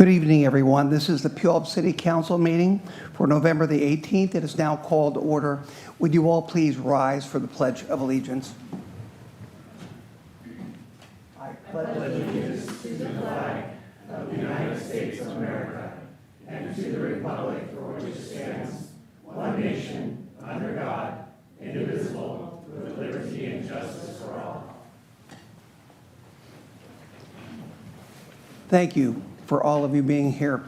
Good evening, everyone. This is the Puyallup City Council meeting for November the 18th. It is now called to order. Would you all please rise for the Pledge of Allegiance? I pledge allegiance to the flag of the United States of America and to the republic for which it stands, one nation, under God, indivisible, with liberty and justice for all. Thank you for all of you being here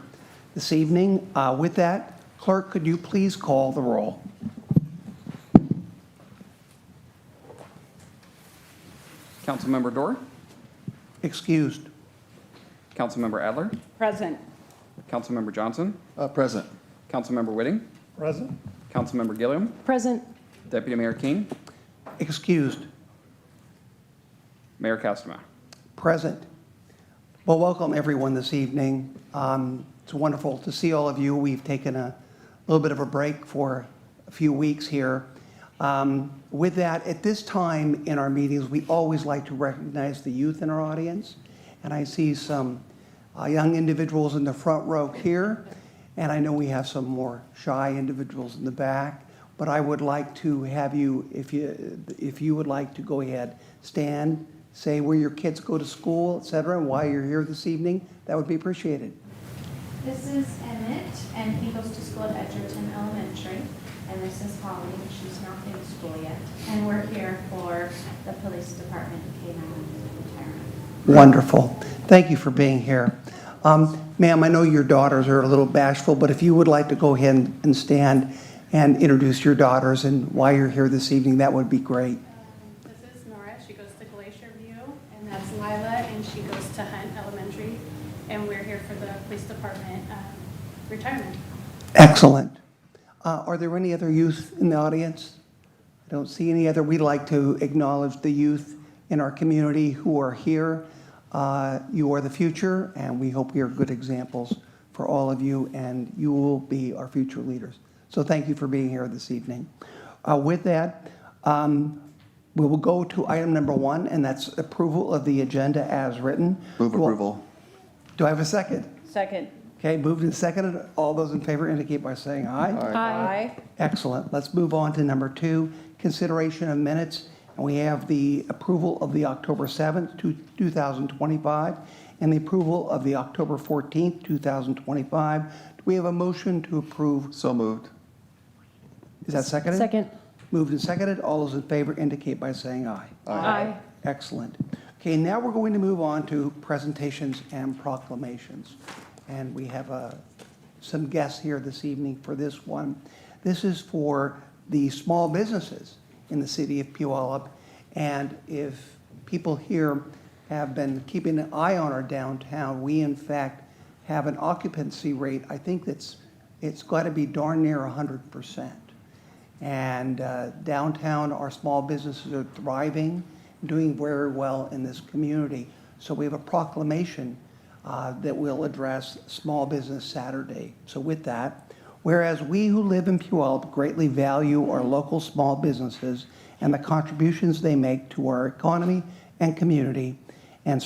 this evening. With that, clerk, could you please call the roll? Councilmember Dorr? Excused. Councilmember Adler? Present. Councilmember Johnson? Present. Councilmember Whitting? Present. Councilmember Gilliam? Present. Deputy Mayor King? Excused. Mayor Castema? Present. Well, welcome everyone this evening. It's wonderful to see all of you. We've taken a little bit of a break for a few weeks here. With that, at this time in our meetings, we always like to recognize the youth in our audience. And I see some young individuals in the front row here. And I know we have some more shy individuals in the back. But I would like to have you, if you would like to go ahead, stand, say where your kids go to school, et cetera, and why you're here this evening, that would be appreciated. This is Emmett, and he goes to school at Edgerton Elementary. And this is Holly, and she's not in school yet. And we're here for the police department K-9 retirement. Wonderful. Thank you for being here. Ma'am, I know your daughters are a little bashful, but if you would like to go ahead and stand and introduce your daughters and why you're here this evening, that would be great. This is Nora. She goes to Glacier View, and that's Lila, and she goes to Hunt Elementary, and we're here for the police department retirement. Excellent. Are there any other youth in the audience? I don't see any other. We'd like to acknowledge the youth in our community who are here. You are the future, and we hope we are good examples for all of you, and you will be our future leaders. So thank you for being here this evening. With that, we will go to item number 1, and that's approval of the agenda as written. Move approval. Do I have a second? Second. Okay, moved and seconded. All those in favor indicate by saying aye. Aye. Excellent. Let's move on to number 2, consideration of minutes. And we have the approval of the October 7th, 2025, and the approval of the October 14th, 2025. Do we have a motion to approve? So moved. Is that seconded? Second. Moved and seconded. All those in favor indicate by saying aye. Aye. Excellent. Okay, now we're going to move on to presentations and proclamations. And we have some guests here this evening for this one. This is for the small businesses in the city of Puyallup. And if people here have been keeping an eye on our downtown, we in fact have an occupancy rate, I think it's got to be darn near 100%. And downtown, our small businesses are thriving, doing very well in this community. So we have a proclamation that will address Small Business Saturday. So with that, whereas we who live in Puyallup greatly value our local small businesses and the contributions they make to our economy and community, and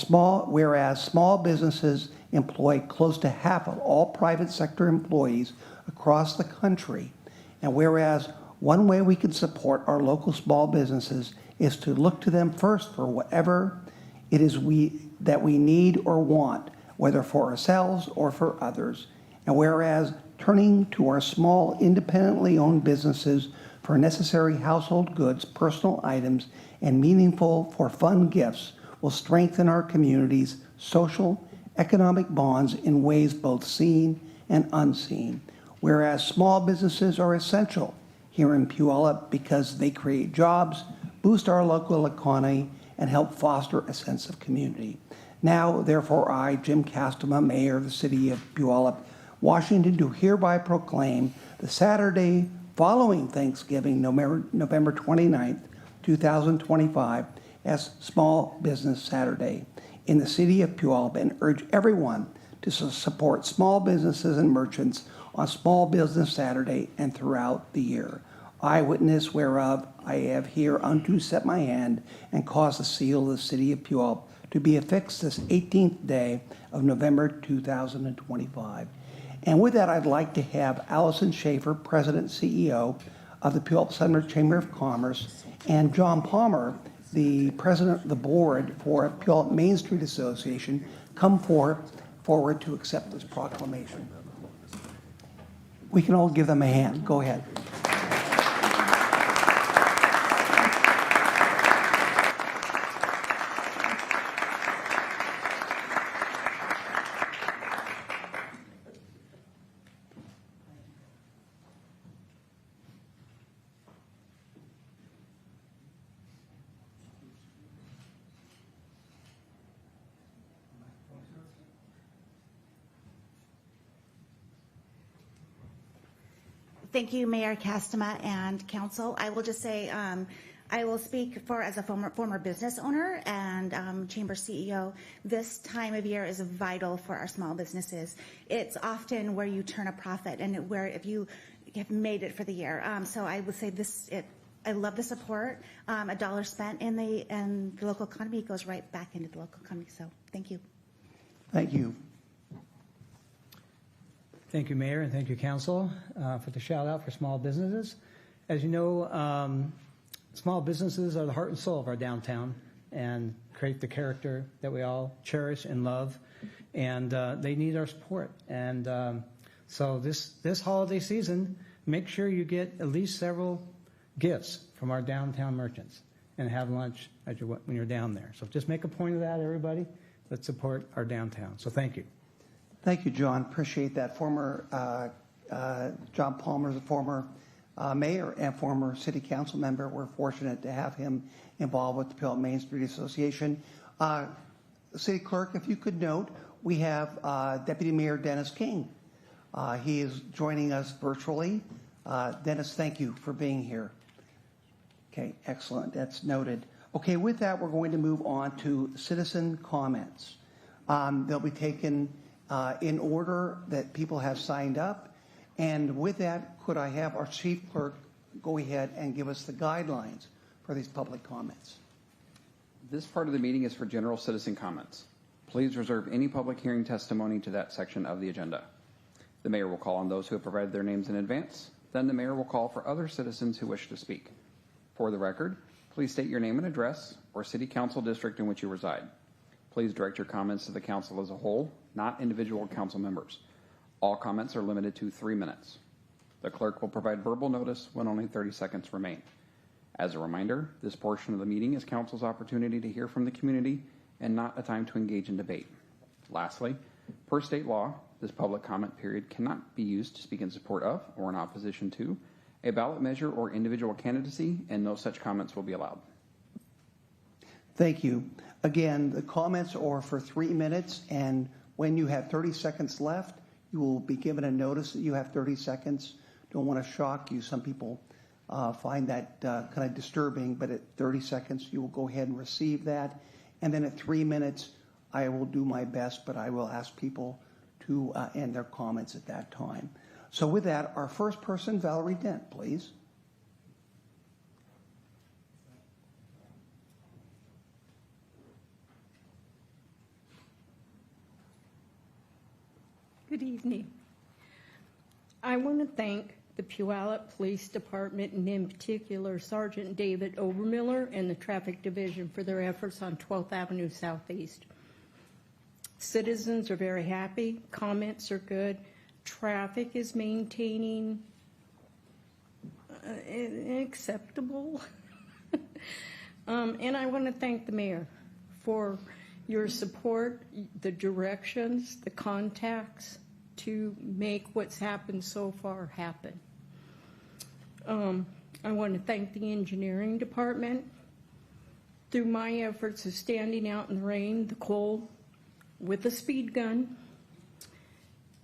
whereas small businesses employ close to half of all private sector employees across the country, and whereas one way we can support our local small businesses is to look to them first for whatever it is that we need or want, whether for ourselves or for others. And whereas turning to our small, independently owned businesses for necessary household goods, personal items, and meaningful for fun gifts will strengthen our community's social, economic bonds in ways both seen and unseen. Whereas small businesses are essential here in Puyallup because they create jobs, boost our local economy, and help foster a sense of community. Now, therefore, I, Jim Castema, Mayor of the City of Puyallup, Washington, do hereby proclaim the Saturday following Thanksgiving, November 29th, 2025, as Small Business Saturday in the City of Puyallup and urge everyone to support small businesses and merchants on Small Business Saturday and throughout the year. I, witness whereof I have here unto set my hand and cause the seal of the City of Puyallup to be affixed this 18th day of November 2025. And with that, I'd like to have Allison Schaefer, President and CEO of the Puyallup Sumner Chamber of Commerce, and John Palmer, the President of the Board for Puyallup Main Street Association, come forward to accept this proclamation. We can all give them a hand. Go ahead. Thank you, Mayor Castema and Council. I will just say I will speak as a former business owner and Chamber CEO. This time of year is vital for our small businesses. It's often where you turn a profit and where if you have made it for the year. So I would say I love the support. A dollar spent in the local economy goes right back into the local economy. So thank you. Thank you. Thank you, Mayor, and thank you, Council, for the shout out for small businesses. As you know, small businesses are the heart and soul of our downtown and create the character that we all cherish and love, and they need our support. And so this holiday season, make sure you get at least several gifts from our downtown merchants and have lunch when you're down there. So just make a point of that, everybody. Let's support our downtown. So thank you. Thank you, John. Appreciate that. John Palmer is a former mayor and former city council member. We're fortunate to have him involved with the Puyallup Main Street Association. City Clerk, if you could note, we have Deputy Mayor Dennis King. He is joining us virtually. Dennis, thank you for being here. Okay, excellent. That's noted. Okay, with that, we're going to move on to citizen comments. They'll be taken in order that people have signed up. And with that, could I have our chief clerk go ahead and give us the guidelines for these public comments? This part of the meeting is for general citizen comments. Please reserve any public hearing testimony to that section of the agenda. The mayor will call on those who have provided their names in advance. Then the mayor will call for other citizens who wish to speak. For the record, please state your name and address or city council district in which you reside. Please direct your comments to the council as a whole, not individual council members. All comments are limited to 3 minutes. The clerk will provide verbal notice when only 30 seconds remain. As a reminder, this portion of the meeting is council's opportunity to hear from the community and not a time to engage in debate. Lastly, per state law, this public comment period cannot be used to speak in support of or in opposition to a ballot measure or individual candidacy, and no such comments will be allowed. Thank you. Again, the comments are for 3 minutes, and when you have 30 seconds left, you will be given a notice that you have 30 seconds. Don't want to shock you. Some people find that kind of disturbing, but at 30 seconds, you will go ahead and receive that. And then at 3 minutes, I will do my best, but I will ask people to end their comments at that time. So with that, our first person, Valerie Dent, please. Good evening. I want to thank the Puyallup Police Department and in particular Sergeant David Obermiller and the Traffic Division for their efforts on 12th Avenue Southeast. Citizens are very happy, comments are good, traffic is maintaining acceptable. And I want to thank the mayor for your support, the directions, the contacts to make what's happened so far happen. I want to thank the engineering department. Through my efforts of standing out in the rain, the cold, with a speed gun,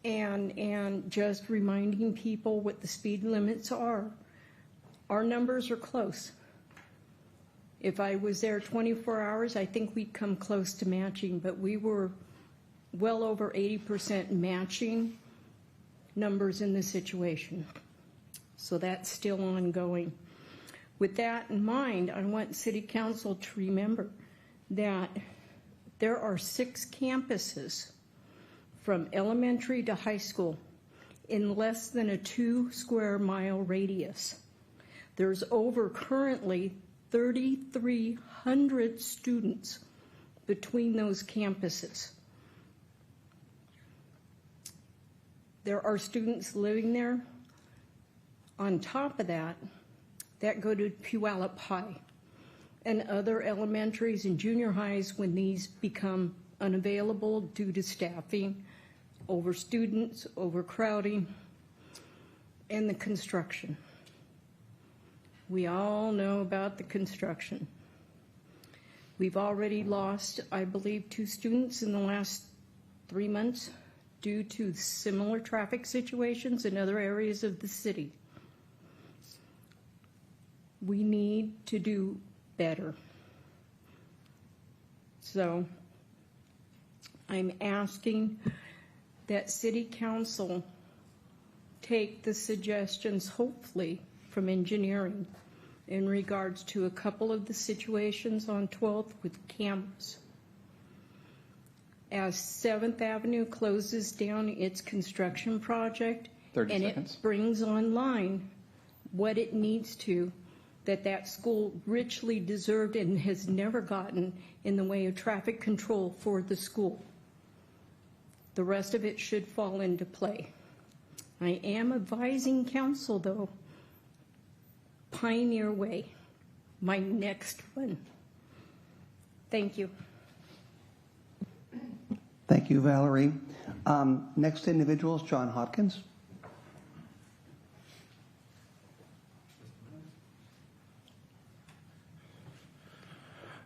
and just reminding people what the speed limits are, our numbers are close. If I was there 24 hours, I think we'd come close to matching, but we were well over 80% matching numbers in the situation. So that's still ongoing. With that in mind, I want City Council to remember that There are 6 campuses from elementary to high school in less than a 2 square mile radius. There's over currently 3,300 students between those campuses. There are students living there. On top of that, that go to Puyallup High and other elementaries and junior highs when these become unavailable due to staffing, over students, overcrowding, and the construction. We all know about the construction. We've already lost, I believe, 2 students in the last 3 months due to similar traffic situations in other areas of the city. We need to do better. So I'm asking that City Council take the suggestions, hopefully, from engineering in regards to a couple of the situations on 12th with cameras. As 7th Avenue closes down its construction project 30 and seconds. it brings online what it needs to, that school richly deserved and has never gotten in the way of traffic control for the school. The rest of it should fall into play. I am advising council, though, Pioneer Way, my next one. Thank you. Thank you, Valerie. Next individual is John Hopkins.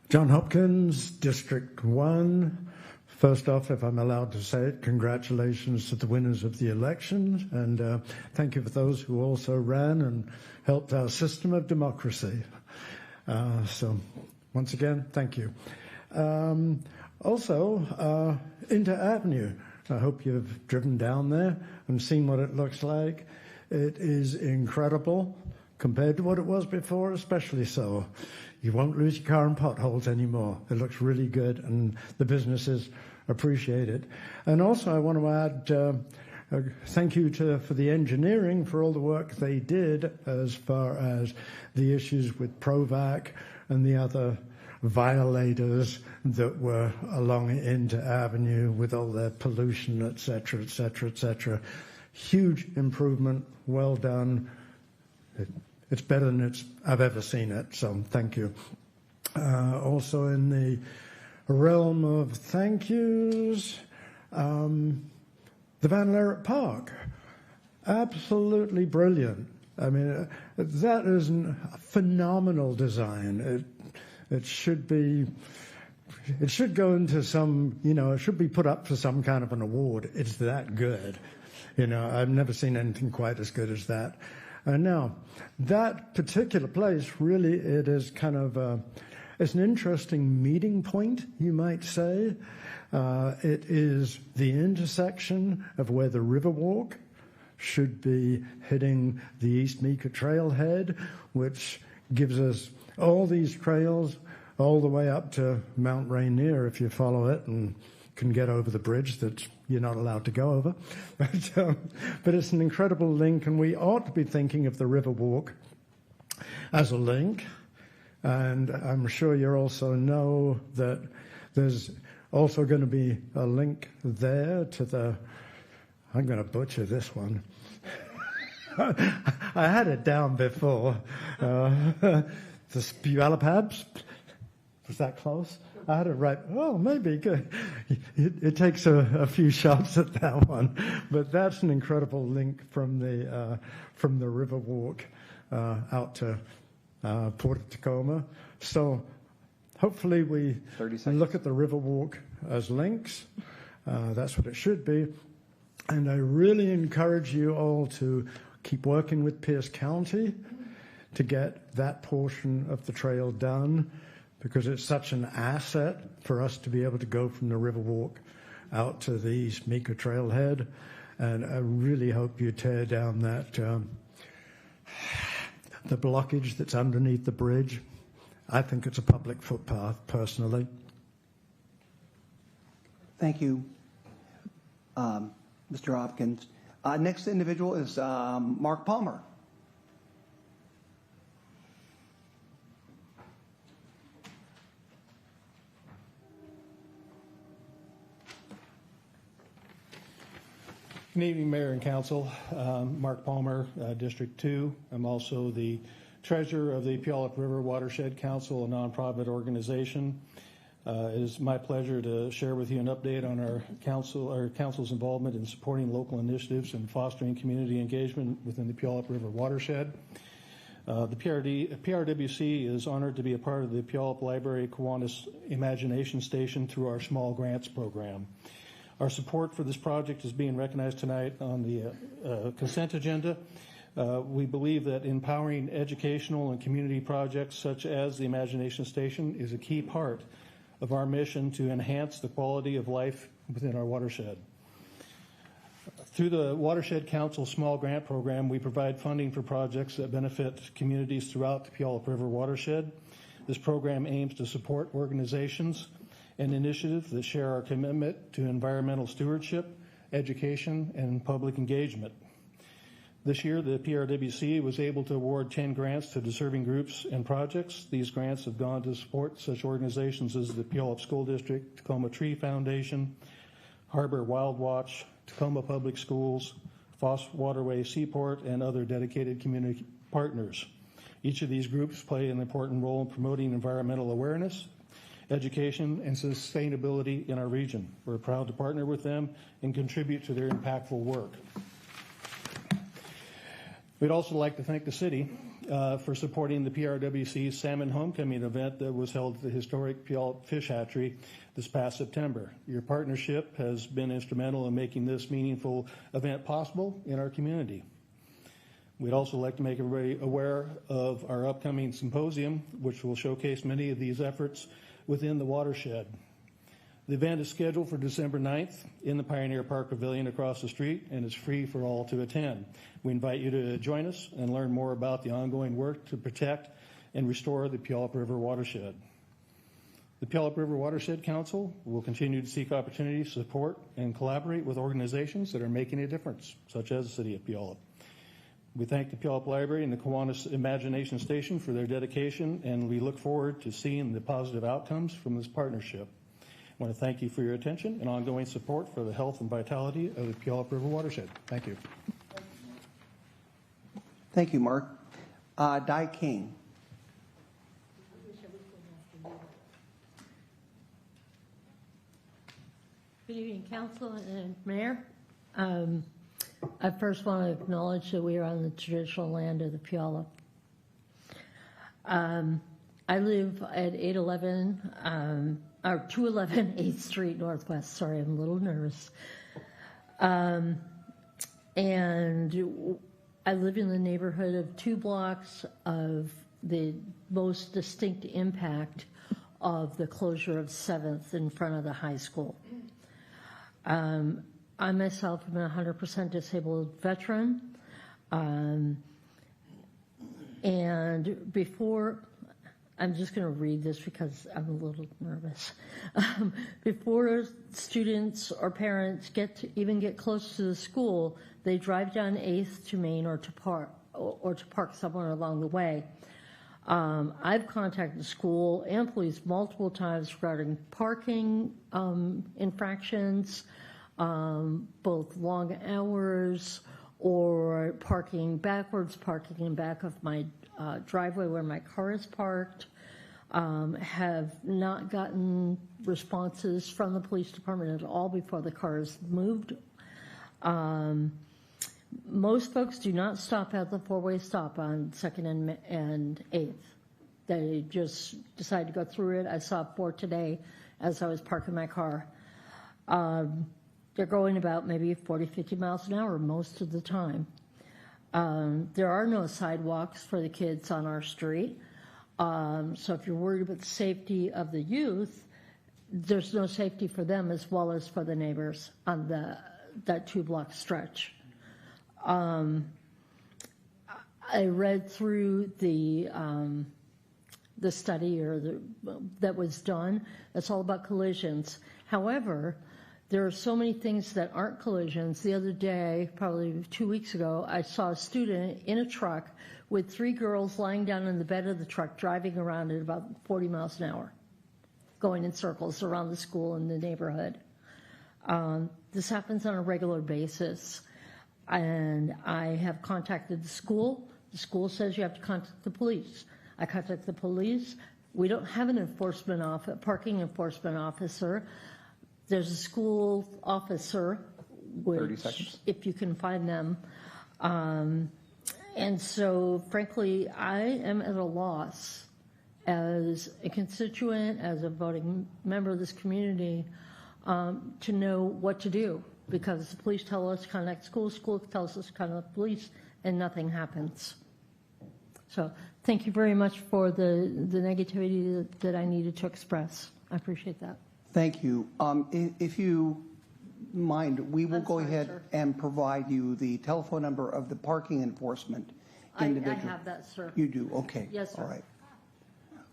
John Hopkins, District 1. First off, if I'm allowed to say it, congratulations to the winners of the elections, and thank you for those who also ran and helped our system of democracy. So, once again, thank you. Also, Inter Avenue. I hope you've driven down there and seen what it looks like. It is incredible compared to what it was before, especially so. You won't lose your car in potholes anymore. It looks really good, and the businesses appreciate it. And also, I want to add thank you for the engineering for all the work they did as far as the issues with Provac and the other violators that were along Inter Avenue with all their pollution, et cetera, et cetera, et cetera. Huge improvement, well done. It's better than I've ever seen it, so thank you. Also in the realm of thank yous, the Van Lerett Park, absolutely brilliant. I mean, that is a phenomenal design. It should go into some, it should be put up for some kind of an award. It's that good. I've never seen anything quite as good as that. Now, that particular place, really, it is kind of it's an interesting meeting point, you might say. It is the intersection of where the Riverwalk should be hitting the East Meeker Trailhead, which gives us all these trails all the way up to Mount Rainier, if you follow it, and can get over the bridge that you're not allowed to go over. But it's an incredible link, and we ought to be thinking of the Riverwalk as a link. And I'm sure you also know that there's also going to be a link there to I'm going to butcher this one. I had it down before. The Puyallup. Was that close? I had it right. Oh, maybe. Good. It takes a few shots at that one, but that's an incredible link from the Riverwalk out to Port of Tacoma. So hopefully we look at the Riverwalk as links. That's what it should be. And I really encourage you all to keep working with Pierce County to get that portion of the trail done, because it's such an asset for us to be able to go from the Riverwalk out to the East Meeker Trailhead. And I really hope you tear down that the blockage that's underneath the bridge. I think it's a public footpath, personally. Thank you, Mr. Hopkins. Next individual is Mark Palmer. Good evening, Mayor and Council. Mark Palmer, District 2. I'm also the treasurer of the Puyallup River Watershed Council, a nonprofit organization. It is my pleasure to share with you an update on our council's involvement in supporting local initiatives and fostering community engagement within the Puyallup River Watershed. The PRWC is honored to be a part of the Puyallup Library Kiwanis Imagination Station through our Small Grants program. Our support for this project is being recognized tonight on the consent agenda. We believe that empowering educational and community projects such as the Imagination Station is a key part of our mission to enhance the quality of life within our watershed. Through the Watershed Council Small Grant Program, we provide funding for projects that benefit communities throughout the Puyallup River watershed. This program aims to support organizations and initiatives that share our commitment to environmental stewardship, education, and public engagement. This year, the PRWC was able to award 10 grants to deserving groups and projects. These grants have gone to support such organizations as the Puyallup School District, Tacoma Tree Foundation, Harbor Wild Watch, Tacoma Public Schools, Foss Waterway Seaport, and other dedicated community partners. Each of these groups play an important role in promoting environmental awareness, education, and sustainability in our region. We're proud to partner with them and contribute to their impactful work. We'd also like to thank the city for supporting the PRWC Salmon Homecoming event that was held at the historic Puyallup Fish Hatchery this past September. Your partnership has been instrumental in making this meaningful event possible in our community. We'd also like to make everybody aware of our upcoming symposium, which will showcase many of these efforts within the watershed. The event is scheduled for December 9th in the Pioneer Park Pavilion across the street and is free for all to attend. We invite you to join us and learn more about the ongoing work to protect and restore the Puyallup River watershed. The Puyallup River Watershed Council will continue to seek opportunities to support and collaborate with organizations that are making a difference, such as the City of Puyallup. We thank the Puyallup Library and the Kiwanis Imagination Station for their dedication, and we look forward to seeing the positive outcomes from this partnership. I want to thank you for your attention and ongoing support for the health and vitality of the Puyallup River watershed. Thank you. Thank you, Mark. Di King. Good evening, Council and Mayor. I first want to acknowledge that we are on the traditional land of the Puyallup. I live at 811, or 211 8th Street Northwest. Sorry, I'm a little nervous. And I live in the neighborhood of 2 blocks of the most distinct impact of the closure of 7th in front of the high school. I myself am a 100% disabled veteran. And before, I'm just going to read this because I'm a little nervous. Before students or parents even get close to the school, they drive down 8th to Main or to park somewhere along the way. I've contacted the school and police multiple times regarding parking infractions, both long hours or parking backwards, parking in back of my driveway where my car is parked. Have not gotten responses from the police department at all before the car is moved. Most folks do not stop at the 4-way stop on 2nd and 8th. They just decide to go through it. I saw 4 today as I was parking my car. They're going about maybe 40, 50 miles an hour most of the time. There are no sidewalks for the kids on our street. So if you're worried about the safety of the youth, there's no safety for them as well as for the neighbors on that 2-block stretch. I read through the study that was done. It's all about collisions. However, There are so many things that aren't collisions. The other day, probably 2 weeks ago, I saw a student in a truck with 3 girls lying down in the bed of the truck, driving around at about 40 miles an hour, going in circles around the school and the neighborhood. This happens on a regular basis, and I have contacted the school. The school says you have to contact the police. I contact the police. We don't have an parking enforcement officer. There's a school officer, 30 seconds. if you can find them. And so, frankly, I am at a loss as a constituent, as a voting member of this community, to know what to do, because the police tell us to contact school, school tells us to contact police, and nothing happens. So thank you very much for the negativity that I needed to express. I appreciate that. Thank you. If you mind, we will go ahead and provide you the telephone number of the parking enforcement I individual. have that, sir. You do? Okay. Yes, sir.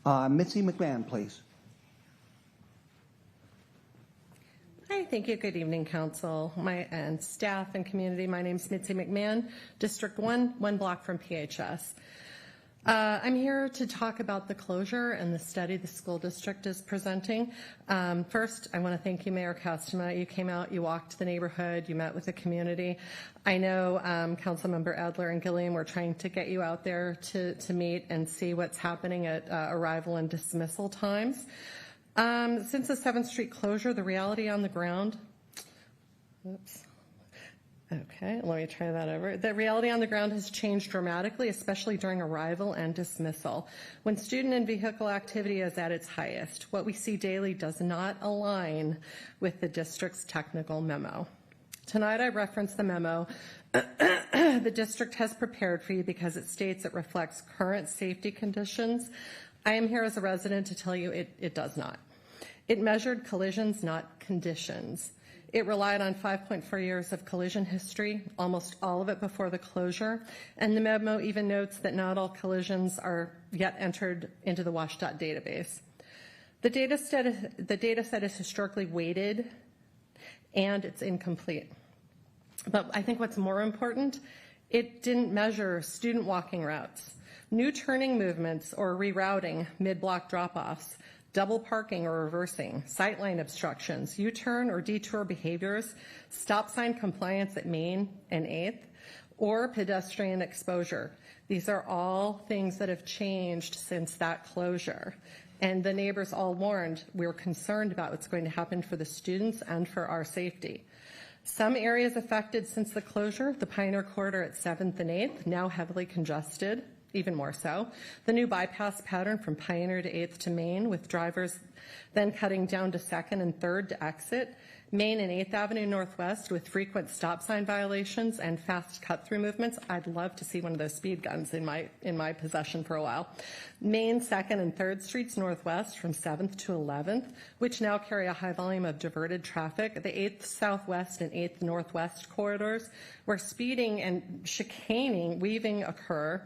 All right. Mitzi McMahon, please. Hi, thank you. Good evening, Council, and staff and community. My name is Mitzi McMahon, District 1, 1 block from PHS. I'm here to talk about the closure and the study the school district is presenting. First, I want to thank you, Mayor Castema. You came out, you walked the neighborhood, you met with the community. I know Councilmember Adler and Gilliam were trying to get you out there to meet and see what's happening at arrival and dismissal times. Since the 7th Street closure, the reality on the ground, oops. Okay, let me try that over. The reality on the ground has changed dramatically, especially during arrival and dismissal. When student and vehicle activity is at its highest, what we see daily does not align with the district's technical memo. Tonight I reference the memo the district has prepared for you because it states it reflects current safety conditions. I am here as a resident to tell you it does not. It measured collisions, not conditions. It relied on 5.4 years of collision history, almost all of it before the closure, and the memo even notes that not all collisions are yet entered into the WSDOT database. The data set is historically weighted, and it's incomplete. But I think what's more important, it didn't measure student walking routes, new turning movements or rerouting mid-block drop-offs, double parking or reversing, sightline obstructions, U-turn or detour behaviors, stop sign compliance at Main and 8th, or pedestrian exposure. These are all things that have changed since that closure. And the neighbors all warned, we're concerned about what's going to happen for the students and for our safety. Some areas affected since the closure, the Pioneer Corridor at 7th and 8th, now heavily congested. Even more so. The new bypass pattern from Pioneer to 8th to Main, with drivers then cutting down to 2nd and 3rd to exit. Main and 8th Avenue Northwest with frequent stop sign violations and fast cut-through movements. I'd love to see one of those speed guns in my possession for a while. Main, 2nd, and 3rd Streets Northwest from 7th to 11th, which now carry a high volume of diverted traffic. The 8th Southwest and 8th Northwest corridors, where speeding and chicaning, weaving occur.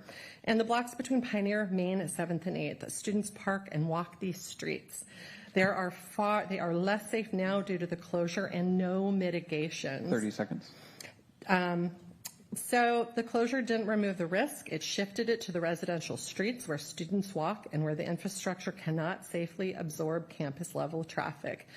And the blocks between Pioneer, Main, 7th, and 8th. Students park and walk these streets. They are less safe now due to the closure and no mitigations. 30 seconds. So the closure didn't remove the risk. It shifted it to the residential streets where students walk and where the infrastructure cannot safely absorb campus-level traffic.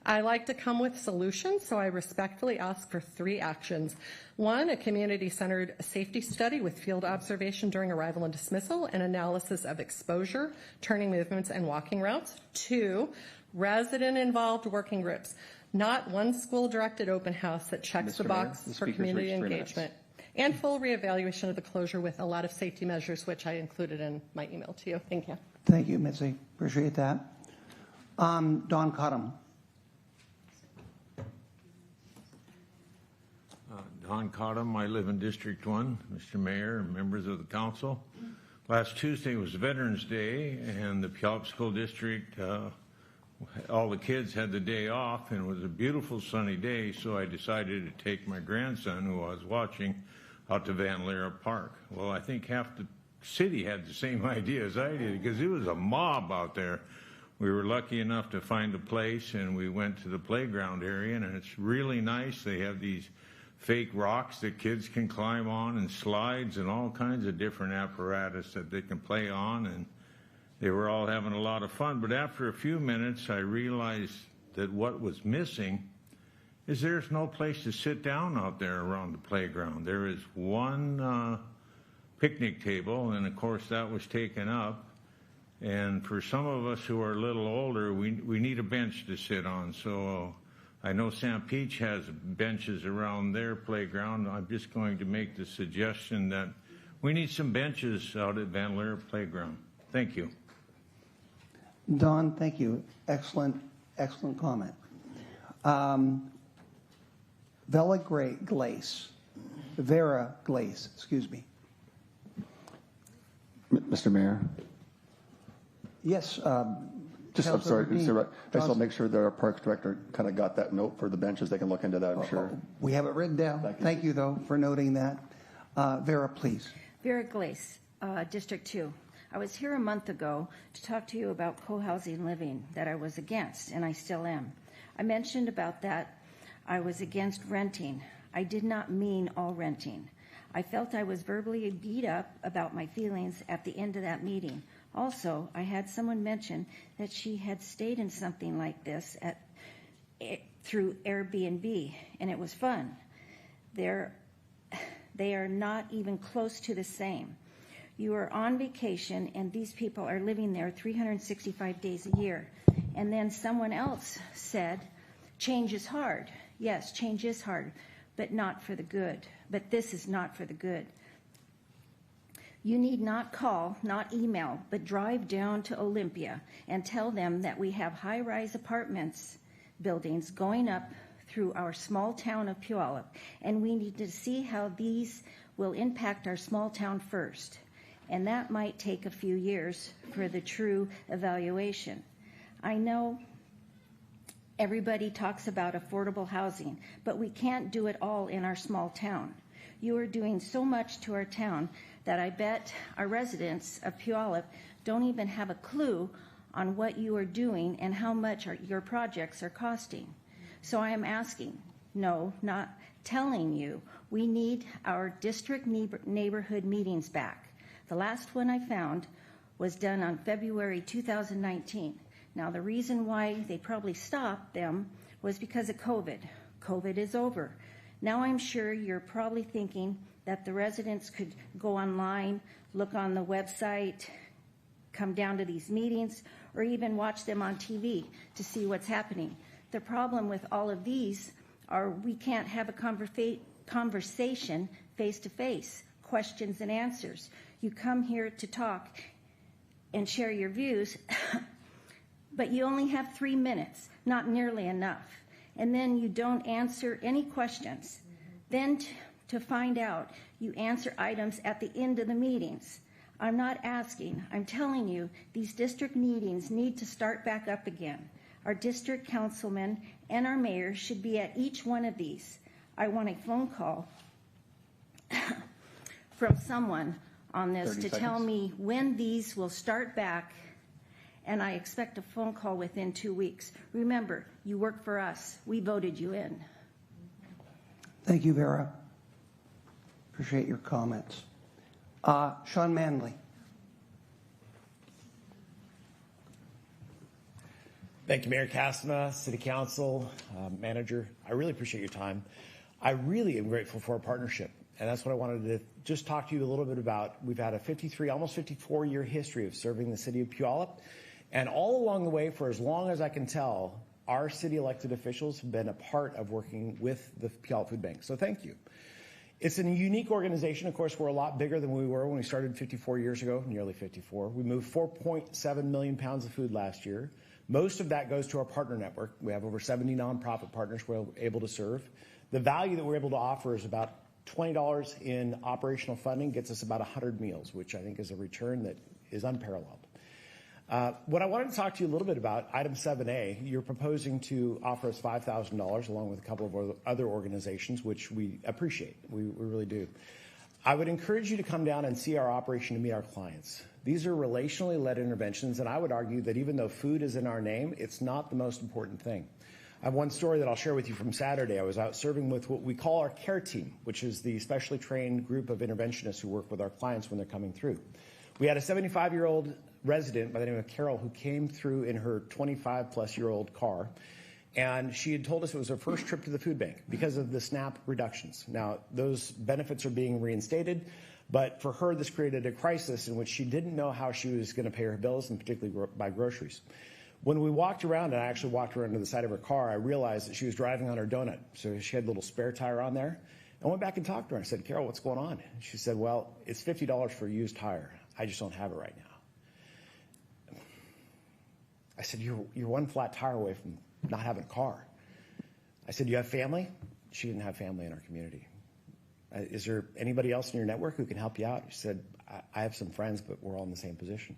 I like to come with solutions, so I respectfully ask for 3 actions. 1, a community-centered safety study with field observation during arrival and dismissal and analysis of exposure, turning movements, and walking routes. 2, resident-involved working groups, not one school-directed open house that checks the box for community engagement. And full reevaluation of the closure with a lot of safety measures, which I included in my email to you. Thank you. Thank you, Mitzi. Appreciate that. Don Cottam. Don Cottam, I live in District 1, Mr. Mayor and members of the council. Last Tuesday was Veterans Day, and the Puyallup School District, all the kids had the day off, and it was a beautiful sunny day, so I decided to take my grandson, who I was watching, out to Van Lara Park. Well, I think half the city had the same idea as I did, because it was a mob out there we were lucky enough to find a place, and we went to the playground area, and it's really nice. They have these fake rocks that kids can climb on, and slides, and all kinds of different apparatus that they can play on, and they were all having a lot of fun. But after a few minutes, I realized that what was missing is there's no place to sit down out there around the playground. There is one picnic table, and of course that was taken up. And for some of us who are a little older, we need a bench to sit on. So I know San Peach has benches around their playground. I'm just going to make the suggestion that we need some benches out at Van Leer Playground. Thank you. Don, thank you. Excellent comment. Vera Glace, excuse me. Mr. Mayor, Yes. I'm Councilor sorry. Dean. I just want to make sure that our Parks Director kind of got that note for the benches. They can look into that, I'm sure. We have it written down. Thank you, though, for noting that. Vera, please. Vera Glace, District 2. I was here a month ago to talk to you about co-housing living that I was against, and I still am. I mentioned about that I was against renting. I did not mean all renting. I felt I was verbally beat up about my feelings at the end of that meeting. Also, I had someone mention that she had stayed in something like this through Airbnb, and it was fun. They are not even close to the same. You are on vacation, and these people are living there 365 days a year. And then someone else said, change is hard. Yes, change is hard, but not for the good. But this is not for the good. You need not call, not email, but drive down to Olympia and tell them that we have high-rise apartments buildings going up through our small town of Puyallup, and we need to see how these will impact our small town first. And that might take a few years for the true evaluation. I know everybody talks about affordable housing, but we can't do it all in our small town. You are doing so much to our town that I bet our residents of Puyallup don't even have a clue on what you are doing and how much your projects are costing. So I am asking, no, not telling you, we need our district neighborhood meetings back. The last one I found was done on February 2019. Now, the reason why they probably stopped them was because of COVID. COVID is over. Now I'm sure you're probably thinking that the residents could go online, look on the website, come down to these meetings, or even watch them on TV to see what's happening. The problem with all of these are we can't have a conversation face-to-face, questions and answers. You come here to talk and share your views, but you only have 3 minutes, not nearly enough. And then you don't answer any questions. Then to find out, you answer items at the end of the meetings. I'm not asking, I'm telling you, these district meetings need to start back up again. Our district councilmen and our mayor should be at each one of these. I want a phone call from someone on this to tell me when these will start back, and I expect a phone call within 2 weeks. Remember, you work for us. We voted you in. Thank you, Vera. Appreciate your comments. Sean Manley. Thank you, Mayor Castana, City Council, Manager. I really appreciate your time. I really am grateful for our partnership, and that's what I wanted to just talk to you a little bit about. We've had a 53, almost 54-year history of serving the city of Puyallup, and all along the way, for as long as I can tell, our city elected officials have been a part of working with the Puyallup Food Bank, so thank you. It's a unique organization. Of course, we're a lot bigger than we were when we started 54 years ago, nearly 54. We moved 4.7 million pounds of food last year. Most of that goes to our partner network. We have over 70 nonprofit partners we're able to serve. The value that we're able to offer is about $20 in operational funding, gets us about 100 meals, which I think is a return that is unparalleled. What I wanted to talk to you a little bit about, item 7A, you're proposing to offer us $5,000 along with a couple of other organizations, which we appreciate. We really do. I would encourage you to come down and see our operation to meet our clients. These are relationally led interventions, and I would argue that even though food is in our name, it's not the most important thing. I have one story that I'll share with you from Saturday. I was out serving with what we call our care team, which is the specially trained group of interventionists who work with our clients when they're coming through. We had a 75-year-old resident by the name of Carol who came through in her 25-plus-year-old car, and she had told us it was her first trip to the food bank because of the SNAP reductions. Now, those benefits are being reinstated, but for her, this created a crisis in which she didn't know how she was going to pay her bills, and particularly buy groceries. When we walked around, and I actually walked around to the side of her car, I realized that she was driving on her donut. So she had a little spare tire on there. I went back and talked to her. I said, Carol, what's going on? And she said, well, it's $50 for a used tire. I just don't have it right now. I said, you're one flat tire away from not having a car. I said, do you have family? She didn't have family in our community. Is there anybody else in your network who can help you out? She said, I have some friends, but we're all in the same position.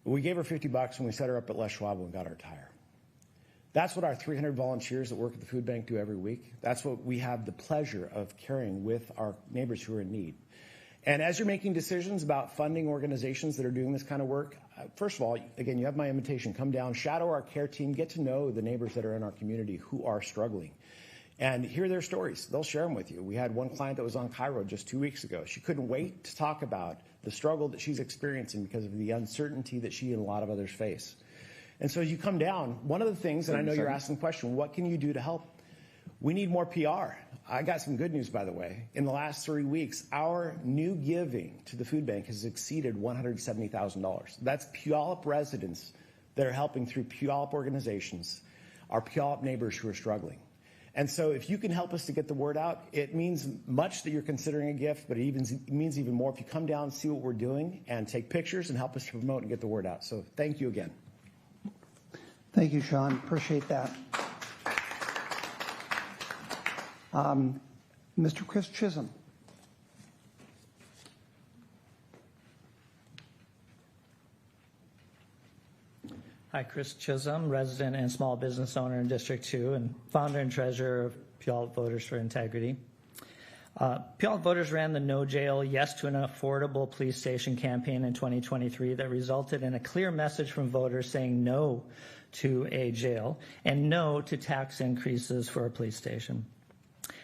We gave her $50 and we set her up at Les Schwab and got her tire. That's what our 300 volunteers that work at the food bank do every week. That's what we have the pleasure of carrying with our neighbors who are in need. And as you're making decisions about funding organizations that are doing this kind of work, first of all, again, you have my invitation. Come down, shadow our care team, get to know the neighbors that are in our community who are struggling, and hear their stories. They'll share them with you. We had one client that was on Cairo just 2 weeks ago. She couldn't wait to talk about the struggle that she's experiencing because of the uncertainty that she and a lot of others face. And so as you come down, one of the things, and I know you're asking the question, what can you do to help? We need more PR. I got some good news, by the way. In the last 3 weeks, our new giving to the food bank has exceeded $170,000. That's Puyallup residents that are helping through Puyallup organizations, our Puyallup neighbors who are struggling. And so if you can help us to get the word out, it means much that you're considering a gift, but it means even more if you come down and see what we're doing and take pictures and help us to promote and get the word out. So thank you again. Thank you, Sean. Appreciate that. Mr. Chris Chisholm. Hi, Chris Chisholm, resident and small business owner in District 2 and founder and treasurer of Puyallup Voters for Integrity. Puyallup voters ran the No Jail, Yes to an Affordable Police Station campaign in 2023 that resulted in a clear message from voters saying no to a jail and no to tax increases for a police station.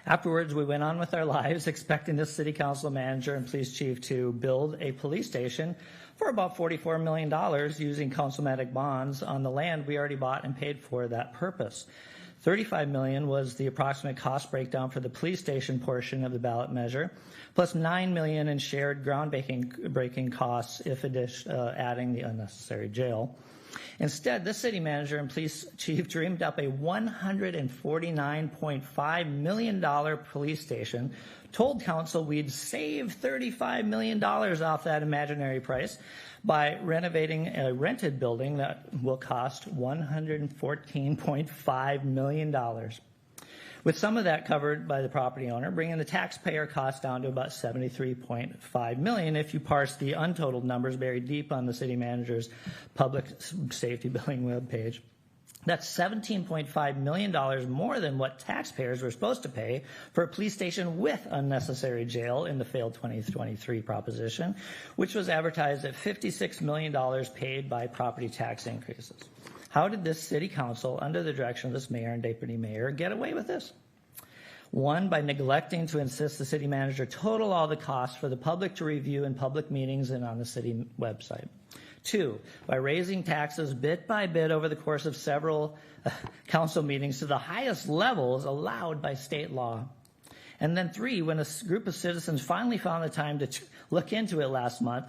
Afterwards, we went on with our lives, expecting the city council manager and police chief to build a police station for about $44 million using councilmatic bonds on the land we already bought and paid for that purpose. $35 million was the approximate cost breakdown for the police station portion of the ballot measure, plus $9 million in shared groundbreaking costs if adding the unnecessary jail. Instead, the city manager and police chief dreamed up a $149.5 million police station, told council we'd save $35 million off that imaginary price by renovating a rented building that will cost $114.5 million. With some of that covered by the property owner, bringing the taxpayer cost down to about $73.5 million if you parse the untotaled numbers buried deep on the city manager's public safety billing webpage. That's $17.5 million more than what taxpayers were supposed to pay for a police station with unnecessary jail in the failed 2023 proposition, which was advertised at $56 million paid by property tax increases. How did this city council, under the direction of this mayor and deputy mayor, get away with this? One, by neglecting to insist the city manager total all the costs for the public to review in public meetings and on the city website. Two, by raising taxes bit by bit over the course of several council meetings to the highest levels allowed by state law. And then three, when a group of citizens finally found the time to look into it last month,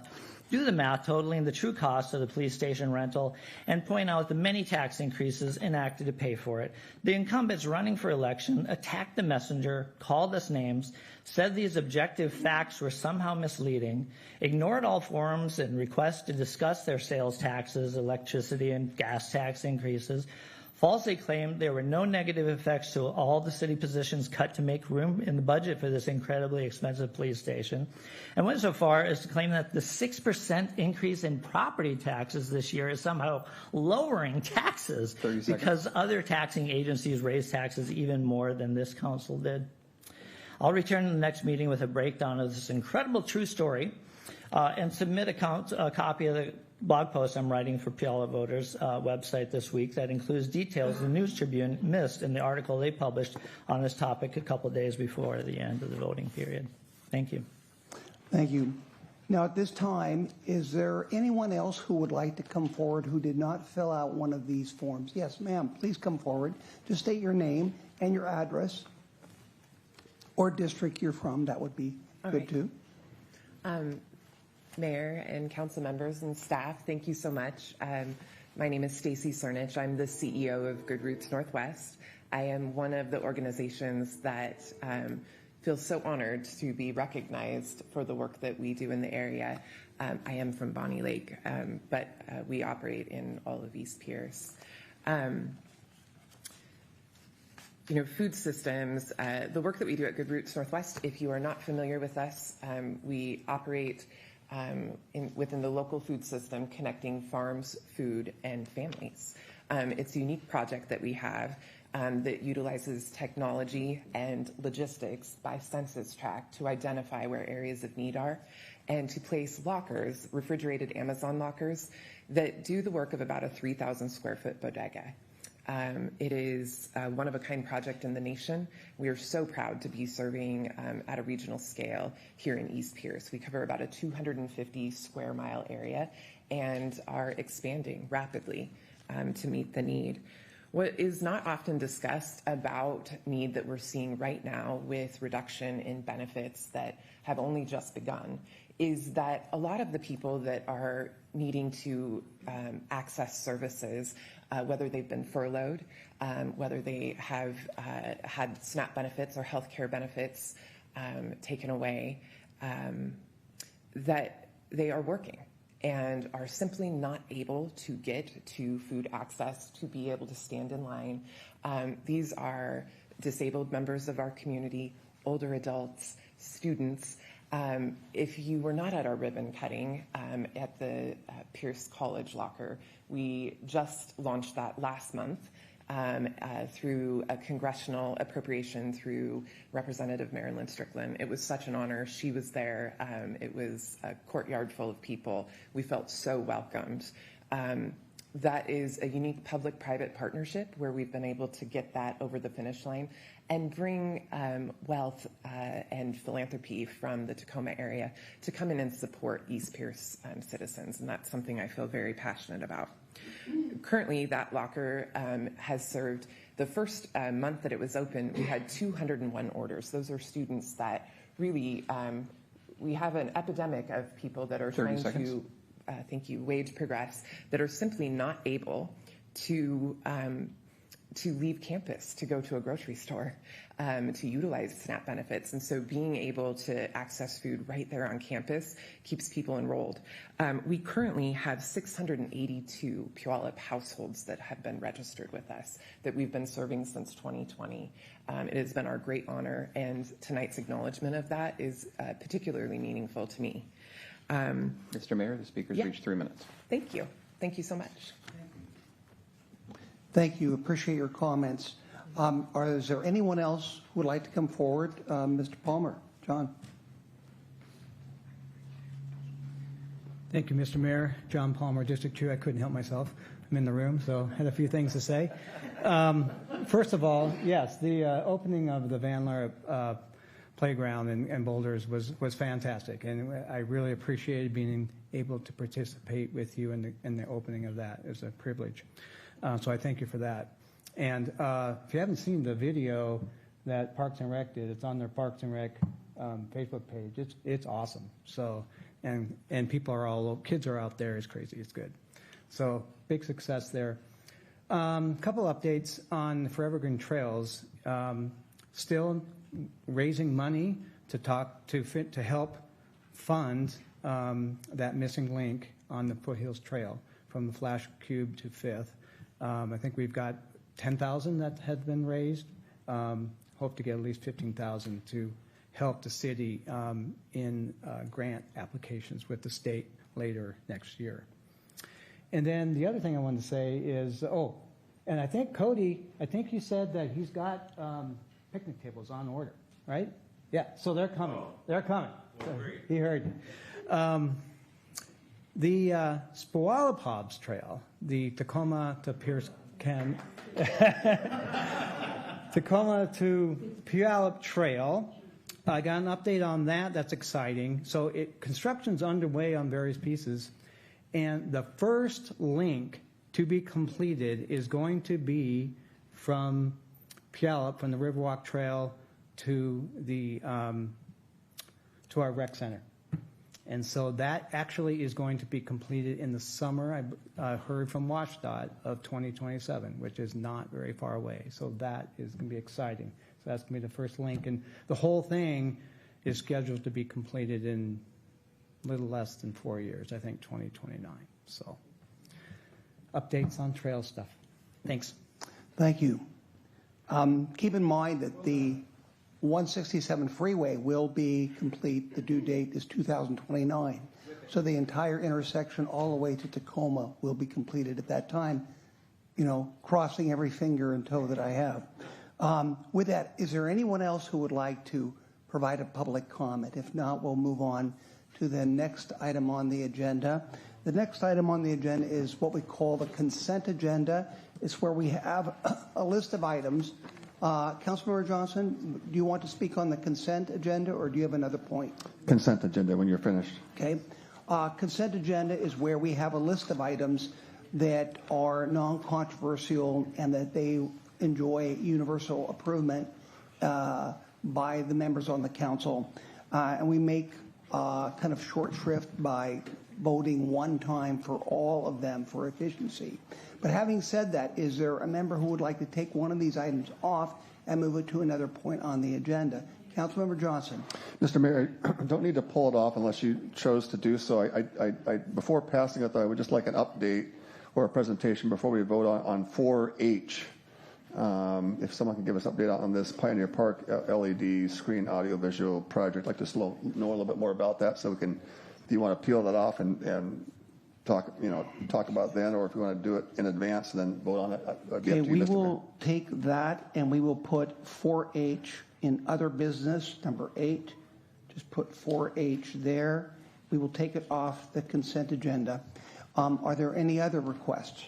do the math totaling the true cost of the police station rental and point out the many tax increases enacted to pay for it. The incumbents running for election attacked the messenger, called us names, said these objective facts were somehow misleading, ignored all forums and requests to discuss their sales taxes, electricity and gas tax increases, falsely claimed there were no negative effects to all the city positions cut to make room in the budget for this incredibly expensive police station, and went so far as to claim that the 6% increase in property taxes this year is somehow lowering taxes because other taxing agencies raised taxes even more than this council did. I'll return to the next meeting with a breakdown of this incredible true story and submit a copy of the blog post I'm writing for Puyallup Voters website this week that includes details the News Tribune missed in the article they published on this topic a couple days before the end of the voting period. Thank you. Thank you. Now, at this time, is there anyone else who would like to come forward who did not fill out one of these forms? Yes, ma'am, please come forward. Just state your name and your address or district you're from. That would be good too. Mayor and council members and staff, thank you so much. My name is Stacy Cernich. I'm the CEO of Good Roots Northwest. I am one of the organizations that feels so honored to be recognized for the work that we do in the area. I am from Bonnie Lake, but we operate in all of East Pierce. Food systems, the work that we do at Good Roots Northwest, if you are not familiar with us, we operate within the local food system, connecting farms, food, and families. It's a unique project that we have that utilizes technology and logistics by census tract to identify where areas of need are and to place lockers, refrigerated Amazon lockers, that do the work of about a 3,000 square foot bodega. It is a one-of-a-kind project in the nation. We are so proud to be serving at a regional scale here in East Pierce. We cover about a 250 square mile area and are expanding rapidly to meet the need. What is not often discussed about need that we're seeing right now with reduction in benefits that have only just begun is that a lot of the people that are needing to access services, whether they've been furloughed, whether they have had SNAP benefits or health care benefits taken away, that they are working and are simply not able to get to food access to be able to stand in line. These are disabled members of our community, older adults, students. If you were not at our ribbon cutting at the Pierce College locker, we just launched that last month through a congressional appropriation through Representative Marilyn Strickland. It was such an honor. She was there. It was a courtyard full of people. We felt so welcomed. That is a unique public-private partnership where we've been able to get that over the finish line and bring wealth and philanthropy from the Tacoma area to come in and support East Pierce citizens, and that's something I feel very passionate about. Currently, that locker has served, the first month that it was open, we had 201 orders. Those are students that really, we have an epidemic of people that are trying to, wage progress, that are simply not able to leave campus to go to a grocery store to utilize SNAP benefits. And so being able to access food right there on campus keeps people enrolled. We currently have 682 Puyallup households that have been registered with us that we've been serving since 2020. It has been our great honor, and tonight's acknowledgement of that is particularly meaningful to me. Mr. Mayor, the speaker's reached 3 minutes. Thank you. Thank you so much. Thank you. Appreciate your comments. Is there anyone else who would like to come forward? Mr. Palmer, John. Thank you, Mr. Mayor. John Palmer, District 2. I couldn't help myself. I'm in the room, so I had a few things to say. First of all, yes, the opening of the Van Laar playground and boulders was fantastic, and I really appreciated being able to participate with you in the opening of that. It was a privilege. So I thank you for that. And if you haven't seen the video that Parks and Rec did, it's on their Parks and Rec Facebook page. It's awesome. So and people are kids are out there. It's crazy. It's good. So big success there. Couple updates on Forever Green Trails. Still raising money to help fund that missing link on the Foothills Trail from the Flash Cube to 5th. I think we've got 10,000 that has been raised. Hope to get at least 15,000 to help the city in grant applications with the state later next year. And then the other thing I wanted to say is, and I think Cody, you said that he's got picnic tables on order, right? Yeah, so they're coming. They're coming. He heard you. The Puyallup Trail, the Tacoma to Pierce Tacoma to Puyallup Trail. I got an update on that. That's exciting. So construction's underway on various pieces, and the first link to be completed is going to be from Puyallup, from the Riverwalk Trail to the to our rec center. And so that actually is going to be completed in the summer, I heard from WashDOT, of 2027, which is not very far away. So that is going to be exciting. So that's going to be the first link. And the whole thing is scheduled to be completed in a little less than 4 years, I think 2029. So updates on trail stuff. Thanks. Thank you. Keep in mind that the 167 freeway will be complete. The due date is 2029. So the entire intersection all the way to Tacoma will be completed at that time, you know, crossing every finger and toe that I have. With that, is there anyone else who would like to provide a public comment? If not, we'll move on to the next item on the agenda. The next item on the agenda is what we call the consent agenda. It's where we have a list of items. Councilmember Johnson, do you want to speak on the consent agenda, or do you have another point? Consent agenda when you're finished. Okay. Consent agenda is where we have a list of items that are non-controversial and that they enjoy universal approval by the members on the council. And we make kind of short shrift by voting one time for all of them for efficiency. But having said that, is there a member who would like to take one of these items off and move it to another point on the agenda? Councilmember Johnson. Mr. Mayor, I don't need to pull it off unless you chose to do so. I before passing it, though, I would just like an update or a presentation before we vote on 4H. If someone can give us an update on this Pioneer Park LED screen audiovisual project, I'd like to know a little bit more about that, so we can, if you want to peel that off and talk about then, or if you want to do it in advance, then vote on it. Okay, we will take that and we will put 4H in other business, number 8. Just put 4H there. We will take it off the consent agenda. Are there any other requests?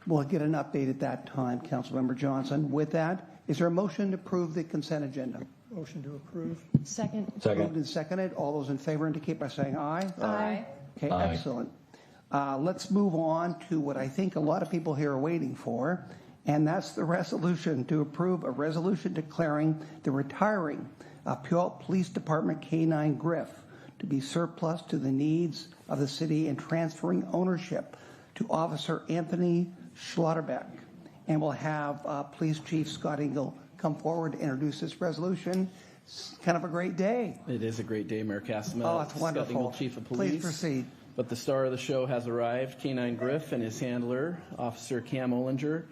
We'll get an update at that time, Councilmember Johnson. With that, is there a motion to approve the consent agenda? Motion to approve. Second. Moved and seconded. All those in favor indicate by saying aye. Aye. Okay, Aye. excellent. Let's move on to what I think a lot of people here are waiting for, and that's the resolution to approve a resolution declaring the retiring Puyallup Police Department K-9 Griff to be surplus to the needs of the city and transferring ownership to Officer Anthony Schlotterbeck. And we'll have Police Chief Scott Engel come forward to introduce this resolution. It's kind of a great day. It is a great day, Mayor Castema. Oh, it's wonderful. Scott Engel, Chief of Police. Please proceed. But the star of the show has arrived, K-9 Griff and his handler, Officer Cam Ollinger.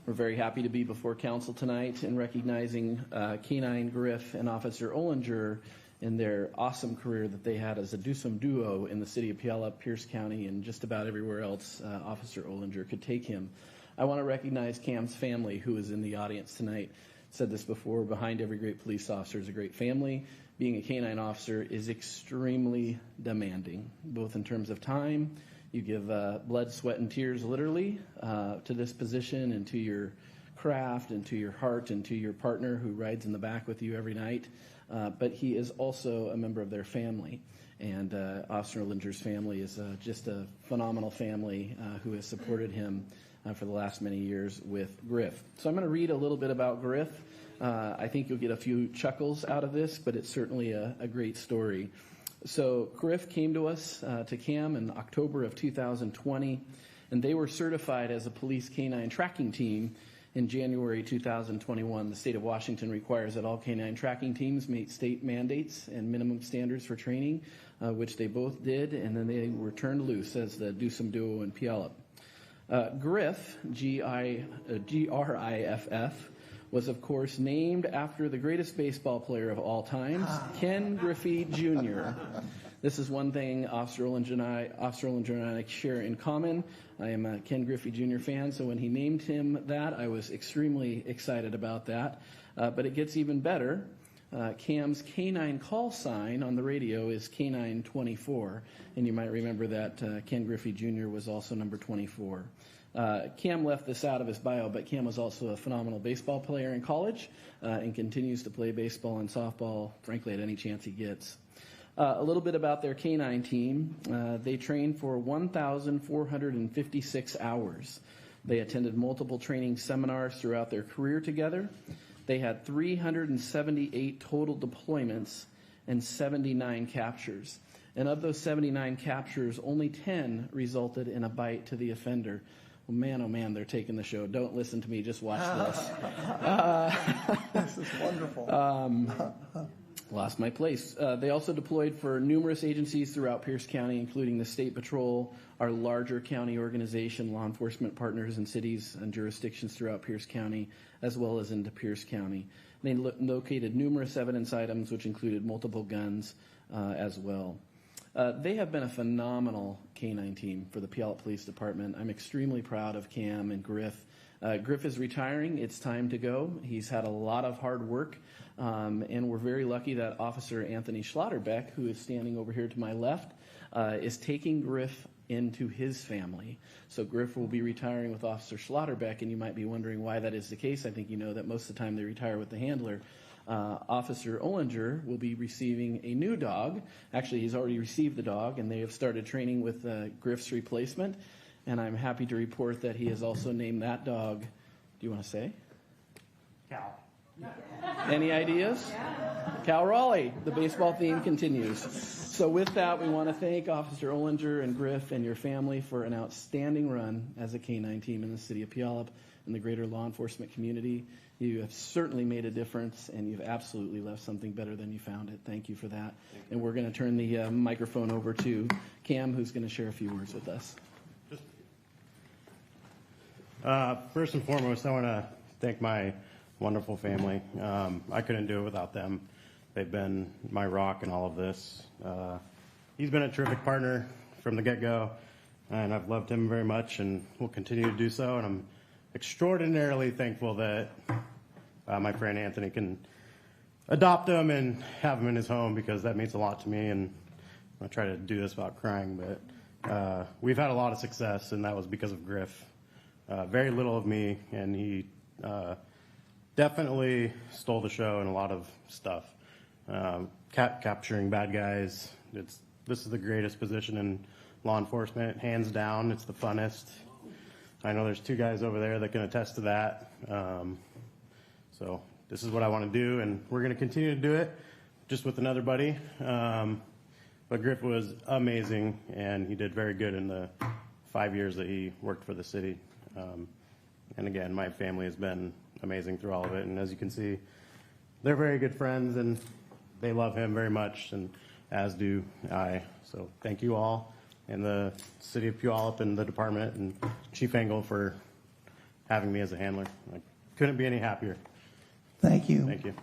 We're very happy to be before council tonight in recognizing K-9 Griff and Officer Ollinger in their awesome career that they had as a DUSM duo in the city of Puyallup, Pierce County, and just about everywhere else Officer Ollinger could take him. I want to recognize Cam's family, who is in the audience tonight. Said this before, behind every great police officer is a great family. Being a K-9 officer is extremely demanding, both in terms of time. You give blood, sweat, and tears literally to this position and to your craft and to your heart and to your partner who rides in the back with you every night. But he is also a member of their family. And Officer Ollinger's family is just a phenomenal family who has supported him for the last many years with Griff. So I'm going to read a little bit about Griff. I think you'll get a few chuckles out of this, but it's certainly a great story. So Griff came to us, to CAM, in October of 2020, and they were certified as a police K-9 tracking team in January 2021. The state of Washington requires that all K-9 tracking teams meet state mandates and minimum standards for training, which they both did, and then they were turned loose as the DUSM duo in Puyallup. Griff, G-R-I-F-F, was of course named after the greatest baseball player of all times, Ken Griffey Jr. This is one thing Officer Ollinger and I share in common. I am a Ken Griffey Jr. fan, so when he named him that, I was extremely excited about that. But it gets even better. Cam's K9 call sign on the radio is K9 24, and you might remember that Ken Griffey Jr. was also number 24. Cam left this out of his bio, but Cam was also a phenomenal baseball player in college and continues to play baseball and softball, frankly, at any chance he gets. A little bit about their K9 team. They trained for 1,456 hours. They attended multiple training seminars throughout their career together. They had 378 total deployments and 79 captures. And of those 79 captures, only 10 resulted in a bite to the offender. Well, man, oh man, they're taking the show. Don't listen to me, just watch this. This is wonderful. Lost my place. They also deployed for numerous agencies throughout Pierce County, including the State Patrol, our larger county organization, law enforcement partners in cities and jurisdictions throughout Pierce County, as well as into Pierce County. They located numerous evidence items, which included multiple guns as well. They have been a phenomenal K9 team for the Puyallup Police Department. I'm extremely proud of Cam and Griff. Griff is retiring. It's time to go. He's had a lot of hard work, and we're very lucky that Officer Anthony Schlotterbeck, who is standing over here to my left, is taking Griff into his family. So Griff will be retiring with Officer Schlotterbeck, and you might be wondering why that is the case. I think you know that most of the time they retire with the handler. Officer Ollinger will be receiving a new dog. Actually, he's already received the dog, and they have started training with Griff's replacement. And I'm happy to report that he has also named that dog, do you want to say? Cal. Any ideas? Cal Raleigh. The baseball theme continues. So with that, we want to thank Officer Ollinger and Griff and your family for an outstanding run as a K9 team in the city of Puyallup and the greater law enforcement community. You have certainly made a difference, and you've absolutely left something better than you found it. Thank you for that. And we're going to turn the microphone over to Cam, who's going to share a few words with us. First and foremost, I want to thank my wonderful family. I couldn't do it without them. They've been my rock in all of this. He's been a terrific partner from the get-go, and I've loved him very much and will continue to do so. And I'm extraordinarily thankful that my friend Anthony can adopt him and have him in his home, because that means a lot to me. And I try to do this without crying, but we've had a lot of success, and that was because of Griff. Very little of me, and he definitely stole the show in a lot of stuff. Capturing bad guys, this is the greatest position in law enforcement, hands down. It's the funnest. I know there's two guys over there that can attest to that. So this is what I want to do, and we're going to continue to do it just with another buddy. But Griff was amazing, and he did very good in the 5 years that he worked for the city. And again, my family has been amazing through all of it. And as you can see, they're very good friends, and they love him very much, and as do I. So thank you all, and the city of Puyallup and the department and Chief Engel for having me as a handler. I couldn't be any happier. Thank you. Thank you.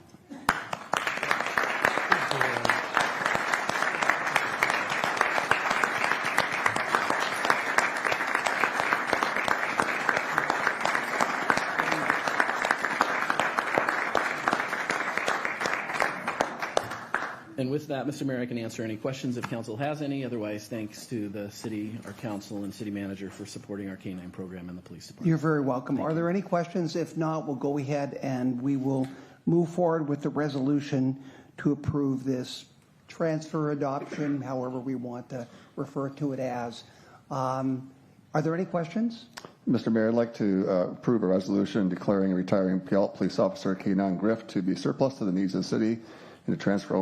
And with that, Mr. Mayor, I can answer any questions if council has any. Otherwise, thanks to the city, our council, and city manager for supporting our K9 program and the police department. You're very welcome. Are there any questions? If not, we'll go ahead and we will move forward with the resolution to approve this transfer, adoption, however we want to refer to it as. Are there any questions? Mr. Mayor, I'd like to approve a resolution declaring and retiring Puyallup Police Officer K9 Griff to be surplus to the needs of the city, and to transfer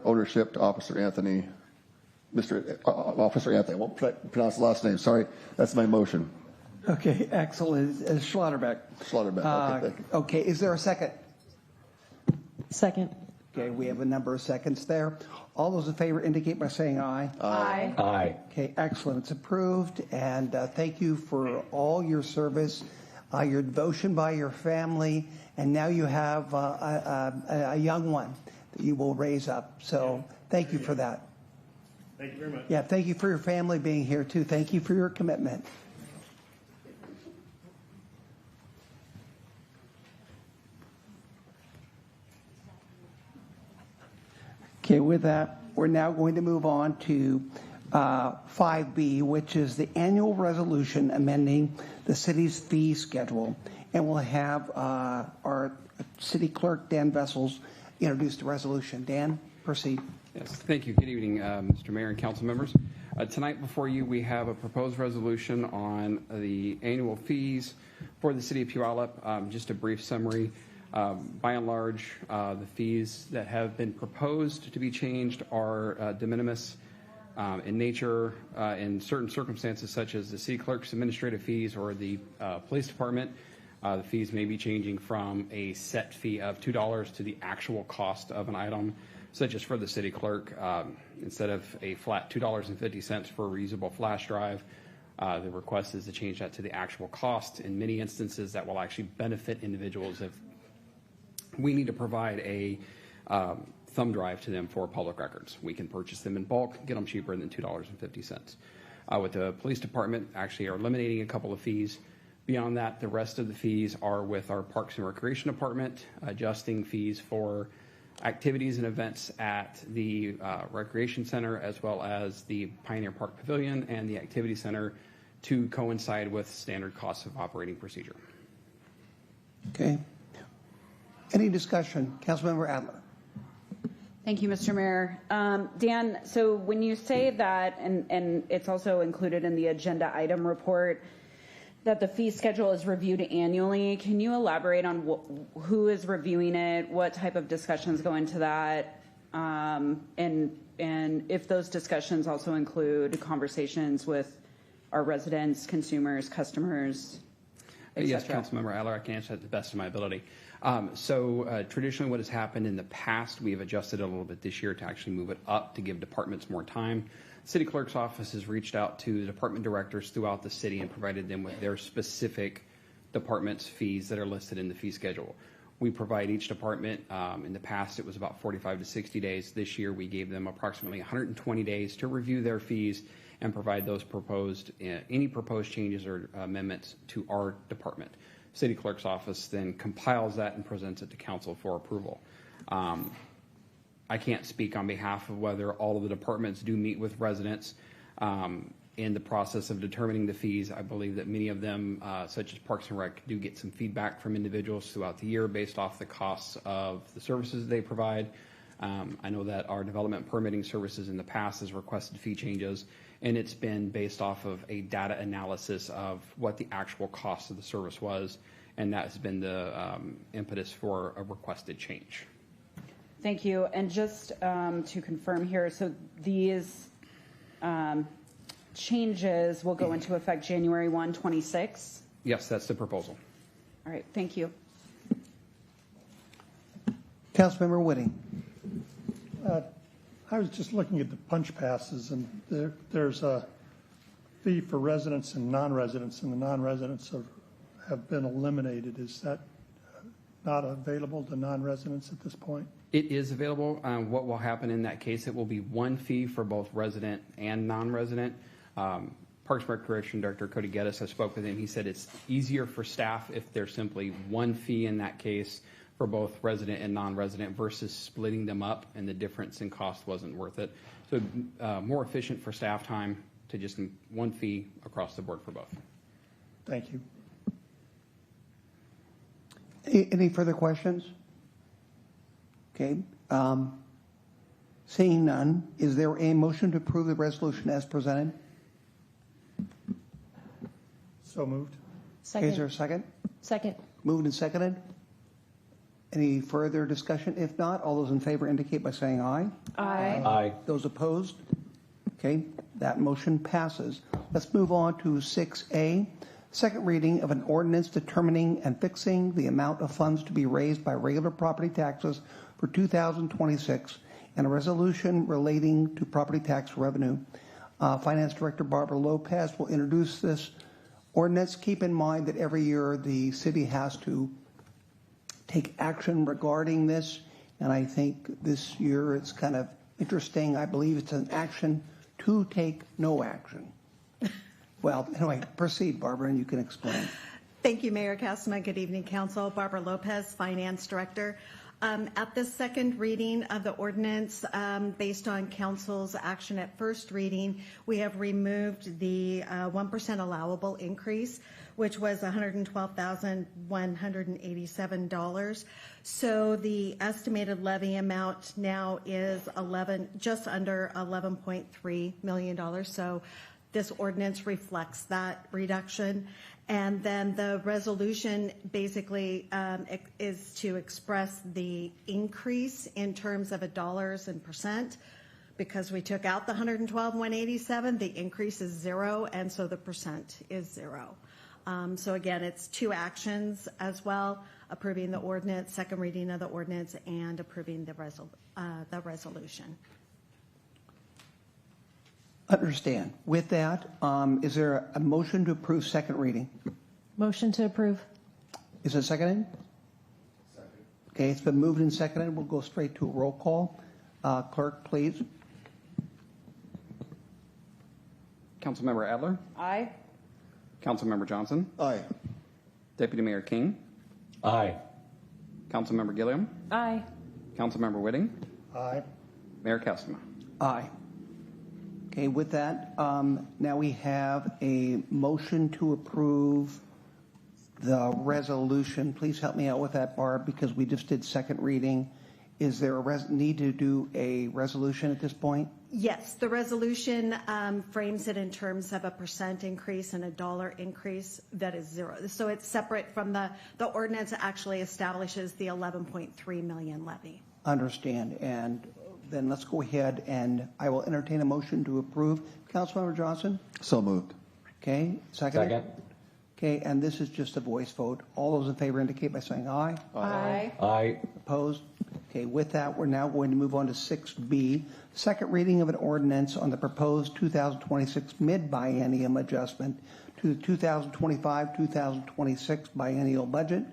ownership to Officer Anthony. Officer Anthony, I won't pronounce the last name, sorry. That's my motion. Okay, excellent. Schlotterbeck. Schlotterbeck, okay, thank you. Okay, is there a second? Second. Okay, we have a number of seconds there. All those in favor indicate by saying aye. Aye. Aye. Okay, excellent. It's approved, and thank you for all your service, your devotion by your family, and now you have a young one that you will raise up. So thank you for that. Thank you very much. Yeah, thank you for your family being here too. Thank you for your commitment. Okay, with that, we're now going to move on to 5B, which is the annual resolution amending the city's fee schedule. And we'll have our city clerk, Dan Vessels, introduce the resolution. Dan, proceed. Yes, thank you. Good evening, Mr. Mayor and council members. Tonight before you, we have a proposed resolution on the annual fees for the city of Puyallup. Just a brief summary. By and large, the fees that have been proposed to be changed are de minimis in nature. In certain circumstances, such as the city clerk's administrative fees or the police department, the fees may be changing from a set fee of $2 to the actual cost of an item, such as for the city clerk. Instead of a flat $2.50 for a reusable flash drive, the request is to change that to the actual cost. In many instances, that will actually benefit individuals if we need to provide a thumb drive to them for public records. We can purchase them in bulk, get them cheaper than $2.50. With the police department, actually are eliminating a couple of fees. Beyond that, the rest of the fees are with our Parks and Recreation Department, adjusting fees for activities and events at the Recreation Center, as well as the Pioneer Park Pavilion and the Activity Center, to coincide with standard costs of operating procedure. Okay. Any discussion? Councilmember Adler. Thank you, Mr. Mayor. Dan, so when you say that, and it's also included in the agenda item report, that the fee schedule is reviewed annually, can you elaborate on who is reviewing it, what type of discussions go into that, and if those discussions also include conversations with our residents, consumers, customers, et Yes, cetera? Councilmember Adler, I can answer that to the best of my ability. Traditionally what has happened in the past, we have adjusted a little bit this year to actually move it up to give departments more time. City Clerk's office has reached out to the department directors throughout the city and provided them with their specific department's fees that are listed in the fee schedule. We provide each department, in the past it was about 45 to 60 days. This year we gave them approximately 120 days to review their fees and provide those any proposed changes or amendments to our department. City Clerk's office then compiles that and presents it to council for approval. I can't speak on behalf of whether all of the departments do meet with residents in the process of determining the fees. I believe that many of them, such as Parks and Rec, do get some feedback from individuals throughout the year based off the costs of the services they provide. I know that our development permitting services in the past has requested fee changes, and it's been based off of a data analysis of what the actual cost of the service was, and that has been the impetus for a requested change. Thank you. And just to confirm here, so these changes will go into effect January 1, 26? Yes, that's the proposal. All right, thank you. Councilmember Whitting. I was just looking at the punch passes, and there's a fee for residents and non-residents, and the non-residents have been eliminated. Is that not available to non-residents at this point? It is available. What will happen in that case, it will be one fee for both resident and non-resident. Parks and Recreation Director Cody Geddes, I spoke with him. He said it's easier for staff if there's simply one fee in that case for both resident and non-resident versus splitting them up, and the difference in cost wasn't worth it. So more efficient for staff time to just one fee across the board for both. Thank you. Any further questions? Okay. Seeing none, is there a motion to approve the resolution as presented? So moved. Okay, is there a second? Second. Moved and seconded. Any further discussion? If not, all those in favor indicate by saying aye. Aye. Aye. Those opposed? Okay, that motion passes. Let's move on to 6A, second reading of an ordinance determining and fixing the amount of funds to be raised by regular property taxes for 2026 and a resolution relating to property tax revenue. Finance Director Barbara Lopez will introduce this ordinance. Keep in mind that every year the city has to take action regarding this, and I think this year it's kind of interesting. I believe it's an action to take no action. Well, anyway, proceed, Barbara, and you can explain. Thank you, Mayor Castma. Good evening, Council. Barbara Lopez, Finance Director. At the second reading of the ordinance, based on council's action at first reading, we have removed the 1% allowable increase, which was $112,187. So the estimated levy amount now is just under $11.3 million. So this ordinance reflects that reduction. And then the resolution basically is to express the increase in terms of dollars and percent. Because we took out the 112,187, the increase is 0, and so the percent is 0. So again, it's two actions as well: approving the ordinance, second reading of the ordinance, and approving the resolution. Understand. With that, is there a motion to approve second reading? Motion to approve. Is it seconded? Second. Okay, it's been moved and seconded. We'll go straight to a roll call. Clerk, please. Councilmember Adler? Aye. Councilmember Johnson? Aye. Deputy Mayor King? Aye. Councilmember Gilliam? Aye. Councilmember Whitting? Aye. Mayor Kastema? Aye. Okay, with that, now we have a motion to approve the resolution. Please help me out with that, Barb, because we just did second reading. Is there a need to do a resolution at this point? Yes, the resolution frames it in terms of a percent increase and a dollar increase that is 0. So it's separate from the ordinance that actually establishes the 11.3 million levy. Understand. And then let's go ahead and I will entertain a motion to approve. Councilmember Johnson? So moved. Okay, second? Second. Okay, and this is just a voice vote. All those in favor indicate by saying aye. Aye. Aye. Opposed? Okay, with that, we're now going to move on to 6B, second reading of an ordinance on the proposed 2026 mid-biennium adjustment to the 2025-2026 biennial budget.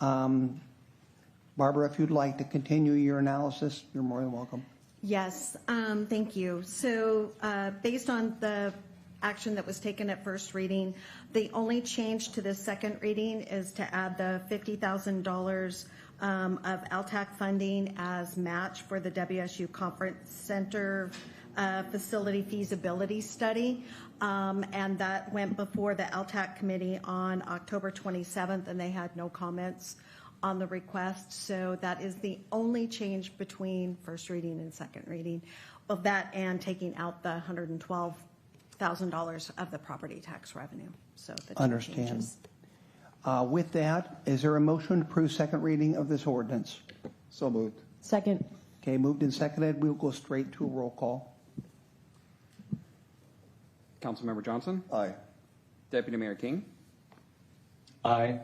Barbara, if you'd like to continue your analysis, you're more than welcome. Yes, thank you. So based on the action that was taken at first reading, the only change to the second reading is to add the $50,000 of LTAC funding as match for the WSU Conference Center facility feasibility study. And that went before the LTAC committee on October 27th, and they had no comments on the request. So that is the only change between first reading and second reading of that, and taking out the $112,000 of the property tax revenue. So the two Understand. changes. With that, is there a motion to approve second reading of this ordinance? So moved. Second. Okay, moved and seconded. We'll go straight to a roll call. Councilmember Johnson? Aye. Deputy Mayor King? Aye.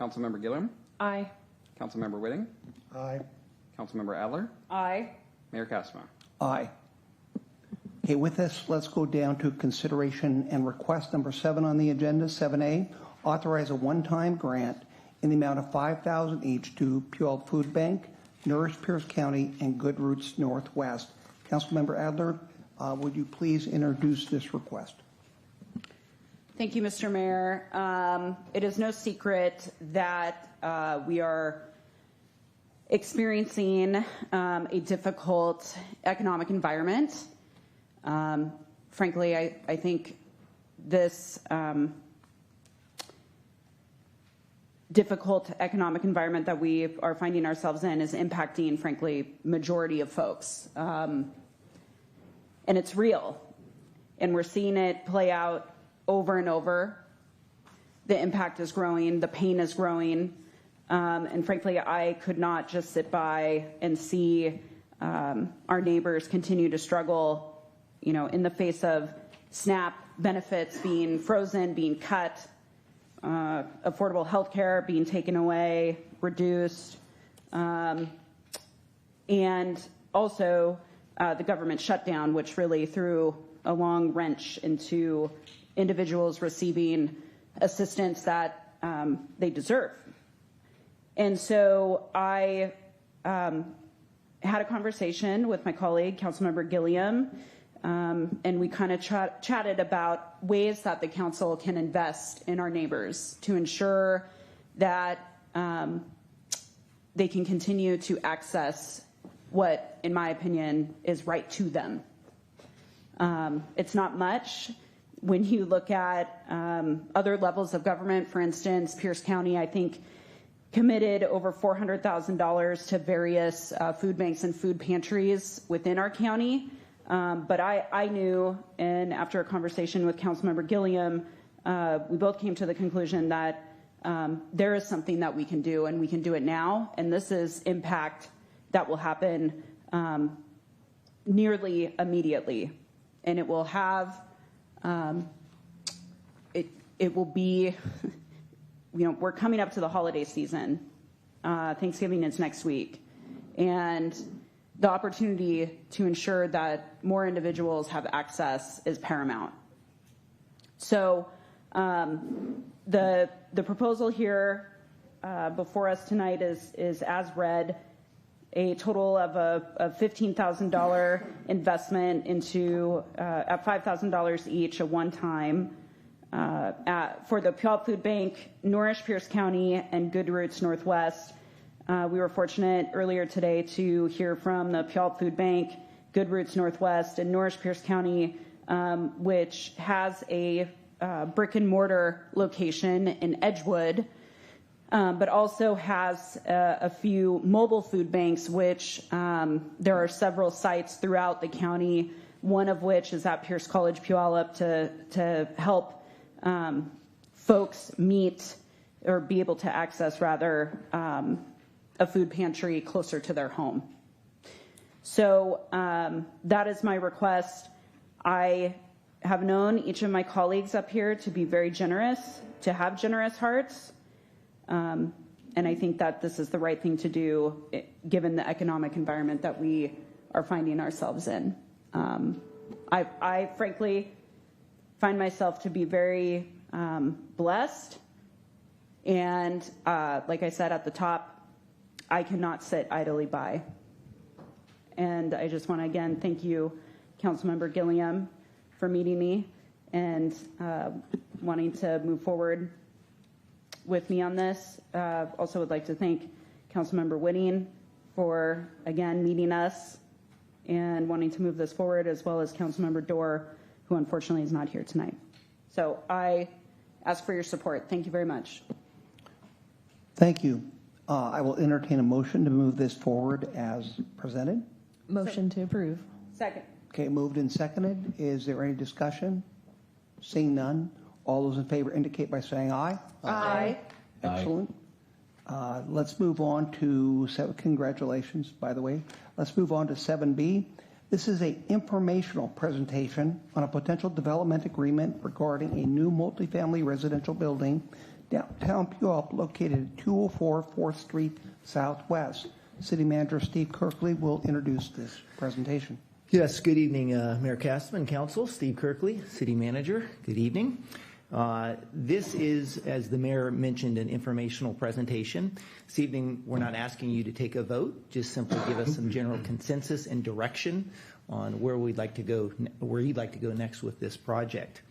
Councilmember Gilliam? Aye. Councilmember Whitting? Aye. Councilmember Adler? Aye. Mayor Kastema? Aye. Okay, with this, let's go down to consideration and request number 7 on the agenda, 7A, authorize a one-time grant in the amount of $5,000 each to Puyallup Food Bank, Nourish Pierce County, and Good Roots Northwest. Councilmember Adler, would you please introduce this request? Thank you, Mr. Mayor. It is no secret that we are experiencing a difficult economic environment. Frankly, I think this difficult economic environment that we are finding ourselves in is impacting, frankly, majority of folks. And it's real. And we're seeing it play out over and over. The impact is growing, the pain is growing. And frankly, I could not just sit by and see our neighbors continue to struggle, in the face of SNAP benefits being frozen, being cut, affordable health care being taken away, reduced, and also the government shutdown, which really threw a long wrench into individuals receiving assistance that they deserve. And so I had a conversation with my colleague, Councilmember Gilliam, and we kind of chatted about ways that the council can invest in our neighbors to ensure that they can continue to access what, in my opinion, is right to them. It's not much. When you look at other levels of government, for instance, Pierce County, I think, committed over $400,000 to various food banks and food pantries within our county. But I knew, and after a conversation with Councilmember Gilliam, we both came to the conclusion that there is something that we can do, and we can do it now. And this is impact that will happen nearly immediately. And it will have, it will be, we're coming up to the holiday season. Thanksgiving is next week. And the opportunity to ensure that more individuals have access is paramount. So the proposal here before us tonight is as read, a total of a $15,000 investment into at $5,000 each, a one-time for the Puyallup Food Bank, Nourish Pierce County, and Good Roots Northwest. We were fortunate earlier today to hear from the Puyallup Food Bank, Good Roots Northwest, and Nourish Pierce County, which has a brick and mortar location in Edgewood, but also has a few mobile food banks, which there are several sites throughout the county, one of which is at Pierce College Puyallup to help folks meet or be able to access, rather, a food pantry closer to their home. So that is my request. I have known each of my colleagues up here to be very generous, to have generous hearts. And I think that this is the right thing to do given the economic environment that we are finding ourselves in. I frankly find myself to be very blessed. And like I said at the top, I cannot sit idly by. And I just want to again thank you, Councilmember Gilliam, for meeting me and wanting to move forward with me on this. Also would like to thank Councilmember Whitting for, again, meeting us and wanting to move this forward, as well as Councilmember Dorr, who unfortunately is not here tonight. So I ask for your support. Thank you very much. Thank you. I will entertain a motion to move this forward as presented. Motion to approve. Second. Okay, moved and seconded. Is there any discussion? Seeing none, all those in favor indicate by saying aye. Aye. Excellent. Let's move on to, congratulations, by the way. Let's move on to 7B. This is an informational presentation on a potential development agreement regarding a new multifamily residential building downtown Puyallup located at 204 4th Street Southwest. City Manager Steve Kirkley will introduce this presentation. Yes, good evening, Mayor Castman, Council. Steve Kirkley, City Manager. Good evening. This is, as the Mayor mentioned, an informational presentation. This evening, we're not asking you to take a vote, just simply give us some general consensus and direction on where we'd like to go, where you'd like to go next with this project.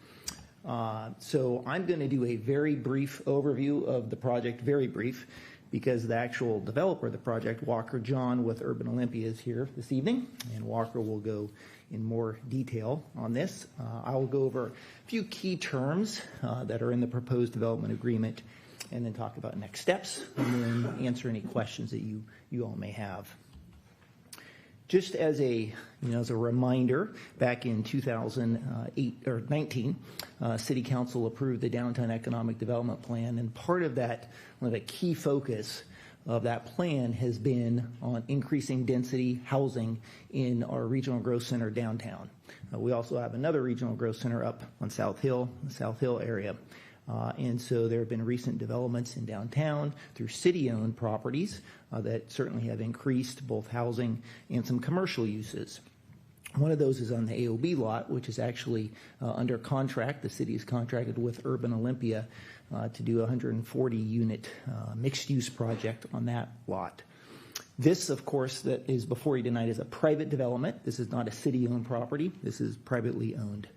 So I'm going to do a very brief overview of the project, very brief, because the actual developer of the project, Walker John with Urban Olympia, is here this evening, and Walker will go in more detail on this. I will go over a few key terms that are in the proposed development agreement, and then talk about next steps, and then answer any questions that you all may have. Just as a reminder, back in 2019, City Council approved the Downtown Economic Development Plan, and part of that, one of the key focus of that plan has been on increasing density housing in our regional growth center downtown. We also have another regional growth center up on South Hill, the South Hill area. And so there have been recent developments in downtown through city-owned properties that certainly have increased both housing and some commercial uses. One of those is on the AOB lot, which is actually under contract. The city is contracted with Urban Olympia to do a 140-unit mixed-use project on that lot. This, of course, that is before you tonight is a private development. This is not a city-owned property. This is privately owned.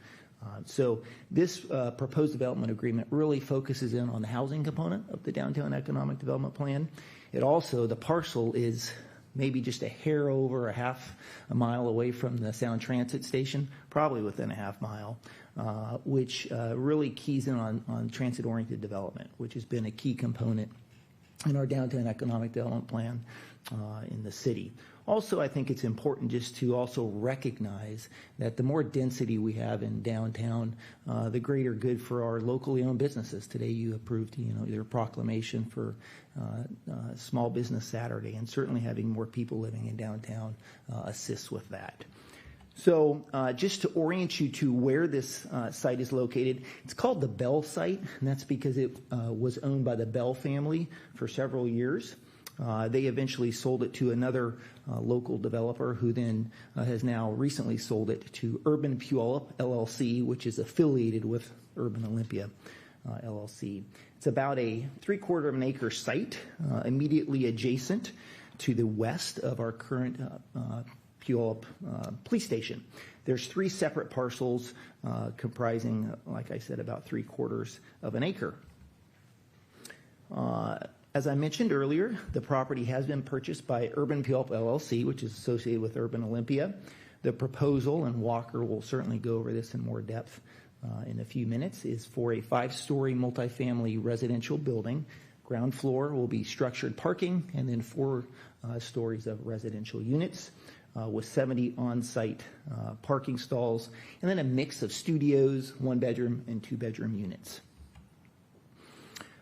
So this proposed development agreement really focuses in on the housing component of the Downtown Economic Development Plan. It also, the parcel is maybe just a hair over a mile away from the Sound Transit Station, probably within a half mile, which really keys in on transit-oriented development, which has been a key component in our downtown economic development plan in the city. Also, I think it's important just to also recognize that the more density we have in downtown, the greater good for our locally owned businesses. Today you approved, your proclamation for Small Business Saturday, and certainly having more people living in downtown assists with that. So just to orient you to where this site is located, it's called the Bell site, and that's because it was owned by the Bell family for several years. They eventually sold it to another local developer who then has now recently sold it to Urban Puyallup, LLC, which is affiliated with Urban Olympia, LLC. It's about a 3/4 of an acre site immediately adjacent to the west of our current Puyallup police station. There's 3 separate parcels comprising, like I said, about 3/4 of an acre. As I mentioned earlier, the property has been purchased by Urban Puyallup LLC, which is associated with Urban Olympia. The proposal, and Walker will certainly go over this in more depth in a few minutes, is for a 5-story multifamily residential building. Ground floor will be structured parking, and then 4 stories of residential units with 70 on-site parking stalls, and then a mix of studios, 1-bedroom and 2-bedroom units.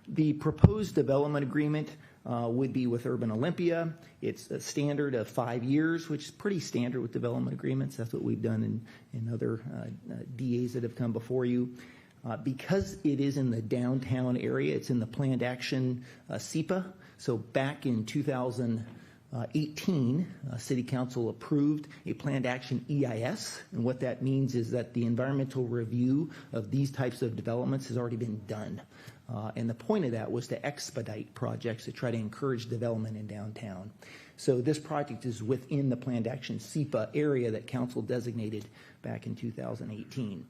The proposed development agreement would be with Urban Olympia. It's a standard of 5 years, which is pretty standard with development agreements. That's what we've done in other DAs that have come before you. Because it is in the downtown area, it's in the planned action SEPA. So back in 2018, City Council approved a planned action EIS. And what that means is that the environmental review of these types of developments has already been done. And the point of that was to expedite projects to try to encourage development in downtown. So this project is within the planned action SEPA area that council designated back in 2018.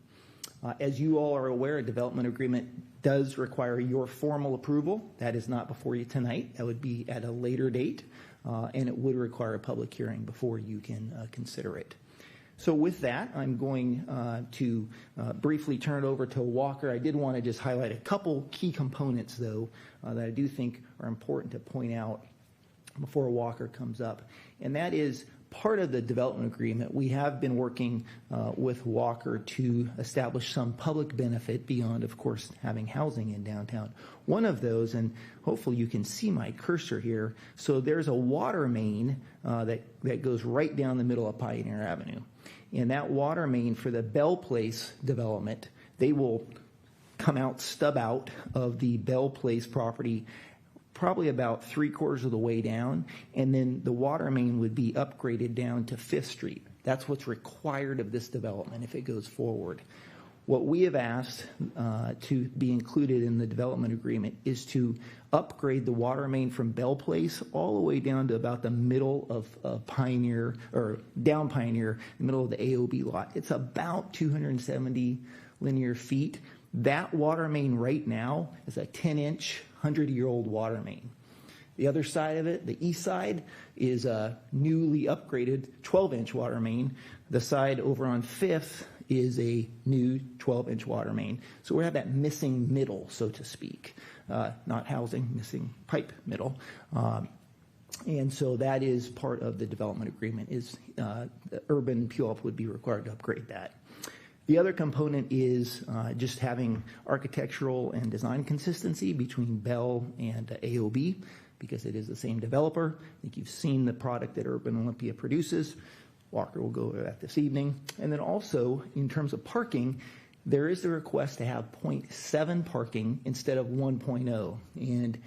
As you all are aware, a development agreement does require your formal approval. That is not before you tonight. That would be at a later date, and it would require a public hearing before you can consider it. So with that, I'm going to briefly turn it over to Walker. I did want to just highlight a couple key components, though, that I do think are important to point out before Walker comes up. And that is part of the development agreement. We have been working with Walker to establish some public benefit beyond, of course, having housing in downtown. One of those, and hopefully you can see my cursor here, so there's a water main that goes right down the middle of Pioneer Avenue. And that water main for the Bell Place development, they will come out, stub out of the Bell Place property probably about 3/4 of the way down, and then the water main would be upgraded down to 5th Street. That's what's required of this development if it goes forward. What we have asked to be included in the development agreement is to upgrade the water main from Bell Place all the way down to about the middle of Pioneer, or down Pioneer, the middle of the AOB lot. It's about 270 linear feet. That water main right now is a 10-inch, 100-year-old water main. The other side of it, the east side, is a newly upgraded 12-inch water main. The side over on 5th is a new 12-inch water main. So we have that missing middle, so to speak. Not housing, missing pipe middle. And so that is part of the development agreement, is Urban Puyallup would be required to upgrade that. The other component is just having architectural and design consistency between Bell and AOB, because it is the same developer. I think you've seen the product that Urban Olympia produces. Walker will go over that this evening. And then also, in terms of parking, there is the request to have 0.7 parking instead of 1.0. And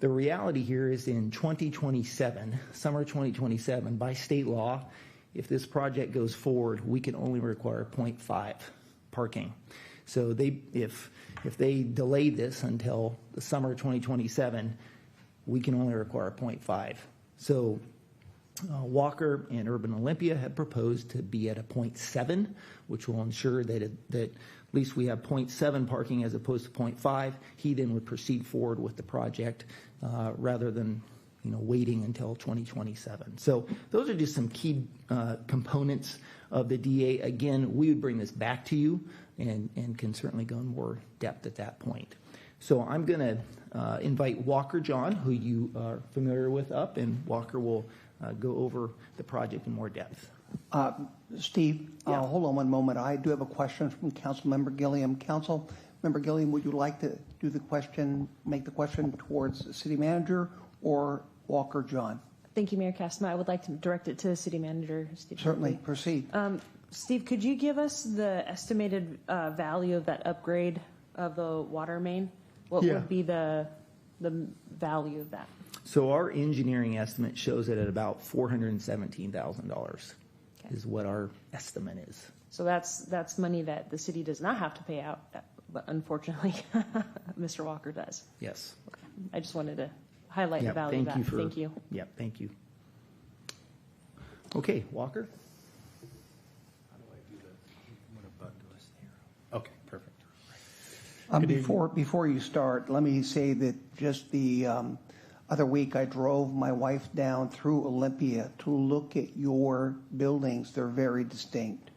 the reality here is in 2027, summer 2027, by state law, if this project goes forward, we can only require 0.5 parking. So if they delay this until the summer 2027, we can only require 0.5. So Walker and Urban Olympia have proposed to be at a 0.7, which will ensure that at least we have 0.7 parking as opposed to 0.5. He then would proceed forward with the project rather than waiting until 2027. So those are just some key components of the DA. Again, we would bring this back to you and can certainly go in more depth at that point. So I'm going to invite Walker John, who you are familiar with, up, and Walker will go over the project in more depth. Steve, hold on one moment. I do have a question from Councilmember Gilliam. Councilmember Gilliam, would you like to do the question, make the question towards the city manager or Walker John? Thank you, Mayor Kastner. I would like to direct it to the city manager, Steve. Certainly, proceed. Steve, could you give us the estimated value of that upgrade of the water main? What would be the value of that? So our engineering estimate shows it at about $417,000 is what our estimate is. So that's money that the city does not have to pay out, but unfortunately, Mr. Walker does. Yes. Okay. I just wanted to highlight the value of that. Thank you. Yeah, thank you. Okay, Walker. Okay, perfect. Before you start, let me say that just the other week I drove my wife down through Olympia to look at your buildings. They're very distinct.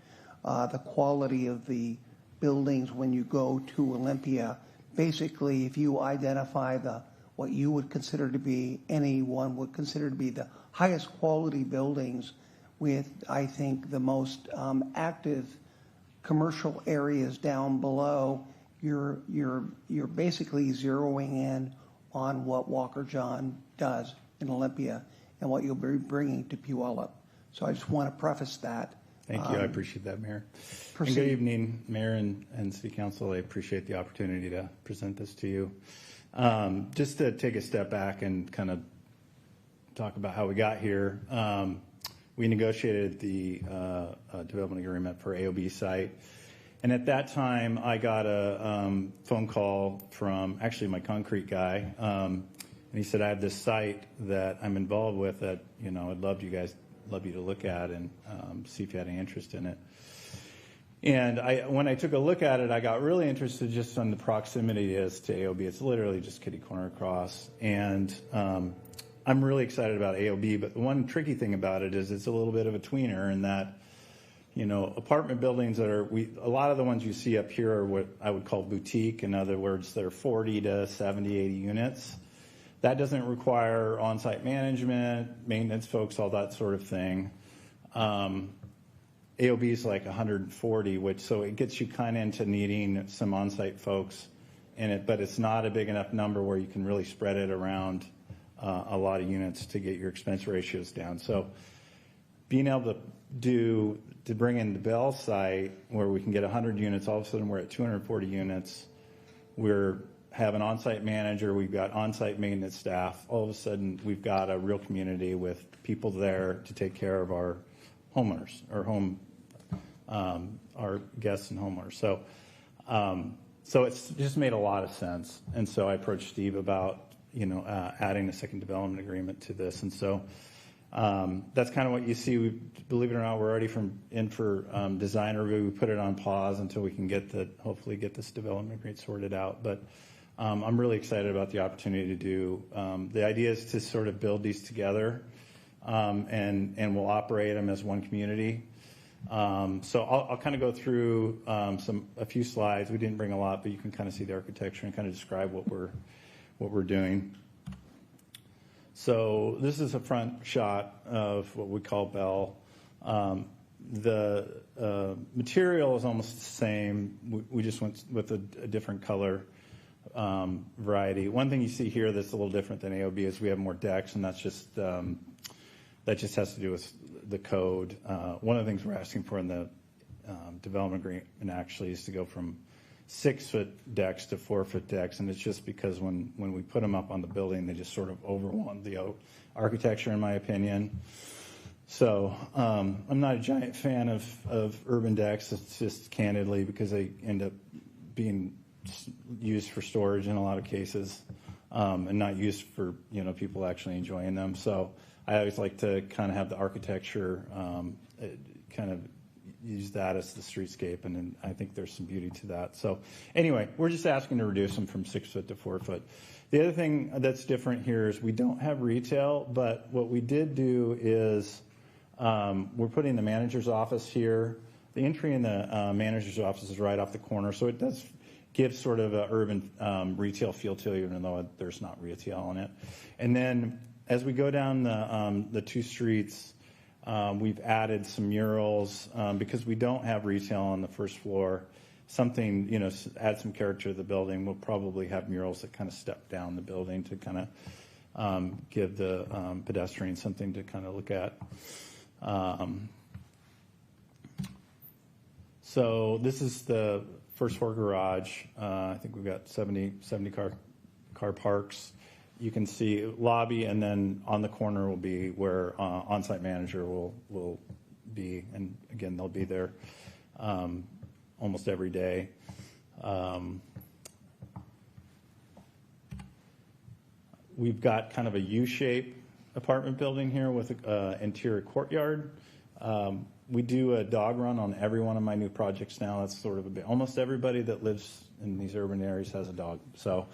The quality of the buildings when you go to Olympia, basically if you identify what you would consider to be, anyone would consider to be the highest quality buildings with, I think, the most active commercial areas down below, you're basically zeroing in on what Walker John does in Olympia and what you'll be bringing to Puyallup. So I just want to preface that. Thank you. I appreciate that, Mayor. Proceed. And good evening, Mayor and City Council. I appreciate the opportunity to present this to you. Just to take a step back and kind of talk about how we got here. We negotiated the development agreement for AOB site. And at that time, I got a phone call from actually my concrete guy. And he said, I have this site that I'm involved with that, I'd love you to look at and see if you had any interest in it. And when I took a look at it, I got really interested just on the proximity it is to AOB. It's literally just kitty corner across. And I'm really excited about AOB, but the one tricky thing about it is it's a little bit of a tweener in that, apartment buildings that a lot of the ones you see up here are what I would call boutique. In other words, they're 40 to 70, 80 units. That doesn't require on-site management, maintenance folks, all that sort of thing. AOB is like 140, so it gets you kind of into needing some on-site folks in it, but it's not a big enough number where you can really spread it around a lot of units to get your expense ratios down. So being able to bring in the Bell site where we can get 100 units, all of a sudden we're at 240 units. We're have an on-site manager, we've got on-site maintenance staff. All of a sudden we've got a real community with people there to take care of our homeowners, our guests and homeowners. So it's just made a lot of sense. And so I approached Steve about adding a second development agreement to this. And so that's kind of what you see. Believe it or not, we're already in for design review. We put it on pause until we can hopefully get this development agreement sorted out. But I'm really excited about the opportunity to do. The idea is to sort of build these together, and we'll operate them as one community. So I'll kind of go through a few slides. We didn't bring a lot, but you can kind of see the architecture and kind of describe what we're doing. So this is a front shot of what we call Bell. The material is almost the same. We just went with a different color variety. One thing you see here that's a little different than AOB is we have more decks, and that just has to do with the code. One of the things we're asking for in the development agreement actually is to go from 6-foot decks to 4-foot decks, and it's just because when we put them up on the building, they just sort of overwhelm the architecture, in my opinion. So I'm not a giant fan of urban decks. It's just candidly because they end up being used for storage in a lot of cases, and not used for people actually enjoying them. So I always like to kind of have the architecture kind of use that as the streetscape, and then I think there's some beauty to that. So anyway, we're just asking to reduce them from 6 foot to 4 foot. The other thing that's different here is we don't have retail, but what we did do is we're putting the manager's office here. The entry in the manager's office is right off the corner, so it does give sort of an urban retail feel to it, even though there's not retail on it. And then as we go down the 2 streets, we've added some murals because we don't have retail on the first floor. Something, add some character to the building. We'll probably have murals that kind of step down the building to kind of give the pedestrians something to kind of look at. So this is the first floor garage. I think we've got 70 car parks. You can see lobby, and then on the corner will be where on-site manager will be. And again, they'll be there almost every day. We've got kind of a U-shaped apartment building here with an interior courtyard. We do a dog run on every one of my new projects now. That's sort of almost everybody that lives in these urban areas has a dog. So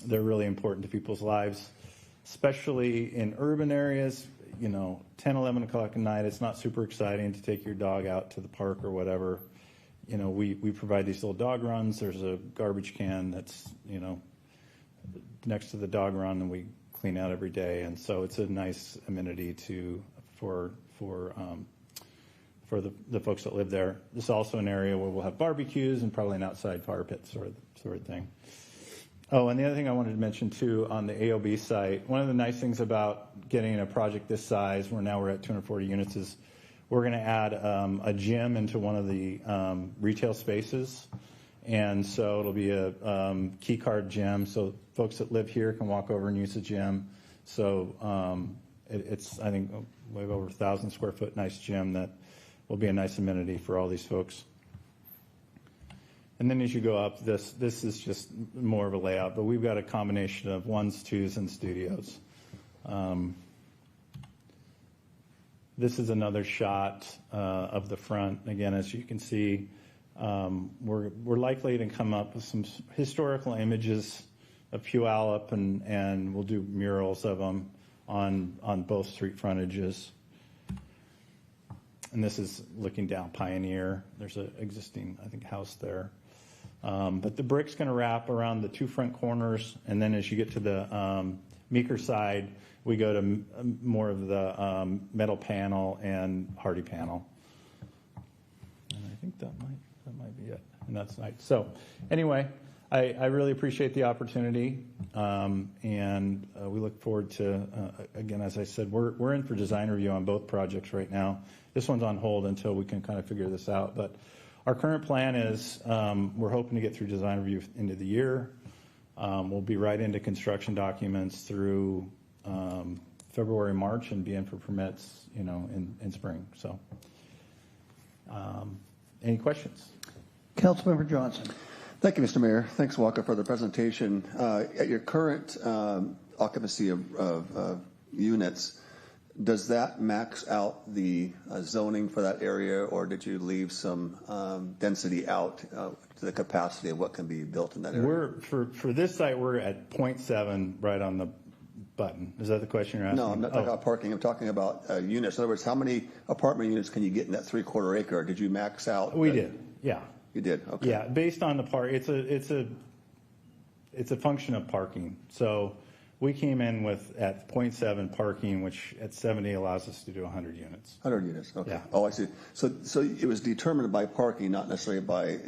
they're really important to people's lives, especially in urban areas. 10, 11 o'clock at night, it's not super exciting to take your dog out to the park or whatever. We provide these little dog runs. There's a garbage can that's, next to the dog run, and we clean out every day. And so it's a nice amenity for the folks that live there. This is also an area where we'll have barbecues and probably an outside fire pit sort of thing. Oh, and the other thing I wanted to mention too, on the AOB site, one of the nice things about getting a project this size, we're at 240 units, is we're going to add a gym into one of the retail spaces. And so it'll be a key card gym, so folks that live here can walk over and use the gym. So it's, I think, way over 1,000 square foot nice gym that will be a nice amenity for all these folks. And then as you go up, this is just more of a layout, but we've got a combination of 1s, 2s, and studios. This is another shot of the front. Again, as you can see, we're likely to come up with some historical images of Puyallup, and we'll do murals of them on both street frontages. And this is looking down Pioneer. There's an existing, I think, house there. But the brick's going to wrap around the 2 front corners, and then as you get to the Meeker side, we go to more of the metal panel and hardy panel. And I think that might be it, and that's nice. So anyway, I really appreciate the opportunity, and we look forward to, again, as I said, we're in for design review on both projects right now. This one's on hold until we can kind of figure this out, but our current plan is we're hoping to get through design review into the year. We'll be right into construction documents through February, March, and be in for permits, in spring. So, any questions? Councilmember Johnson. Thank you, Mr. Mayor. Thanks, Walker, for the presentation. At your current occupancy of units, does that max out the zoning for that area, or did you leave some density out to the capacity of what can be built in that area? For this site, we're at 0.7 right on the button. Is that the question you're asking? No, I'm not talking about parking. I'm talking about units. In other words, how many apartment units can you get in that 3/4 acre? Did you max out? We did, yeah. You did, okay. Yeah, based on the park, it's a function of parking. So we came in at 0.7 parking, which at 70 allows us to do 100 units. 100 units, okay. Yeah. Oh, I see. So it was determined by parking, not necessarily by,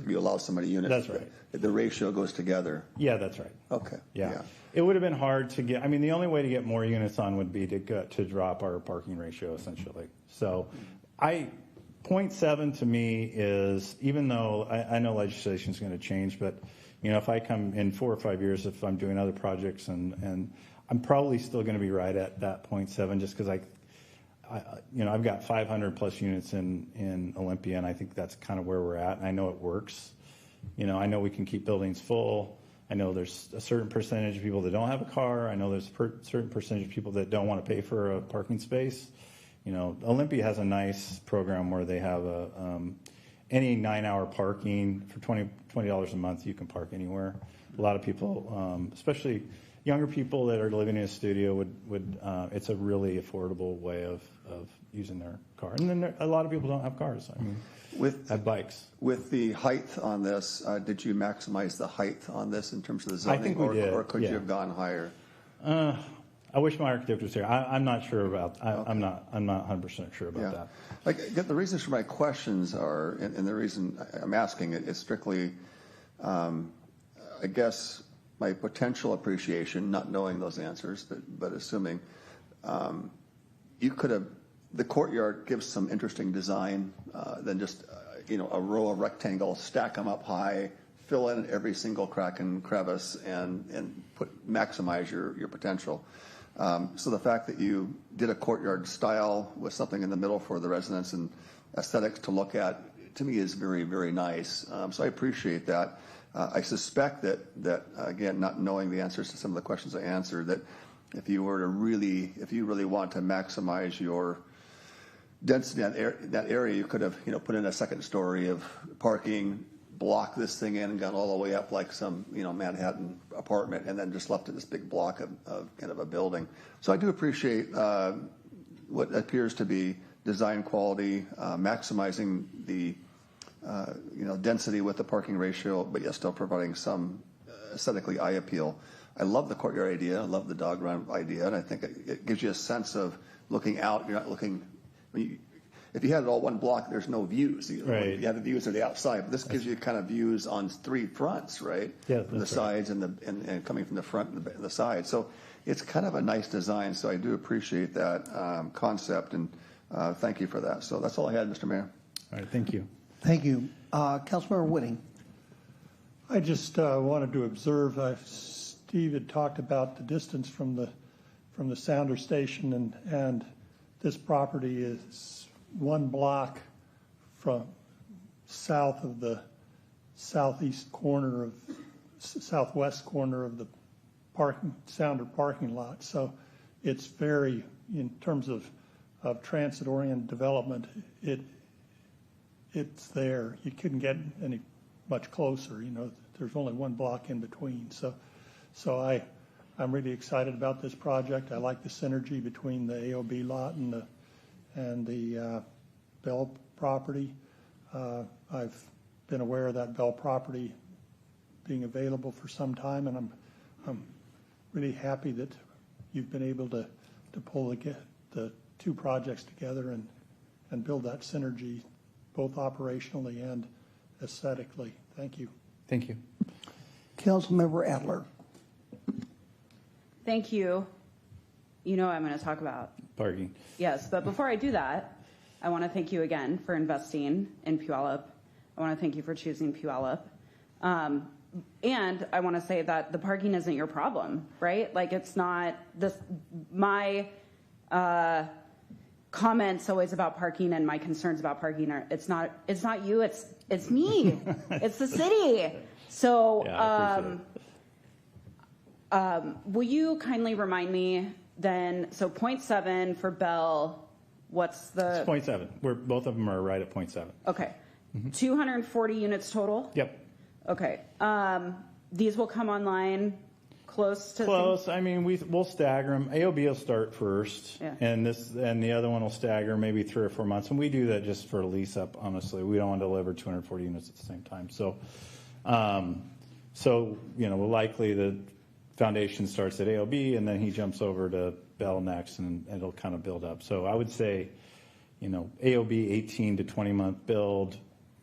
you allow so many units. That's right. The ratio goes together. Yeah, that's right. Okay. Yeah. It would have been hard to get, the only way to get more units on would be to drop our parking ratio, essentially. So 0.7 to me is, even though I know legislation is going to change, but if I come in 4 or 5 years, if I'm doing other projects, and I'm probably still going to be right at that 0.7, just because I've got 500 plus units in Olympia, and I think that's kind of where we're at. And I know it works. I know we can keep buildings full. I know there's a certain percentage of people that don't have a car. I know there's a certain percentage of people that don't want to pay for a parking space. You know, Olympia has a nice program where they have any 9-hour parking for $20 a month. You can park anywhere. A lot of people, especially younger people that are living in a studio, would it's a really affordable way of using their car. And then a lot of people don't have cars. I mean, have bikes. With the height on this, did you maximize the height on this in terms of the zoning? I think we did. Or could yeah. you have gone higher? I wish my architect was here. I'm not sure about. I'm not 100% sure about that. Like the reasons for my questions are, and the reason I'm asking it is strictly, I guess, my potential appreciation, not knowing those answers, but assuming you could have. The courtyard gives some interesting design than just a row of rectangles, stack them up high, fill in every single crack and crevice, and maximize your potential. So the fact that you did a courtyard style with something in the middle for the residents and aesthetics to look at, to me, is very, very nice. So I appreciate that. I suspect that again, not knowing the answers to some of the questions I answered, that if you really want to maximize your density in that area, you could have put in a second story of parking, block this thing in and gone all the way up like some Manhattan apartment, and then just left it this big block of kind of a building. So I do appreciate what appears to be design quality, maximizing the density with the parking ratio, but yet still providing some aesthetically eye appeal. I love the courtyard idea. I love the dog run idea, and I think it gives you a sense of looking out. You're not looking. If you had it all one block, there's no views. Right. You have the views on the outside, but this gives you kind of views on 3 fronts, right? Yeah, from the sides and coming from the front and the side. So it's kind of a nice design. So I do appreciate that concept, and thank you for that. So that's all I had, Mr. Mayor. All right, thank you. Thank you. Councilmember Whitting. I just wanted to observe, Steve had talked about the distance from the sounder station, and this property is 1 block from south of the southwest corner of the sounder parking lot. So it's very, in terms of transit-oriented development, it's there. You couldn't get any much closer. There's only 1 block in between. So I'm really excited about this project. I like the synergy between the AOB lot and the Bell property. I've been aware of that Bell property being available for some time, and I'm really happy that you've been able to pull the 2 projects together and build that synergy, both operationally and aesthetically. Thank you. Thank you. Councilmember Adler. Thank you. You know I'm going to talk about Parking. Yes, but before I do that, I want to thank you again for investing in Puyallup. I want to thank you for choosing Puyallup. And I want to say that the parking isn't your problem, right? Like, it's not this, my comments always about parking and my concerns about parking are, it's not you, it's me. It's the city. So, will you kindly remind me then, so 0.7 for Bell, what's the? It's 0.7. Both of them are right at 0.7. Okay. 240 units total? Yep. Okay. These will come online close to? Close. I mean, we'll stagger them. AOB will start first, and the other one will stagger maybe 3 or 4 months. And we do that just for lease up, honestly. We don't want to deliver 240 units at the same time. So, likely the foundation starts at AOB, and then he jumps over to Bell next, and it'll kind of build up. So I would say, AOB 18 to 20 month build.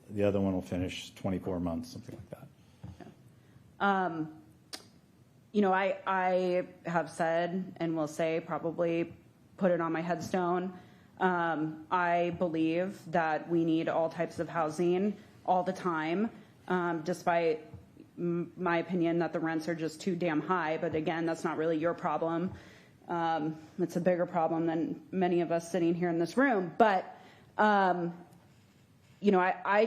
The other one will finish 24 months, something like that. I have said and will say, probably put it on my headstone. I believe that we need all types of housing all the time, despite my opinion that the rents are just too damn high. But again, that's not really your problem. It's a bigger problem than many of us sitting here in this room. But, I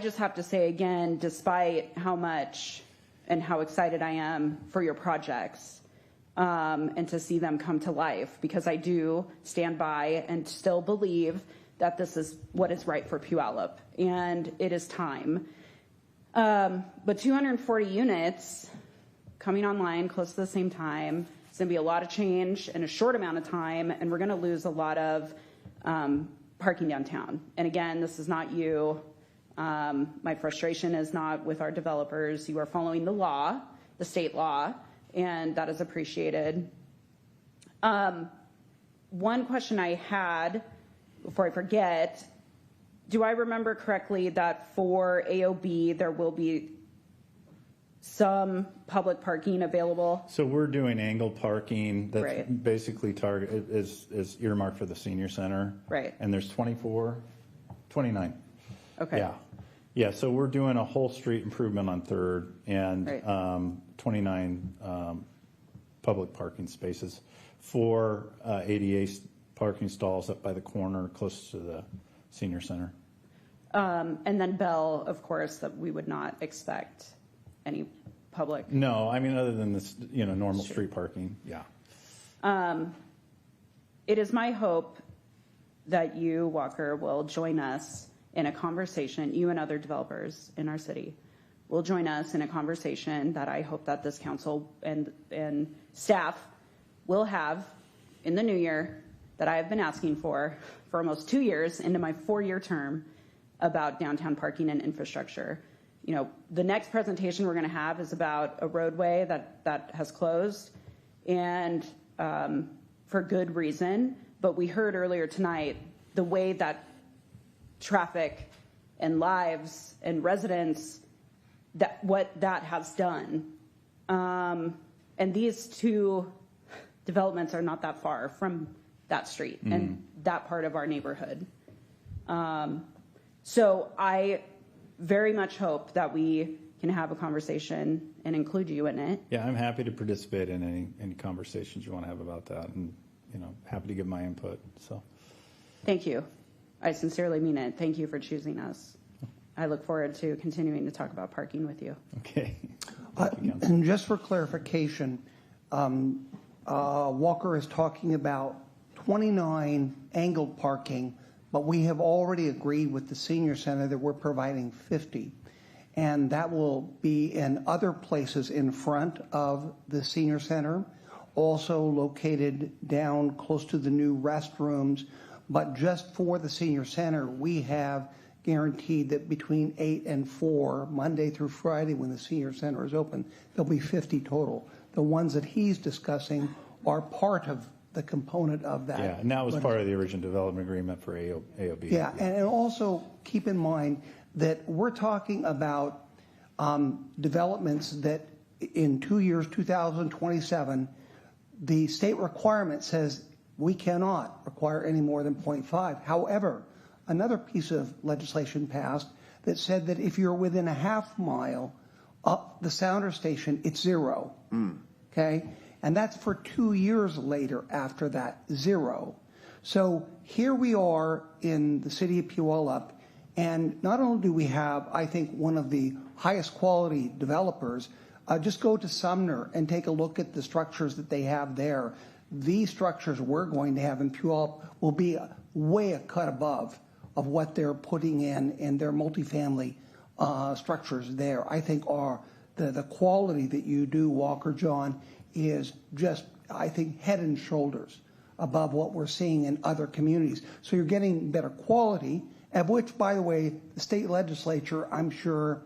just have to say again, despite how much and how excited I am for your projects, and to see them come to life, because I do stand by and still believe that this is what is right for Puyallup, and it is time. But 240 units coming online close to the same time, it's going to be a lot of change in a short amount of time, and we're going to lose a lot of parking downtown. And again, this is not you. My frustration is not with our developers. You are following the law, the state law, and that is appreciated. One question I had, before I forget, do I remember correctly that for AOB there will be some public parking available? So we're doing angled parking that's Right. basically is earmarked for the senior center. Right. And there's 29. Okay. Yeah. Yeah, so we're doing a whole street improvement on 3rd and Right. 29 public parking spaces, 4 ADA parking stalls up by the corner close to the senior center. And then Bell, of course, that we would not expect any public. No, I mean, other than this, normal street parking, yeah. It is my hope that you, Walker, will join us in a conversation, you and other developers in our city will join us in a conversation that I hope that this council and staff will have in the new year, that I have been asking for almost 2 years into my 4-year term, about downtown parking and infrastructure. The next presentation we're going to have is about a roadway that has closed, and for good reason. But we heard earlier tonight the way that traffic and lives and residents, what that has done. And these two developments are not that far from that street and that part of our neighborhood. So I very much hope that we can have a conversation and include you in it. Yeah, I'm happy to participate in any conversations you want to have about that, and happy to give my input. So, thank you. I sincerely mean it. Thank you for choosing us. I look forward to continuing to talk about parking with you. Okay. And just for clarification, Walker is talking about 29 angled parking, but we have already agreed with the senior center that we're providing 50. And that will be in other places in front of the senior center, also located down close to the new restrooms. But just for the senior center, we have guaranteed that between 8 and 4, Monday through Friday, when the senior center is open, there'll be 50 total. The ones that he's discussing are part of the component of that. Yeah, and that was part of the original development agreement for AOB. Yeah, and also keep in mind that we're talking about developments that in 2 years, 2027, the state requirement says we cannot require any more than 0.5. However, another piece of legislation passed that said that if you're within a half mile up the sounder station, it's 0. Okay? And that's for 2 years later after that, 0. So here we are in the city of Puyallup, and not only do we have, I think, one of the highest quality developers, just go to Sumner and take a look at the structures that they have there. These structures we're going to have in Puyallup will be way a cut above of what they're putting in their multifamily structures there. I think the quality that you do, Walker, John, is just, I think, head and shoulders above what we're seeing in other communities. So you're getting better quality, of which, by the way, the state legislature, I'm sure,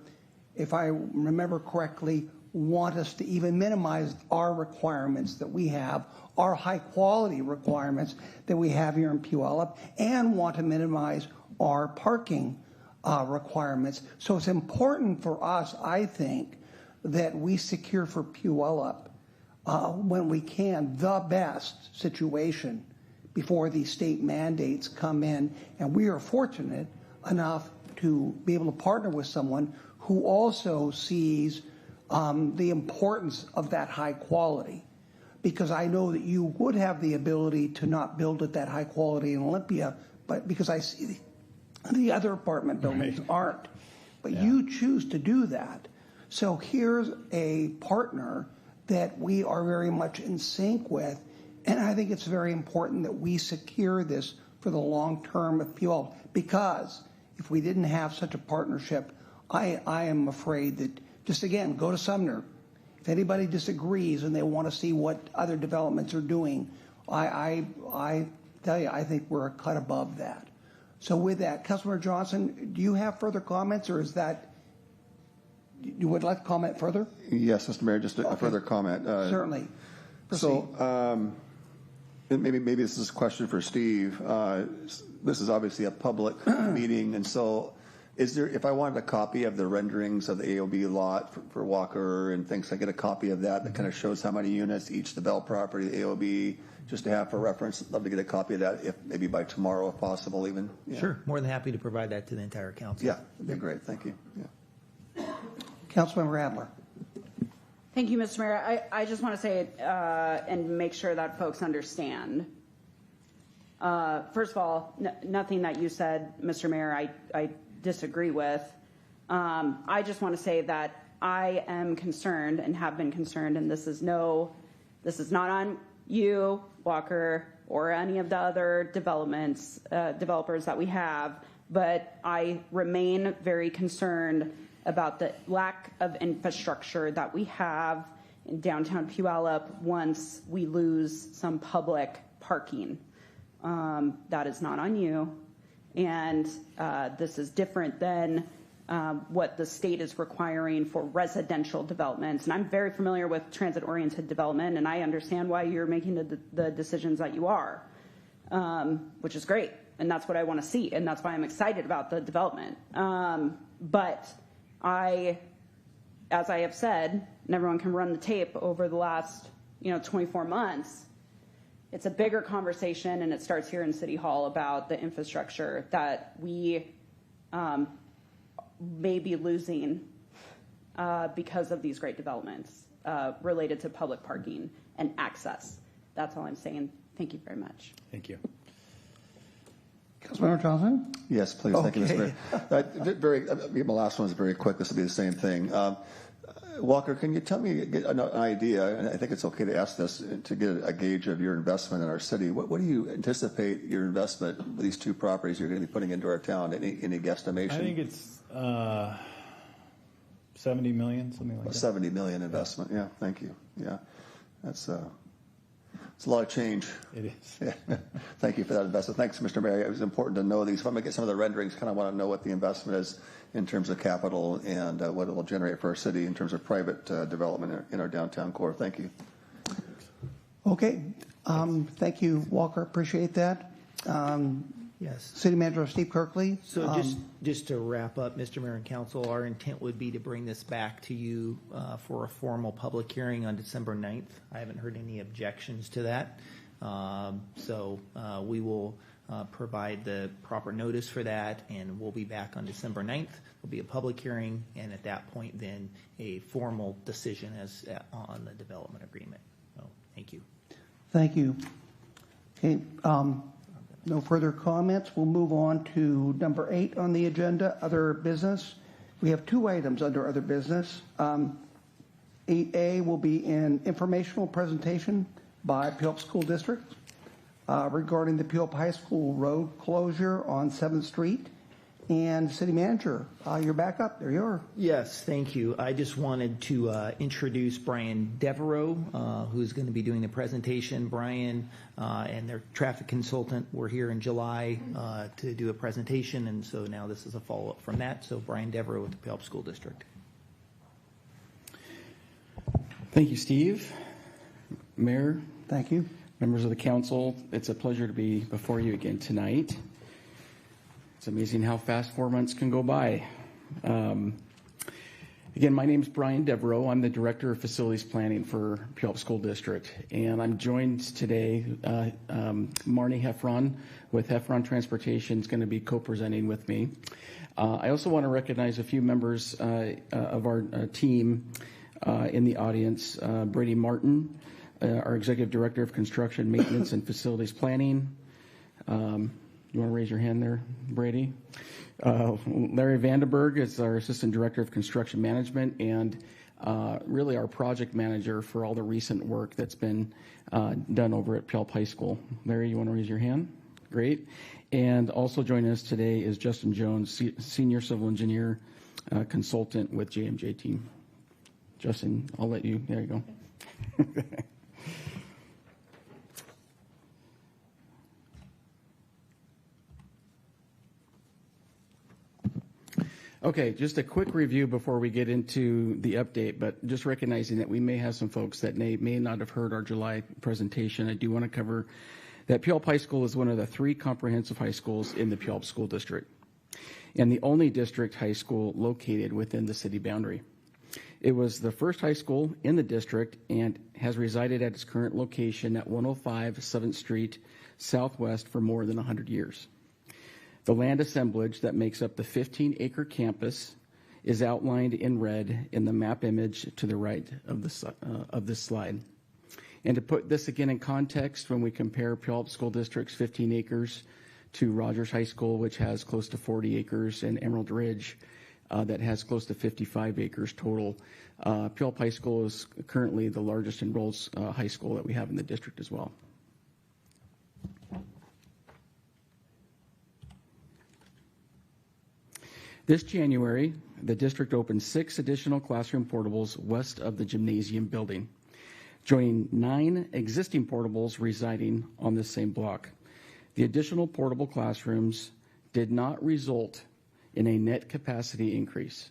if I remember correctly, want us to even minimize our requirements that we have, our high quality requirements that we have here in Puyallup, and want to minimize our parking requirements. So it's important for us, I think, that we secure for Puyallup when we can, the best situation before these state mandates come in. And we are fortunate enough to be able to partner with someone who also sees the importance of that high quality. Because I know that you would have the ability to not build at that high quality in Olympia, but because I see the other apartment buildings aren't. But you choose to do that. So here's a partner that we are very much in sync with. And I think it's very important that we secure this for the long term of Puyallup, because if we didn't have such a partnership, I am afraid that, just again, go to Sumner. If anybody disagrees and they want to see what other developments are doing, I tell you, I think we're a cut above that. So with that, Councilmember Johnson, do you have further comments, or is that, you would like to comment further? Yes, Mr. Mayor, just a further comment. Certainly. Proceed. So maybe this is a question for Steve. This is obviously a public meeting, and so is there, if I wanted a copy of the renderings of the AOB lot for Walker and things, I get a copy of that kind of shows how many units each the Bell property, the AOB, just to have for reference. I'd love to get a copy of that, if maybe by tomorrow, if possible, even. Yeah. Sure, more than happy to provide that to the entire council. Yeah, that'd be great. Thank you. Yeah. Councilmember Adler. Thank you, Mr. Mayor. I just want to say and make sure that folks understand. First of all, nothing that you said, Mr. Mayor, I disagree with. I just want to say that I am concerned and have been concerned, and this is not on you, Walker, or any of the other developers that we have, but I remain very concerned about the lack of infrastructure that we have in downtown Puyallup once we lose some public parking. That is not on you. And this is different than what the state is requiring for residential developments. And I'm very familiar with transit-oriented development, and I understand why you're making the decisions that you are, which is great. And that's what I want to see, and that's why I'm excited about the development. But as I have said, and everyone can run the tape over the last 24 months, it's a bigger conversation, and it starts here in City Hall about the infrastructure that we may be losing because of these great developments related to public parking and access. That's all I'm saying. Thank you very much. Thank you. Councilmember Johnson? Yes, please. Okay. Thank you, Mr. Mayor. My last one is very quick. This will be the same thing. Walker, can you tell me, get an idea, and I think it's okay to ask this, to get a gauge of your investment in our city. What do you anticipate your investment with these two properties you're going to be putting into our town? Any guesstimation? I think it's 70 million, something like that. 70 million investment. Yeah, thank you. Yeah, it's a lot of change. It is. Yeah. Thank you for that investment. Thanks, Mr. Mayor. It was important to know these. If I'm going to get some of the renderings, kind of want to know what the investment is in terms of capital and what it will generate for our city in terms of private development in our downtown core. Thank you. Okay. Thank you, Walker. Appreciate that. Yes. City Manager Steve Kirkley. So just to wrap up, Mr. Mayor and Council, our intent would be to bring this back to you for a formal public hearing on December 9th. I haven't heard any objections to that. So we will provide the proper notice for that, and we'll be back on December 9th. There'll be a public hearing, and at that point then a formal decision on the development agreement. So thank you. Thank you. Okay. No further comments. We'll move on to number 8 on the agenda, other business. We have 2 items under other business. 8A will be an informational presentation by Puyallup School District regarding the Puyallup High School road closure on 7th Street. And City Manager, you're back up. There you are. Yes, thank you. I just wanted to introduce Brian Devereaux, who's going to be doing the presentation. Brian and their traffic consultant were here in July to do a presentation, and so now this is a follow-up from that. So Brian Devereaux with the Puyallup School District. Thank you, Steve. Mayor. Thank you. Members of the council, it's a pleasure to be before you again tonight. It's amazing how fast 4 months can go by. Again, my name is Brian Devereaux. I'm the Director of Facilities Planning for Puyallup School District, and I'm joined today, Marnie Heffron with Heffron Transportation is going to be co-presenting with me. I also want to recognize a few members of our team in the audience. Brady Martin, our Executive Director of Construction, Maintenance, and Facilities Planning. You want to raise your hand there, Brady? Larry Vandenberg is our Assistant Director of Construction Management and really our project manager for all the recent work that's been done over at Puyallup High School. Larry, you want to raise your hand? Great. And also joining us today is Justin Jones, Senior Civil Engineer Consultant with JMJ Team. Justin, I'll let you, there you go. Okay, just a quick review before we get into the update, but just recognizing that we may have some folks that may not have heard our July presentation. I do want to cover that Puyallup High School is one of the 3 comprehensive high schools in the Puyallup School District, and the only district high school located within the city boundary. It was the first high school in the district and has resided at its current location at 105 7th Street Southwest for more than 100 years. The land assemblage that makes up the 15-acre campus is outlined in red in the map image to the right of this slide. And to put this again in context, when we compare Puyallup School District's 15 acres to Rogers High School, which has close to 40 acres, and Emerald Ridge, that has close to 55 acres total, Puyallup High School is currently the largest enrolled high school that we have in the district as well. This January, the district opened 6 additional classroom portables west of the gymnasium building, joining 9 existing portables residing on the same block. The additional portable classrooms did not result in a net capacity increase.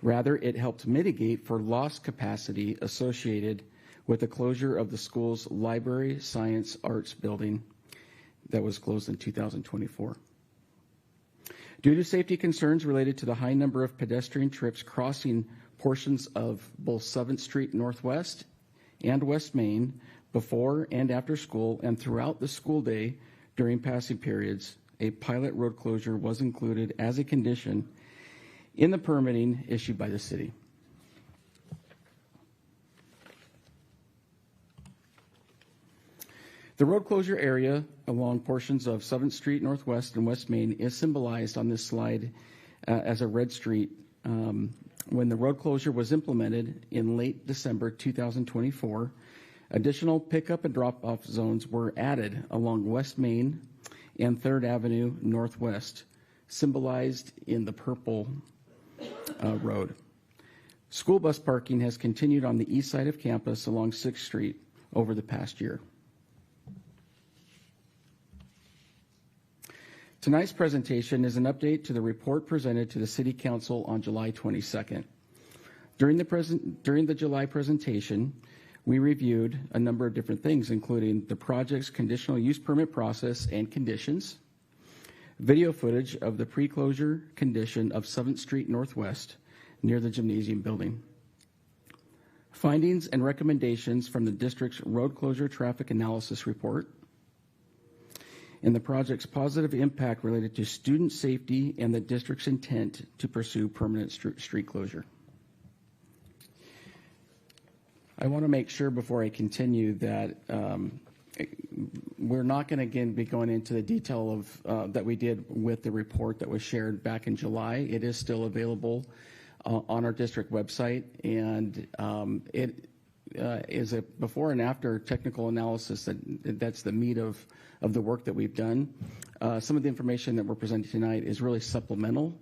Rather, it helped mitigate for lost capacity associated with the closure of the school's library science arts building that was closed in 2024. Due to safety concerns related to the high number of pedestrian trips crossing portions of both 7th Street Northwest and West Main before and after school and throughout the school day during passing periods, a pilot road closure was included as a condition in the permitting issued by the city. The road closure area along portions of 7th Street Northwest and West Main is symbolized on this slide as a red street. When the road closure was implemented in late December 2024, additional pickup and drop-off zones were added along West Main and 3rd Avenue Northwest, symbolized in the purple road. School bus parking has continued on the east side of campus along 6th Street over the past year. Tonight's presentation is an update to the report presented to the City Council on July 22nd. During the July presentation, we reviewed a number of different things, including the project's conditional use permit process and conditions, video footage of the pre-closure condition of 7th Street Northwest near the gymnasium building, findings and recommendations from the district's road closure traffic analysis report, and the project's positive impact related to student safety and the district's intent to pursue permanent street closure. I want to make sure before I continue that we're not going to again be going into the detail of that we did with the report that was shared back in July. It is still available on our district website, and it is a before and after technical analysis that's the meat of the work that we've done. Some of the information that we're presenting tonight is really supplemental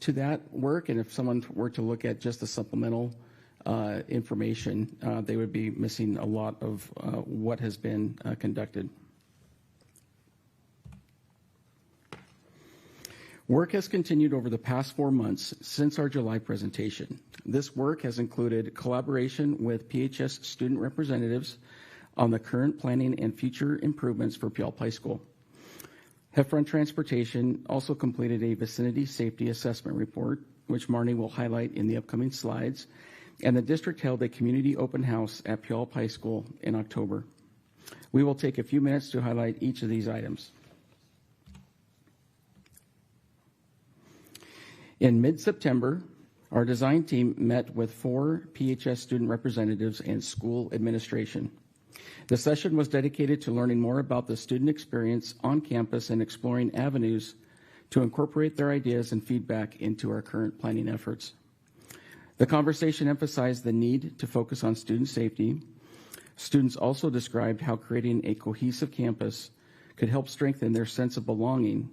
to that work, and if someone were to look at just the supplemental information, they would be missing a lot of what has been conducted. Work has continued over the past 4 months since our July presentation. This work has included collaboration with PHS student representatives on the current planning and future improvements for Puyallup High School. Heffron Transportation also completed a vicinity safety assessment report, which Marnie will highlight in the upcoming slides, and the district held a community open house at Puyallup High School in October. We will take a few minutes to highlight each of these items. In mid-September, our design team met with 4 PHS student representatives and school administration. The session was dedicated to learning more about the student experience on campus and exploring avenues to incorporate their ideas and feedback into our current planning efforts. The conversation emphasized the need to focus on student safety. Students also described how creating a cohesive campus could help strengthen their sense of belonging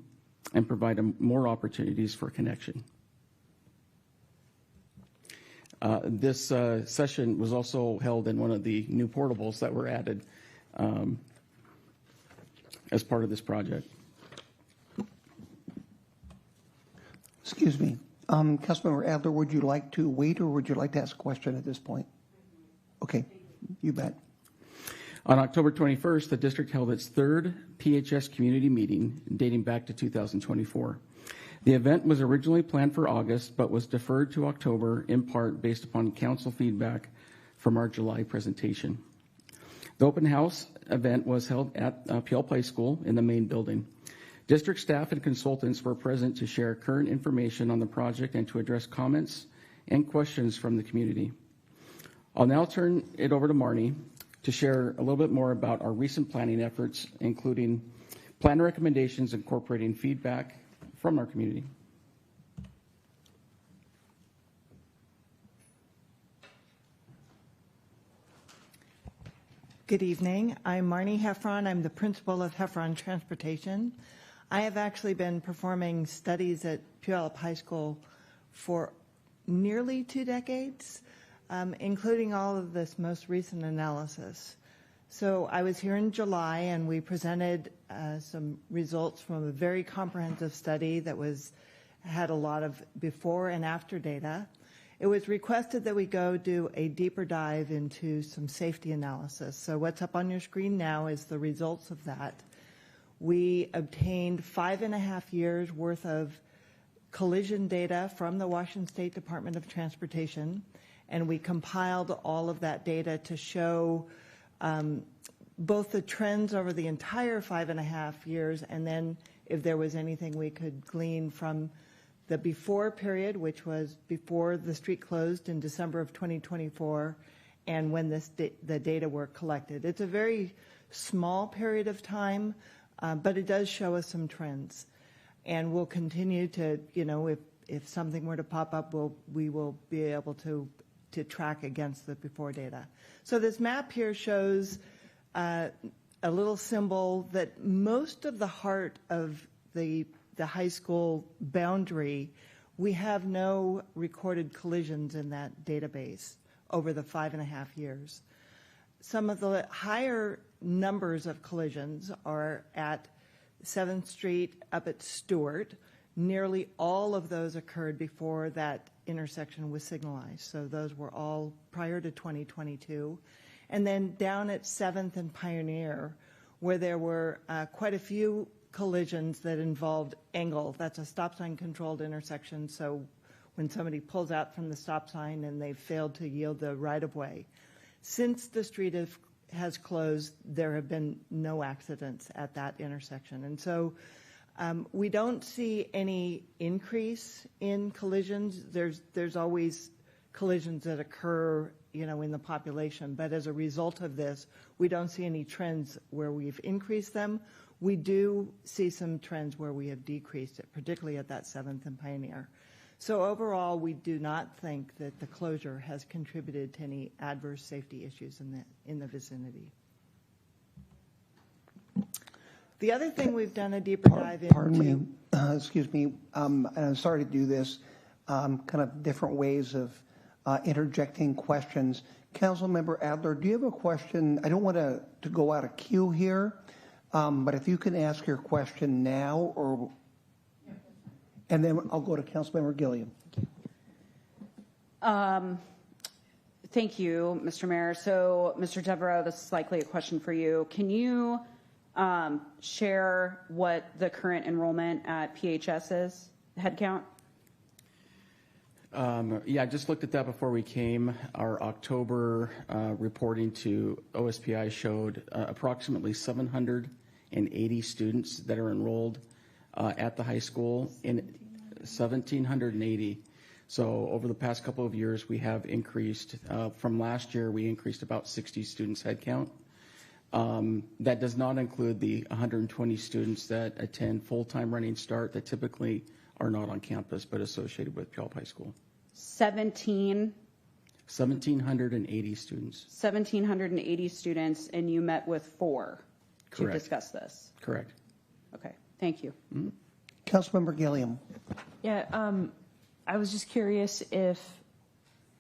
and provide more opportunities for connection. This session was also held in one of the new portables that were added as part of this project. Excuse me. Councilmember Adler, would you like to wait or would you like to ask a question at this point? Okay, you bet. On October 21st, the district held its third PHS community meeting dating back to 2024. The event was originally planned for August, but was deferred to October in part based upon council feedback from our July presentation. The open house event was held at Puyallup High School in the main building. District staff and consultants were present to share current information on the project and to address comments and questions from the community. I'll now turn it over to Marnie to share a little bit more about our recent planning efforts, including plan recommendations incorporating feedback from our community. Good evening. I'm Marnie Heffron. I'm the principal of Heffron Transportation. I have actually been performing studies at Puyallup High School for nearly 2 decades, including all of this most recent analysis. So I was here in July and we presented some results from a very comprehensive study that had a lot of before and after data. It was requested that we go do a deeper dive into some safety analysis. So what's up on your screen now is the results of that. We obtained 5.5 years worth of collision data from the Washington State Department of Transportation, and we compiled all of that data to show both the trends over the entire 5.5 years, and then if there was anything we could glean from the before period, which was before the street closed in December of 2024, and when the data were collected. It's a very small period of time, but it does show us some trends. And we'll continue to, if something were to pop up, we will be able to track against the before data. So this map here shows a little symbol that most of the heart of the high school boundary, we have no recorded collisions in that database over the 5.5 years. Some of the higher numbers of collisions are at 7th Street up at Stewart. Nearly all of those occurred before that intersection was signalized. So those were all prior to 2022. And then down at 7th and Pioneer, where there were quite a few collisions that involved angle. That's a stop sign controlled intersection. So when somebody pulls out from the stop sign and they failed to yield the right of way. Since the street has closed, there have been no accidents at that intersection. And so we don't see any increase in collisions. There's always collisions that occur, in the population. But as a result of this, we don't see any trends where we've increased them. We do see some trends where we have decreased it, particularly at that 7th and Pioneer. So overall, we do not think that the closure has contributed to any adverse safety issues in the vicinity. The other thing we've done a deeper dive into. Pardon me, excuse me, and I'm sorry to do this, kind of different ways of interjecting questions. Councilmember Adler, do you have a question? I don't want to go out of queue here, but if you can ask your question now, and then I'll go to Councilmember Gilliam. Thank you, Mr. Mayor. So, Mr. Devereaux, this is likely a question for you. Can you share what the current enrollment at PHS is, head count? Yeah, I just looked at that before we came. Our October reporting to OSPI showed approximately 780 students that are enrolled at the high school, in 1,780. So over the past couple of years, we have increased. From last year, we increased about 60 students head count. That does not include the 120 students that attend full-time Running Start that typically are not on campus but associated with Puyallup High School. 1,780 students. 1,780 students, and you met with 4 to Correct. discuss this. Correct. Okay, thank you. Councilmember Gilliam. Yeah, I was just curious if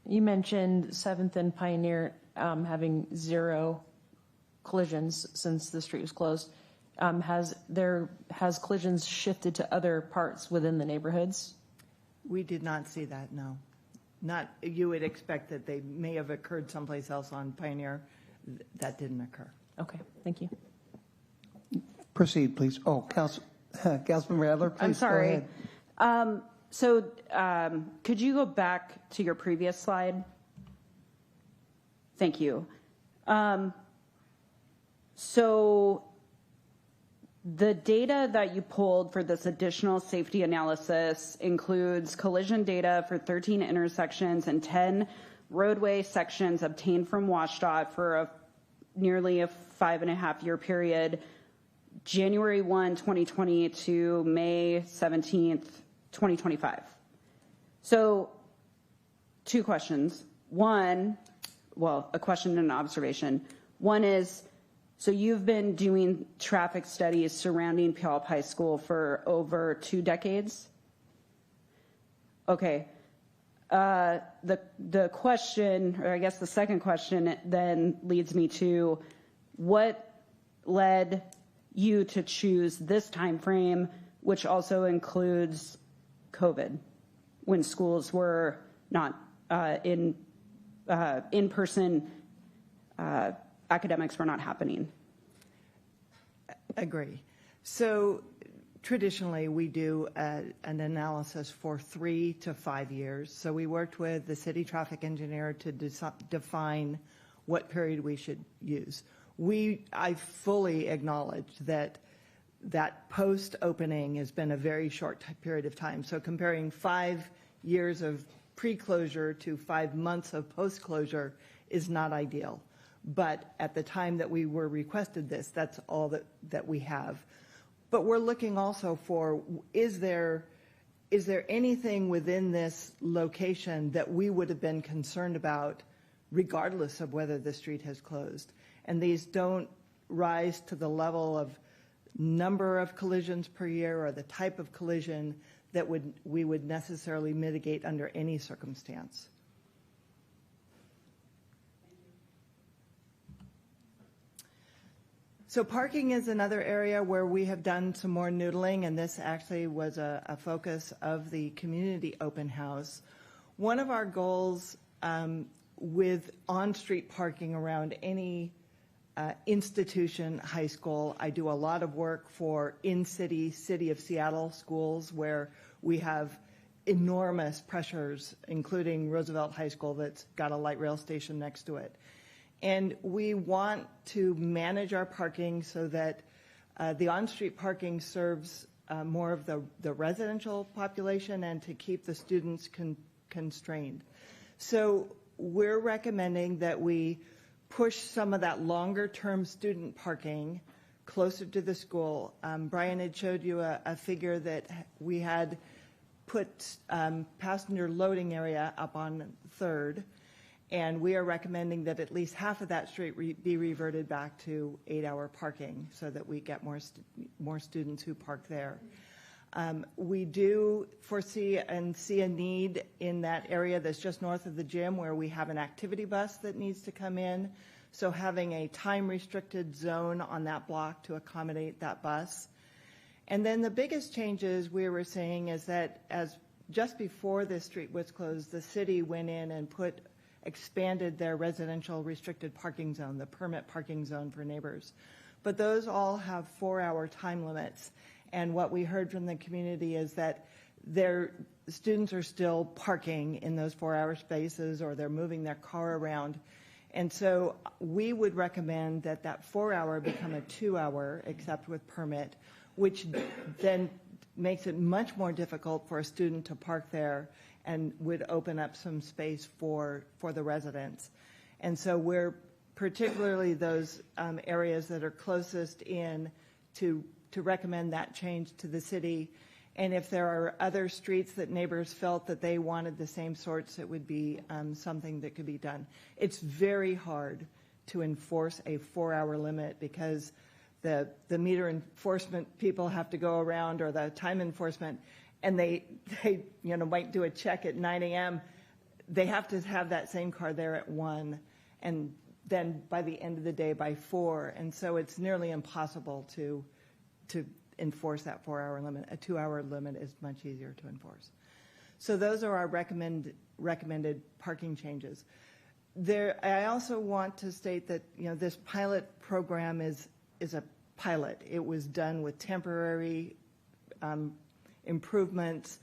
you mentioned 7th and Pioneer having 0 collisions since the street was closed. Has collisions shifted to other parts within the neighborhoods? We did not see that, no. Not, you would expect that they may have occurred someplace else on Pioneer. That didn't occur. Okay, thank you. Proceed, please. Oh, Councilmember Adler, please. I'm sorry. Go ahead. Could you go back to your previous slide? Thank you. So the data that you pulled for this additional safety analysis includes collision data for 13 intersections and 10 roadway sections obtained from WashDOT for nearly a 5.5-year period, January 1, 2020 to May 17th, 2025. So 2 questions. One, well, a question and an observation. One is, so you've been doing traffic studies surrounding Puyallup High School for over 2 decades? Okay. The question, or I guess the second question then leads me to, what led you to choose this time frame, which also includes COVID, when schools were not in-person, academics were not happening? Agree. So traditionally, we do an analysis for 3 to 5 years. So we worked with the city traffic engineer to define what period we should use. I fully acknowledge that post-opening has been a very short period of time. So comparing 5 years of pre-closure to 5 months of post-closure is not ideal. But at the time that we were requested this, that's all that we have. But we're looking also for, is there anything within this location that we would have been concerned about regardless of whether the street has closed? And these don't rise to the level of number of collisions per year or the type of collision that we would necessarily mitigate under any circumstance. So parking is another area where we have done some more noodling, and this actually was a focus of the community open house. One of our goals with on-street parking around any institution, high school, I do a lot of work for in-city, City of Seattle schools where we have enormous pressures, including Roosevelt High School that's got a light rail station next to it. And we want to manage our parking so that the on-street parking serves more of the residential population and to keep the students constrained. So we're recommending that we push some of that longer-term student parking closer to the school. Brian had showed you a figure that we had put passenger loading area up on 3rd. And we are recommending that at least half of that street be reverted back to 8-hour parking so that we get more students who park there. We do foresee and see a need in that area that's just north of the gym where we have an activity bus that needs to come in. So having a time-restricted zone on that block to accommodate that bus. And then the biggest changes we were seeing is that as just before this street was closed, the city went in and expanded their residential restricted parking zone, the permit parking zone for neighbors. But those all have 4-hour time limits. And what we heard from the community is that their students are still parking in those 4-hour spaces or they're moving their car around. And so we would recommend that 4-hour become a 2-hour, except with permit, which then makes it much more difficult for a student to park there and would open up some space for the residents. And so we're particularly those areas that are closest in to recommend that change to the city. And if there are other streets that neighbors felt that they wanted the same sorts, it would be something that could be done. It's very hard to enforce a 4-hour limit because the meter enforcement people have to go around, or the time enforcement, and they might do a check at 9 a.m. They have to have that same car there at 1, and then by the end of the day by 4. And so it's nearly impossible to enforce that 4-hour limit. A 2-hour limit is much easier to enforce. So those are our recommended parking changes. I also want to state that this pilot program is a pilot. It was done with temporary improvements.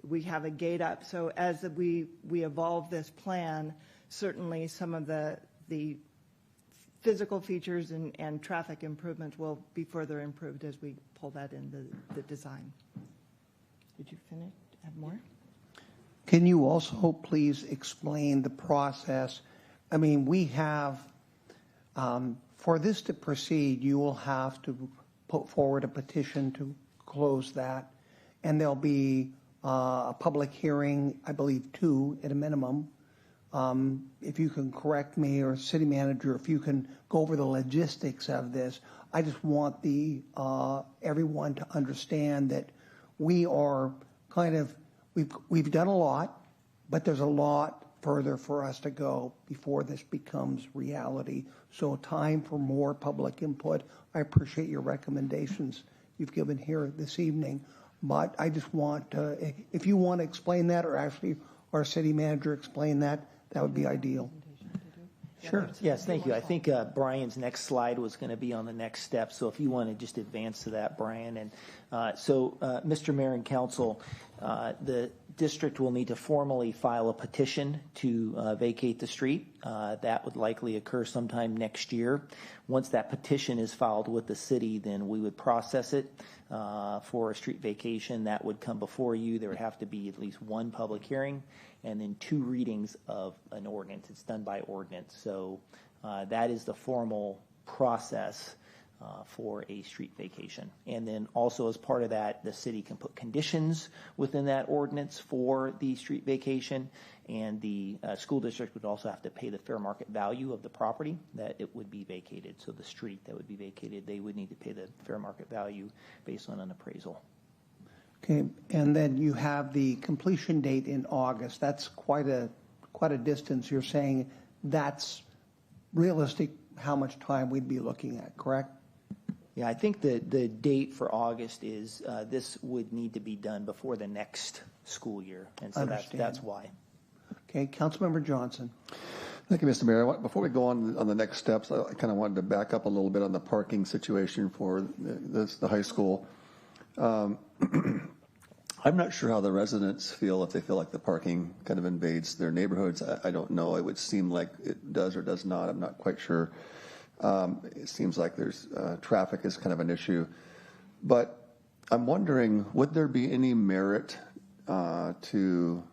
We have a gate up. So as we evolve this plan, certainly some of the physical features and traffic improvements will be further improved as we pull that into the design. Did you finish? Have more? Can you also please explain the process? I mean, we have, for this to proceed, you will have to put forward a petition to close that, and there'll be a public hearing, I believe 2 at a minimum. If you can correct me, or city manager, if you can go over the logistics of this. I just want everyone to understand that we are we've done a lot, but there's a lot further for us to go before this becomes reality. So time for more public input. I appreciate your recommendations you've given here this evening, but I just want if you want to explain that, or actually our city manager explain that, that would be ideal. Sure. Yes, thank you. I think Brian's next slide was going to be on the next step. So if you want to just advance to that, Brian. And Mr. Mayor and Council, the district will need to formally file a petition to vacate the street. That would likely occur sometime next year. Once that petition is filed with the city, then we would process it for a street vacation. That would come before you. There would have to be at least 1 public hearing and then 2 readings of an ordinance. It's done by ordinance. So that is the formal process for a street vacation. And then also as part of that, the city can put conditions within that ordinance for the street vacation, and the school district would also have to pay the fair market value of the property that it would be vacated. So the street that would be vacated, they would need to pay the fair market value based on an appraisal. Okay, and then you have the completion date in August. That's quite a distance. You're saying that's realistic, how much time we'd be looking at, correct? Yeah, I think the date for August is this would need to be done before the next school year, and so that's why. Okay, Councilmember Johnson. Thank you, Mr. Mayor. Before we go on the next steps, I kind of wanted to back up a little bit on the parking situation for the high school. I'm not sure how the residents feel, if they feel like the parking kind of invades their neighborhoods. I don't know. It would seem like it does or does not. I'm not quite sure. It seems like there's traffic is kind of an issue. But I'm wondering, would there be any merit to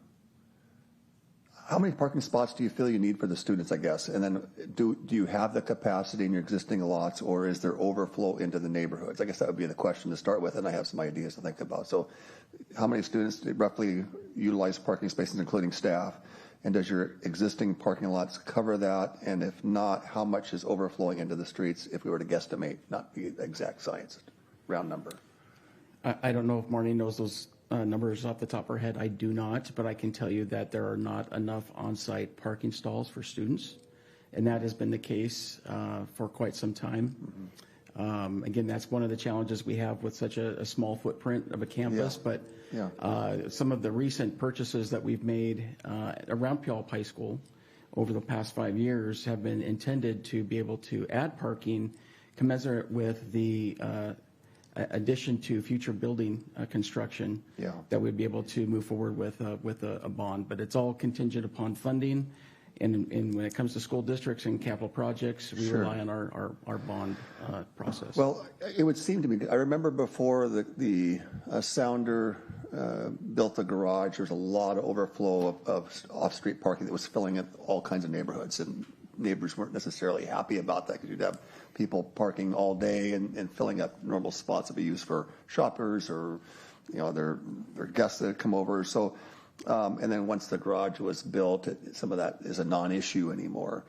how many parking spots do you feel you need for the students, I guess? And then do you have the capacity in your existing lots, or is there overflow into the neighborhoods? I guess that would be the question to start with, and I have some ideas to think about. So how many students roughly utilize parking spaces, including staff? And does your existing parking lots cover that? And if not, how much is overflowing into the streets, if we were to guesstimate, not the exact science, round number? I don't know if Marnie knows those numbers off the top of her head. I do not, but I can tell you that there are not enough on-site parking stalls for students, and that has been the case for quite some time. Again, that's one of the challenges we have with such a small footprint of a campus, but some of the recent purchases that we've made around Puyallup High School over the past 5 years have been intended to be able to add parking commensurate with the addition to future building construction that we'd be able to move forward with a bond. But it's all contingent upon funding. And when it comes to school districts and capital projects, we rely on our bond process. Well, it would seem to me, I remember before the Sounder built the garage, there was a lot of overflow of off-street parking that was filling up all kinds of neighborhoods. And neighbors weren't necessarily happy about that because you'd have people parking all day and filling up normal spots that we use for shoppers or, their guests that come over. So, and then once the garage was built, some of that is a non-issue anymore.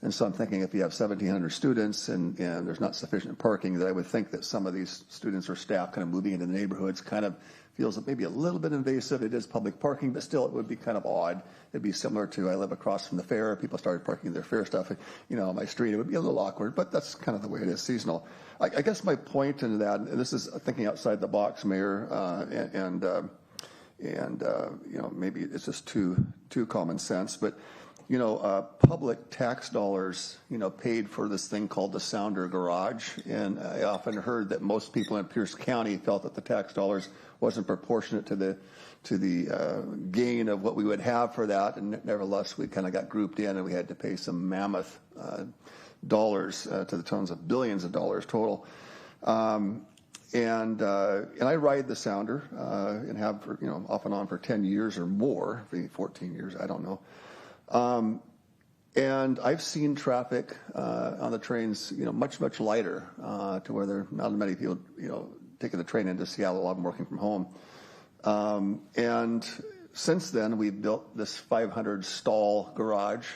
And so I'm thinking if you have 1,700 students and there's not sufficient parking, that I would think that some of these students or staff kind of moving into the neighborhoods kind of feels maybe a little bit invasive. It is public parking, but still it would be kind of odd. It'd be similar to, I live across from the fair. People started parking their fair stuff, on my street. It would be a little awkward, but that's kind of the way it is seasonal. I guess my point in that, and this is thinking outside the box, Mayor, maybe it's just too common sense, but public tax dollars, paid for this thing called the Sounder Garage. And I often heard that most people in Pierce County felt that the tax dollars wasn't proportionate to the gain of what we would have for that. And nevertheless, we kind of got grouped in and we had to pay some mammoth dollars to the tons of billions of dollars total. And I ride the Sounder and have for, off and on for 10 years or more, maybe 14 years, I don't know. And I've seen traffic on the trains, much, much lighter to where there are not many people, taking the train into Seattle, a lot of them working from home. And since then, we've built this 500 stall garage.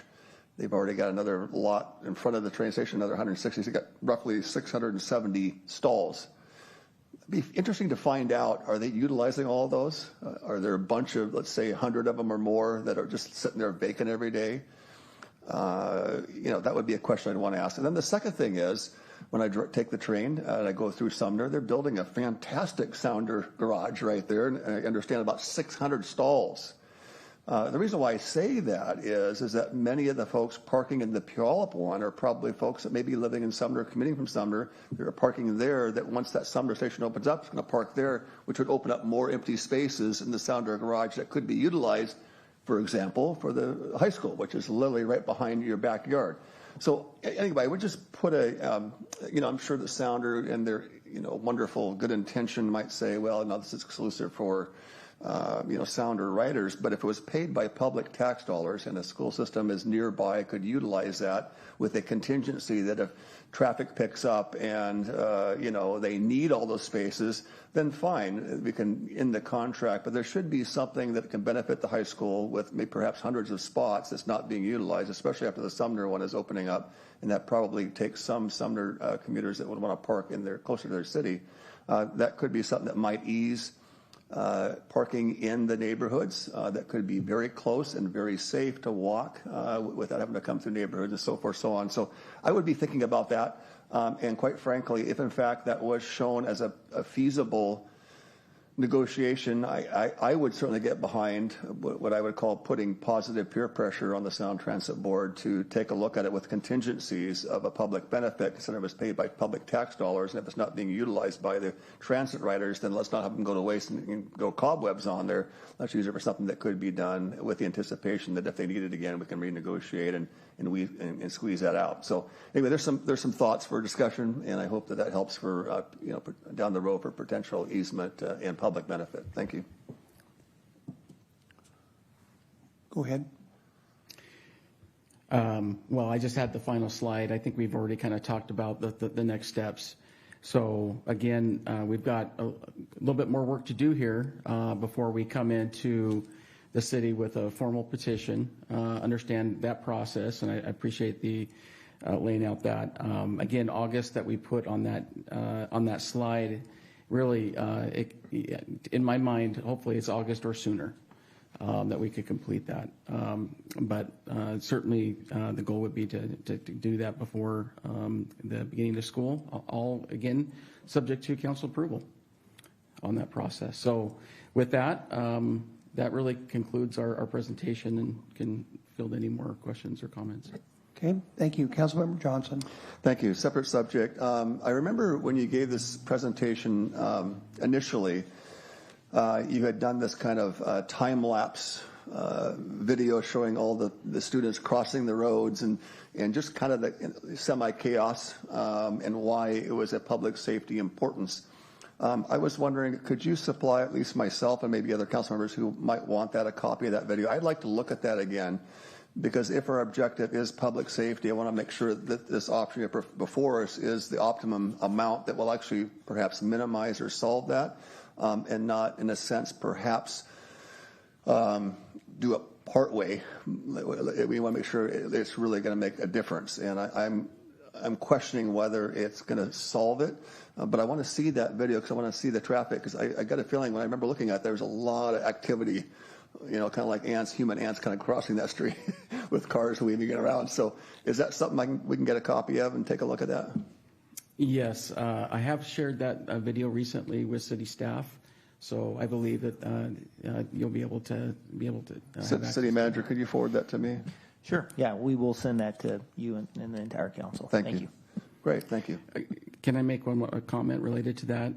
They've already got another lot in front of the train station, another 160. So they've got roughly 670 stalls. It'd be interesting to find out, are they utilizing all of those? Are there a bunch of, let's say, 100 of them or more that are just sitting there vacant every day? That would be a question I'd want to ask. And then the second thing is, when I take the train and I go through Sumner, they're building a fantastic Sounder garage right there, and I understand about 600 stalls. The reason why I say that is that many of the folks parking in the Puyallup one are probably folks that may be living in Sumner, commuting from Sumner. They're parking there, that once that Sumner station opens up, it's going to park there, which would open up more empty spaces in the Sounder garage that could be utilized, for example, for the high school, which is literally right behind your backyard. So anyway, I would just put I'm sure the Sounder and their, wonderful good intention might say, well, no, this is exclusive for Sounder riders, but if it was paid by public tax dollars and a school system is nearby, could utilize that with a contingency that if traffic picks up and, they need all those spaces, then fine, we can end the contract. But there should be something that can benefit the high school with maybe perhaps hundreds of spots that's not being utilized, especially after the Sumner one is opening up. And that probably takes some Sumner commuters that would want to park in there closer to their city. That could be something that might ease parking in the neighborhoods that could be very close and very safe to walk without having to come through neighborhoods and so forth, so on. So I would be thinking about that. And quite frankly, if in fact that was shown as a feasible negotiation, I would certainly get behind what I would call putting positive peer pressure on the Sound Transit Board to take a look at it with contingencies of a public benefit, considering it was paid by public tax dollars, and if it's not being utilized by the transit riders, then let's not have them go to waste and go cobwebs on there. Let's use it for something that could be done with the anticipation that if they need it again, we can renegotiate and squeeze that out. So anyway, there's some thoughts for discussion, and I hope that helps for down the road for potential easement and public benefit. Thank you. Go ahead. Well, I just had the final slide. I think we've already kind of talked about the next steps. So again, we've got a little bit more work to do here before we come into the city with a formal petition. Understand that process, and I appreciate the laying out that. Again, August that we put on that slide, really, in my mind, hopefully it's August or sooner that we could complete that. But certainly the goal would be to do that before the beginning of school, all again subject to council approval on that process. So with that, that really concludes our presentation, and can field any more questions or comments. Okay, thank you. Councilmember Johnson. Thank you. Separate subject. I remember when you gave this presentation initially, you had done this kind of time-lapse video showing all the students crossing the roads and just kind of the semi-chaos and why it was a public safety importance. I was wondering, could you supply at least myself and maybe other council members who might want that, a copy of that video? I'd like to look at that again, Because if our objective is public safety, I want to make sure that this option before us is the optimum amount that will actually perhaps minimize or solve that, and not, in a sense, perhaps do it partway. We want to make sure it's really going to make a difference. And I'm questioning whether it's going to solve it, but I want to see that video because I want to see the traffic, because I got a feeling when I remember looking at it, there was a lot of activity, kind of like human ants kind of crossing that street with cars weaving around. So is that something we can get a copy of and take a look at that? Yes, I have shared that video recently with city staff, so I believe that you'll be able to City manager, could you forward that to me? Sure. Yeah, we will send that to you and the entire council. Thank you. Great, thank you. Can I make one more comment related to that?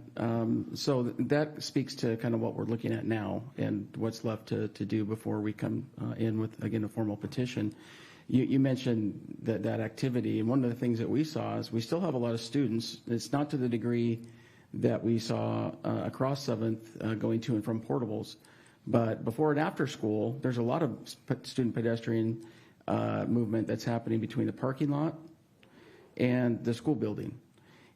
So that speaks to kind of what we're looking at now and what's left to do before we come in with, again, a formal petition. You mentioned that activity, and one of the things that we saw is we still have a lot of students. It's not to the degree that we saw across 7th going to and from portables, but before and after school, there's a lot of student pedestrian movement that's happening between the parking lot and the school building.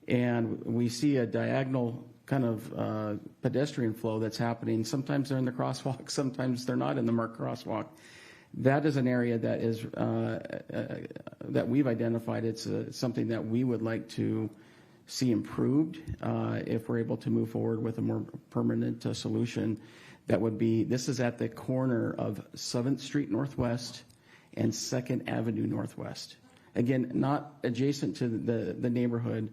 And we see a diagonal kind of pedestrian flow that's happening. Sometimes they're in the crosswalk, sometimes they're not in the marked crosswalk. That is an area that is that we've identified. It's something that we would like to see improved if we're able to move forward with a more permanent solution. That would be, this is at the corner of 7th Street Northwest and 2nd Avenue Northwest. Again, not adjacent to the neighborhood,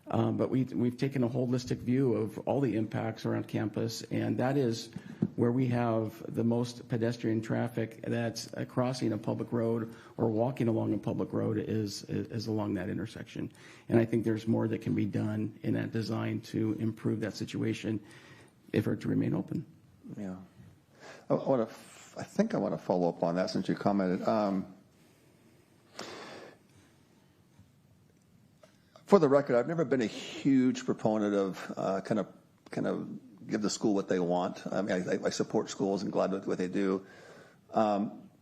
but we've taken a holistic view of all the impacts around campus, and that is where we have the most pedestrian traffic that's crossing a public road or walking along a public road is along that intersection. And I think there's more that can be done in that design to improve that situation if it to remain open. Yeah. I think I want to follow up on that since you commented. For the record, I've never been a huge proponent of kind of give the school what they want. I mean, I support schools and glad with what they do.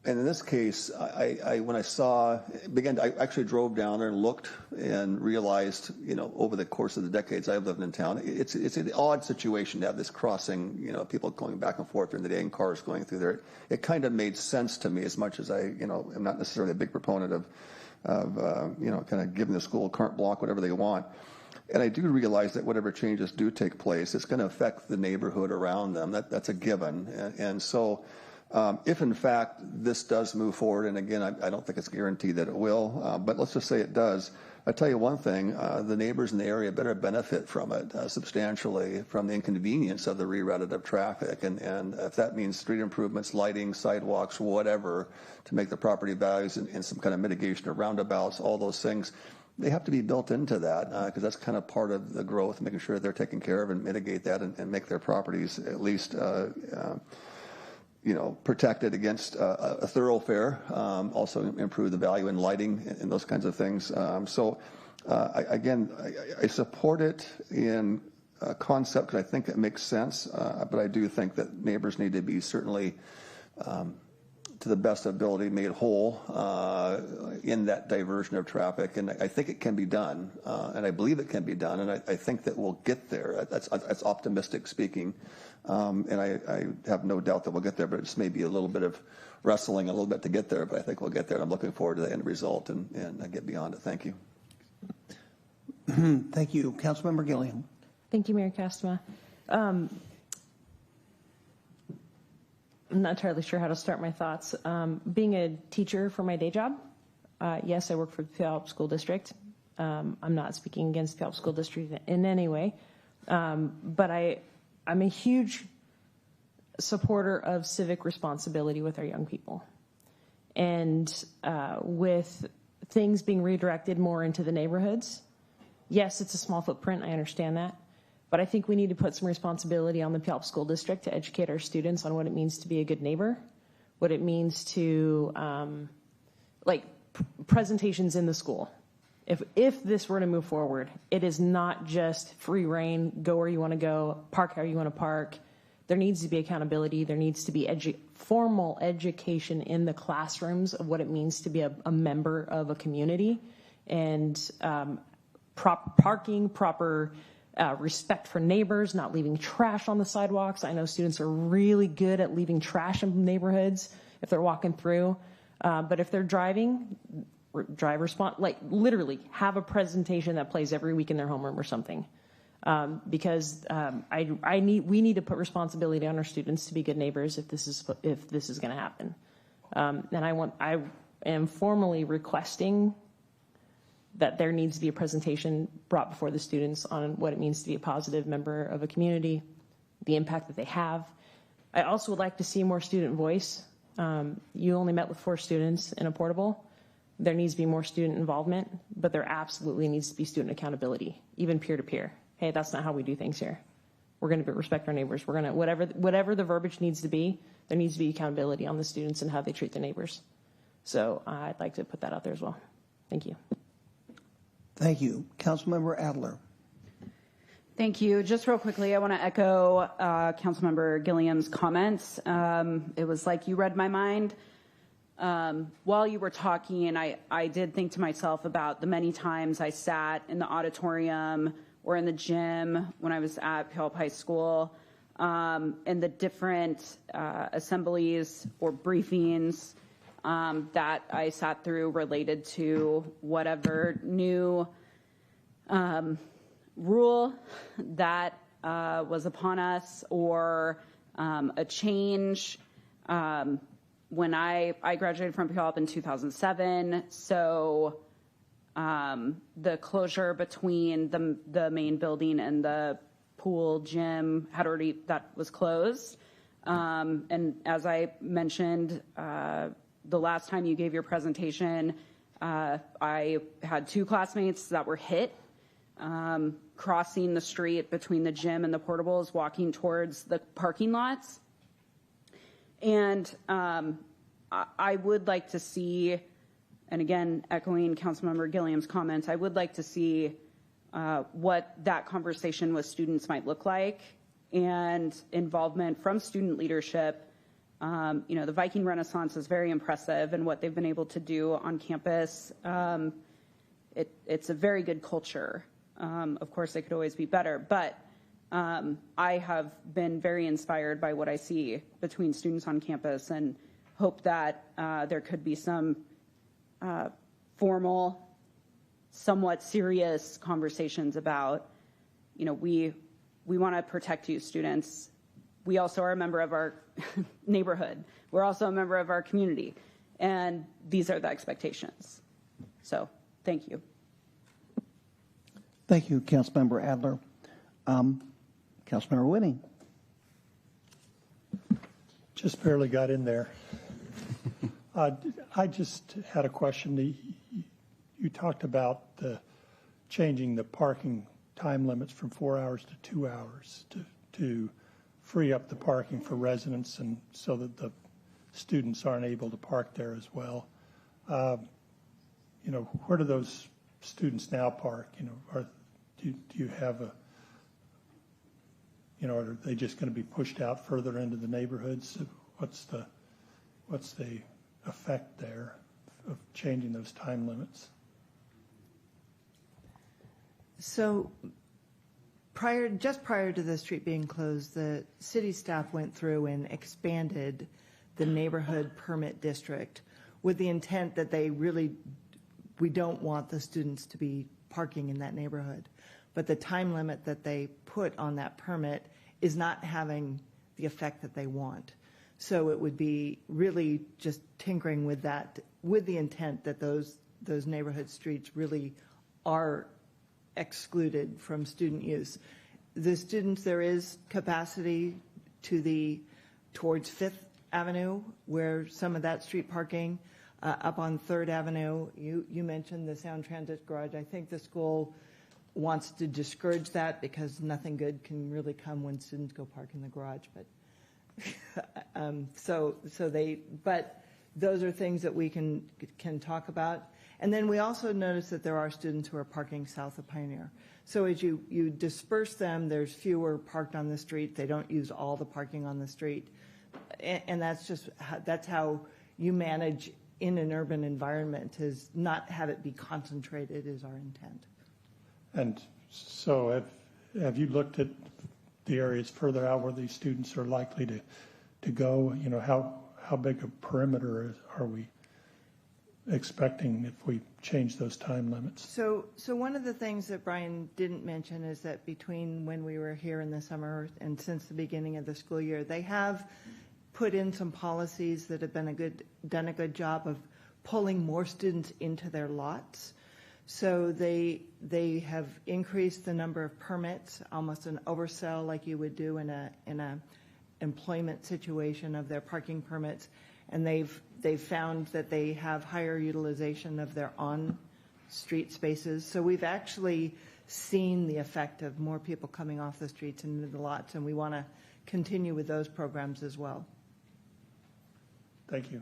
And in this case, when I I actually drove down there and looked and realized, over the course of the decades I've lived in town, it's an odd situation to have this crossing, people going back and forth during the day and cars going through there. It kind of made sense to me, as much as I, am not necessarily a big proponent of kind of giving the school carte blanche, whatever they want. And I do realize that whatever changes do take place, it's going to affect the neighborhood around them. That's a given. And so if in fact this does move forward, and again, I don't think it's guaranteed that it will, but let's just say it does, I tell you one thing, the neighbors in the area better benefit from it substantially, from the inconvenience of the rerouted of traffic. And if that means street improvements, lighting, sidewalks, whatever, to make the property values and some kind of mitigation of roundabouts, all those things, they have to be built into that, because that's kind of part of the growth, making sure they're taken care of and mitigate that and make their properties at least protected against a thoroughfare, also improve the value in lighting and those kinds of things. I support it in concept because I think it makes sense, but I do think that neighbors need to be certainly, to the best ability, made whole in that diversion of traffic. And I think it can be done, and I believe it can be done, and I think that we'll get there. That's optimistic speaking. And I have no doubt that we'll get there, but it's maybe a little bit of wrestling a little bit to get there, but I think we'll get there. I'm looking forward to the end result and get beyond it. Thank you. Thank you. Councilmember Gilliam. Thank you, Mayor Castma. I'm not entirely sure how to start my thoughts. Being a teacher for my day job, yes, I work for the Puyallup School District. I'm not speaking against the Puyallup School District in any way, but I'm a huge supporter of civic responsibility with our young people. And with things being redirected more into the neighborhoods, yes, it's a small footprint, I understand that. But I think we need to put some responsibility on the Puyallup School District to educate our students on what it means to be a good neighbor, what it means to, presentations in the school. If this were to move forward, it is not just free reign, go where you want to go, park how you want to park, there needs to be accountability. There needs to be formal education in the classrooms of what it means to be a member of a community, and parking, proper respect for neighbors, not leaving trash on the sidewalks. I know students are really good at leaving trash in neighborhoods if they're walking through. But if they're driving, drive response, like literally have a presentation that plays every week in their homeroom or something. Because we need to put responsibility on our students to be good neighbors if this is going to happen. And I am formally requesting that there needs to be a presentation brought before the students on what it means to be a positive member of a community, the impact that they have. I also would like to see more student voice. You only met with 4 students in a portable. There needs to be more student involvement, but there absolutely needs to be student accountability, even peer-to-peer. Hey, that's not how we do things here. We're going to respect our neighbors. We're going to, whatever the verbiage needs to be, there needs to be accountability on the students and how they treat their neighbors. So I'd like to put that out there as well. Thank you. Thank you. Councilmember Adler. Thank you. Just real quickly, I want to echo Councilmember Gilliam's comments. It was like you read my mind. While you were talking, I did think to myself about the many times I sat in the auditorium or in the gym when I was at Puyallup High School, and the different assemblies or briefings that I sat through related to whatever new rule that was upon us, or a change. When I graduated from Puyallup in 2007, so the closure between the main building and the pool gym that was closed. And as I mentioned, the last time you gave your presentation, I had 2 classmates that were hit crossing the street between the gym and the portables, walking towards the parking lots. And I would like to see, and again, echoing Councilmember Gilliam's comments, I would like to see what that conversation with students might look like, and involvement from student leadership. The Viking Renaissance is very impressive, and what they've been able to do on campus. It's a very good culture. Of course, it could always be better, but I have been very inspired by what I see between students on campus, and hope that there could be some formal, somewhat serious conversations about, we want to protect you, students. We also are a member of our neighborhood. We're also a member of our community, and these are the expectations. So, thank you. Thank you, Councilmember Adler. Councilmember Winning. Just barely got in there. I just had a question. You talked about changing the parking time limits from 4 hours to 2 hours to free up the parking for residents, and so that the students aren't able to park there as well. Where do those students now park? Do you have are they just going to be pushed out further into the neighborhoods? What's the effect there of changing those time limits? So just prior to the street being closed, the city staff went through and expanded the neighborhood permit district with the intent that we don't want the students to be parking in that neighborhood. But the time limit that they put on that permit is not having the effect that they want. So it would be really just tinkering with that, with the intent that those neighborhood streets really are excluded from student use. The students, there is capacity towards 5th Avenue, where some of that street parking, up on 3rd Avenue, you mentioned the Sound Transit Garage. I think the school wants to discourage that because nothing good can really come when students go park in the garage. But but those are things that we can talk about. And then we also noticed that there are students who are parking south of Pioneer. So as you disperse them, there's fewer parked on the street. They don't use all the parking on the street. And that's how you manage in an urban environment, is not have it be concentrated is our intent. And so have you looked at the areas further out where these students are likely to go? You know, how big a perimeter are we expecting if we change those time limits? So one of the things that Brian didn't mention is that between when we were here in the summer and since the beginning of the school year, they have put in some policies that have done a good job of pulling more students into their lots. So they have increased the number of permits, almost an oversell like you would do in a employment situation of their parking permits, and they've found that they have higher utilization of their on-street spaces. So we've actually seen the effect of more people coming off the streets and into the lots, and we want to continue with those programs as well. Thank you.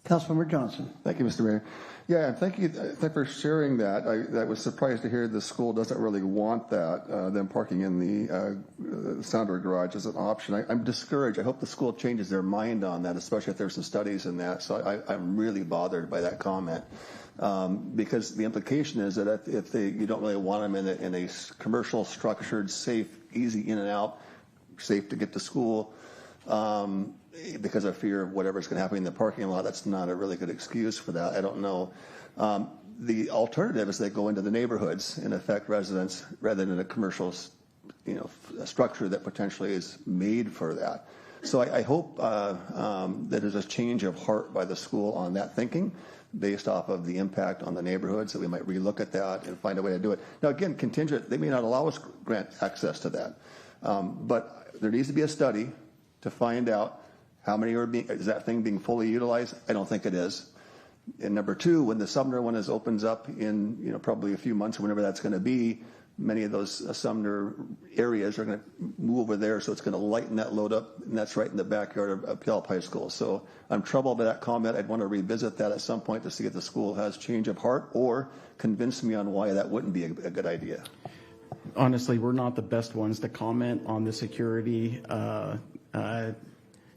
Councilmember Johnson. Thank you, Mr. Mayor. Yeah, and thank you for sharing that. I was surprised to hear the school doesn't really want that, them parking in the Sounder garage as an option. I'm discouraged. I hope the school changes their mind on that, especially if there's some studies in that. So I'm really bothered by that comment. Because the implication is that if you don't really want them in a commercial, structured, safe, easy in and out, safe to get to school, because of fear of whatever's going to happen in the parking lot, that's not a really good excuse for that. I don't know. The alternative is they go into the neighborhoods and affect residents rather than a commercial, a structure that potentially is made for that. So I hope that there's a change of heart by the school on that thinking, based off of the impact on the neighborhoods, that we might relook at that and find a way to do it. Now, again, contingent, they may not allow us grant access to that. But there needs to be a study to find out how many is that thing being fully utilized? I don't think it is. And number two, when the Sumner one opens up in probably a few months, whenever that's going to be, many of those Sumner areas are going to move over there, so it's going to lighten that load up, and that's right in the backyard of Puyallup High School. So I'm troubled by that comment. I'd want to revisit that at some point to see if the school has change of heart or convince me on why that wouldn't be a good idea. Honestly, we're not the best ones to comment on the security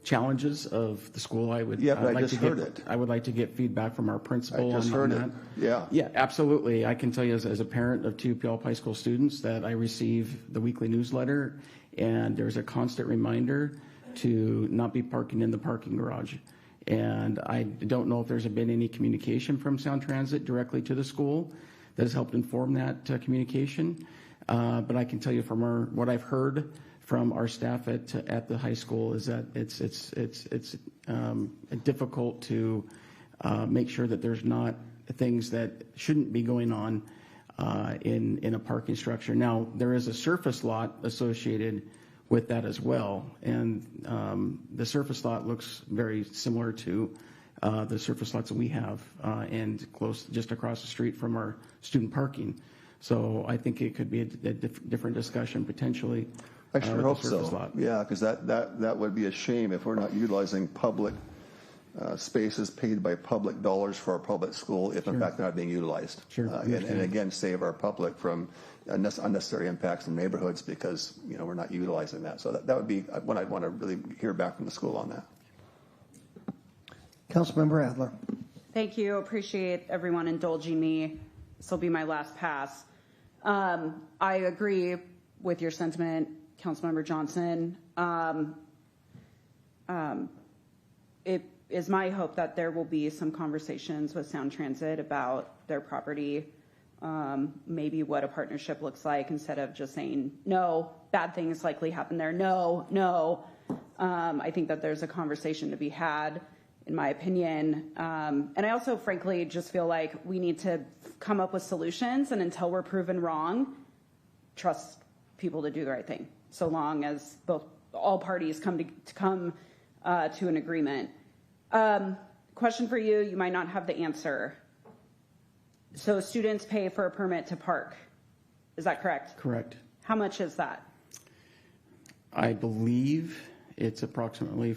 challenges of the school. I would like to get feedback from our principal. I just heard it. Yeah, absolutely. I can tell you as a parent of 2 Puyallup High School students that I receive the weekly newsletter, and there's a constant reminder to not be parking in the parking garage. And I don't know if there's been any communication from Sound Transit directly to the school that has helped inform that communication. But I can tell you from what I've heard from our staff at the high school is that it's difficult to make sure that there's not things that shouldn't be going on in a parking structure. Now, there is a surface lot associated with that as well, and the surface lot looks very similar to the surface lots that we have and close just across the street from our student parking. So I think it could be a different discussion potentially. I sure hope so. Yeah, because that would be a shame if we're not utilizing public spaces paid by public dollars for our public school if in fact they're not being utilized. And again, save our public from unnecessary impacts in neighborhoods because we're not utilizing that. So that would be what I'd want to really hear back from the school on that. Councilmember Adler. Thank you. Appreciate everyone indulging me. This will be my last pass. I agree with your sentiment, Councilmember Johnson. It is my hope that there will be some conversations with Sound Transit about their property, maybe what a partnership looks like, instead of just saying, no, bad things likely happen there. No. I think that there's a conversation to be had, in my opinion. And I also, frankly, just feel like we need to come up with solutions, and until we're proven wrong, trust people to do the right thing, so long as all parties come to an agreement. Question for you, you might not have the answer. So students pay for a permit to park. Is that correct? Correct. How much is that? I believe it's approximately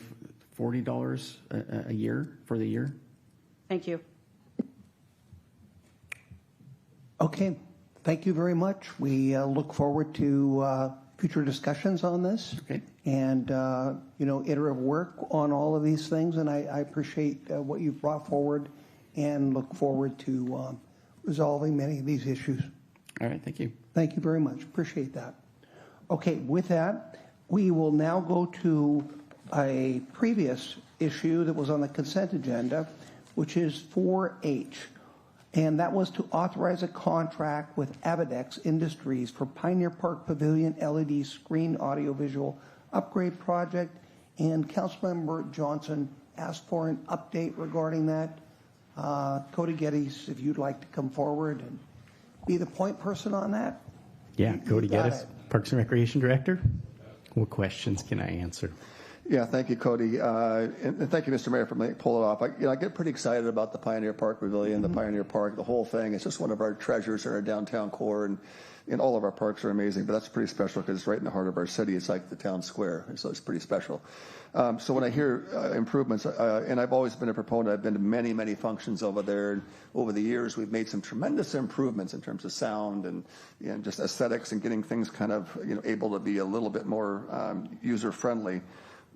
$40 a year for the year. Thank you. Okay, thank you very much. We look forward to future discussions on this. Okay. And, iterative work on all of these things. And I appreciate what you've brought forward and look forward to resolving many of these issues. All right, thank you. Thank you very much. Appreciate that. Okay, with that, we will now go to a previous issue that was on the consent agenda, which is 4H. And that was to authorize a contract with Avidex Industries for Pioneer Park Pavilion LED screen audiovisual upgrade project. And Councilmember Johnson asked for an update regarding that. Cody Geddes, if you'd like to come forward and be the point person on that. Yeah, Cody got Geddes, Parks and Recreation Director. What questions can I answer? Yeah, thank you, Cody. And thank you, Mr. Mayor, for pulling it off. I get pretty excited about the Pioneer Park Pavilion, the Pioneer Park, the whole thing. It's just one of our treasures in our downtown core, and all of our parks are amazing, but that's pretty special because it's right in the heart of our city. It's like the town square, so it's pretty special. So when I hear improvements, and I've always been a proponent, I've been to many, many functions over there, and over the years we've made some tremendous improvements in terms of sound and just aesthetics and getting things kind of able to be a little bit more user-friendly.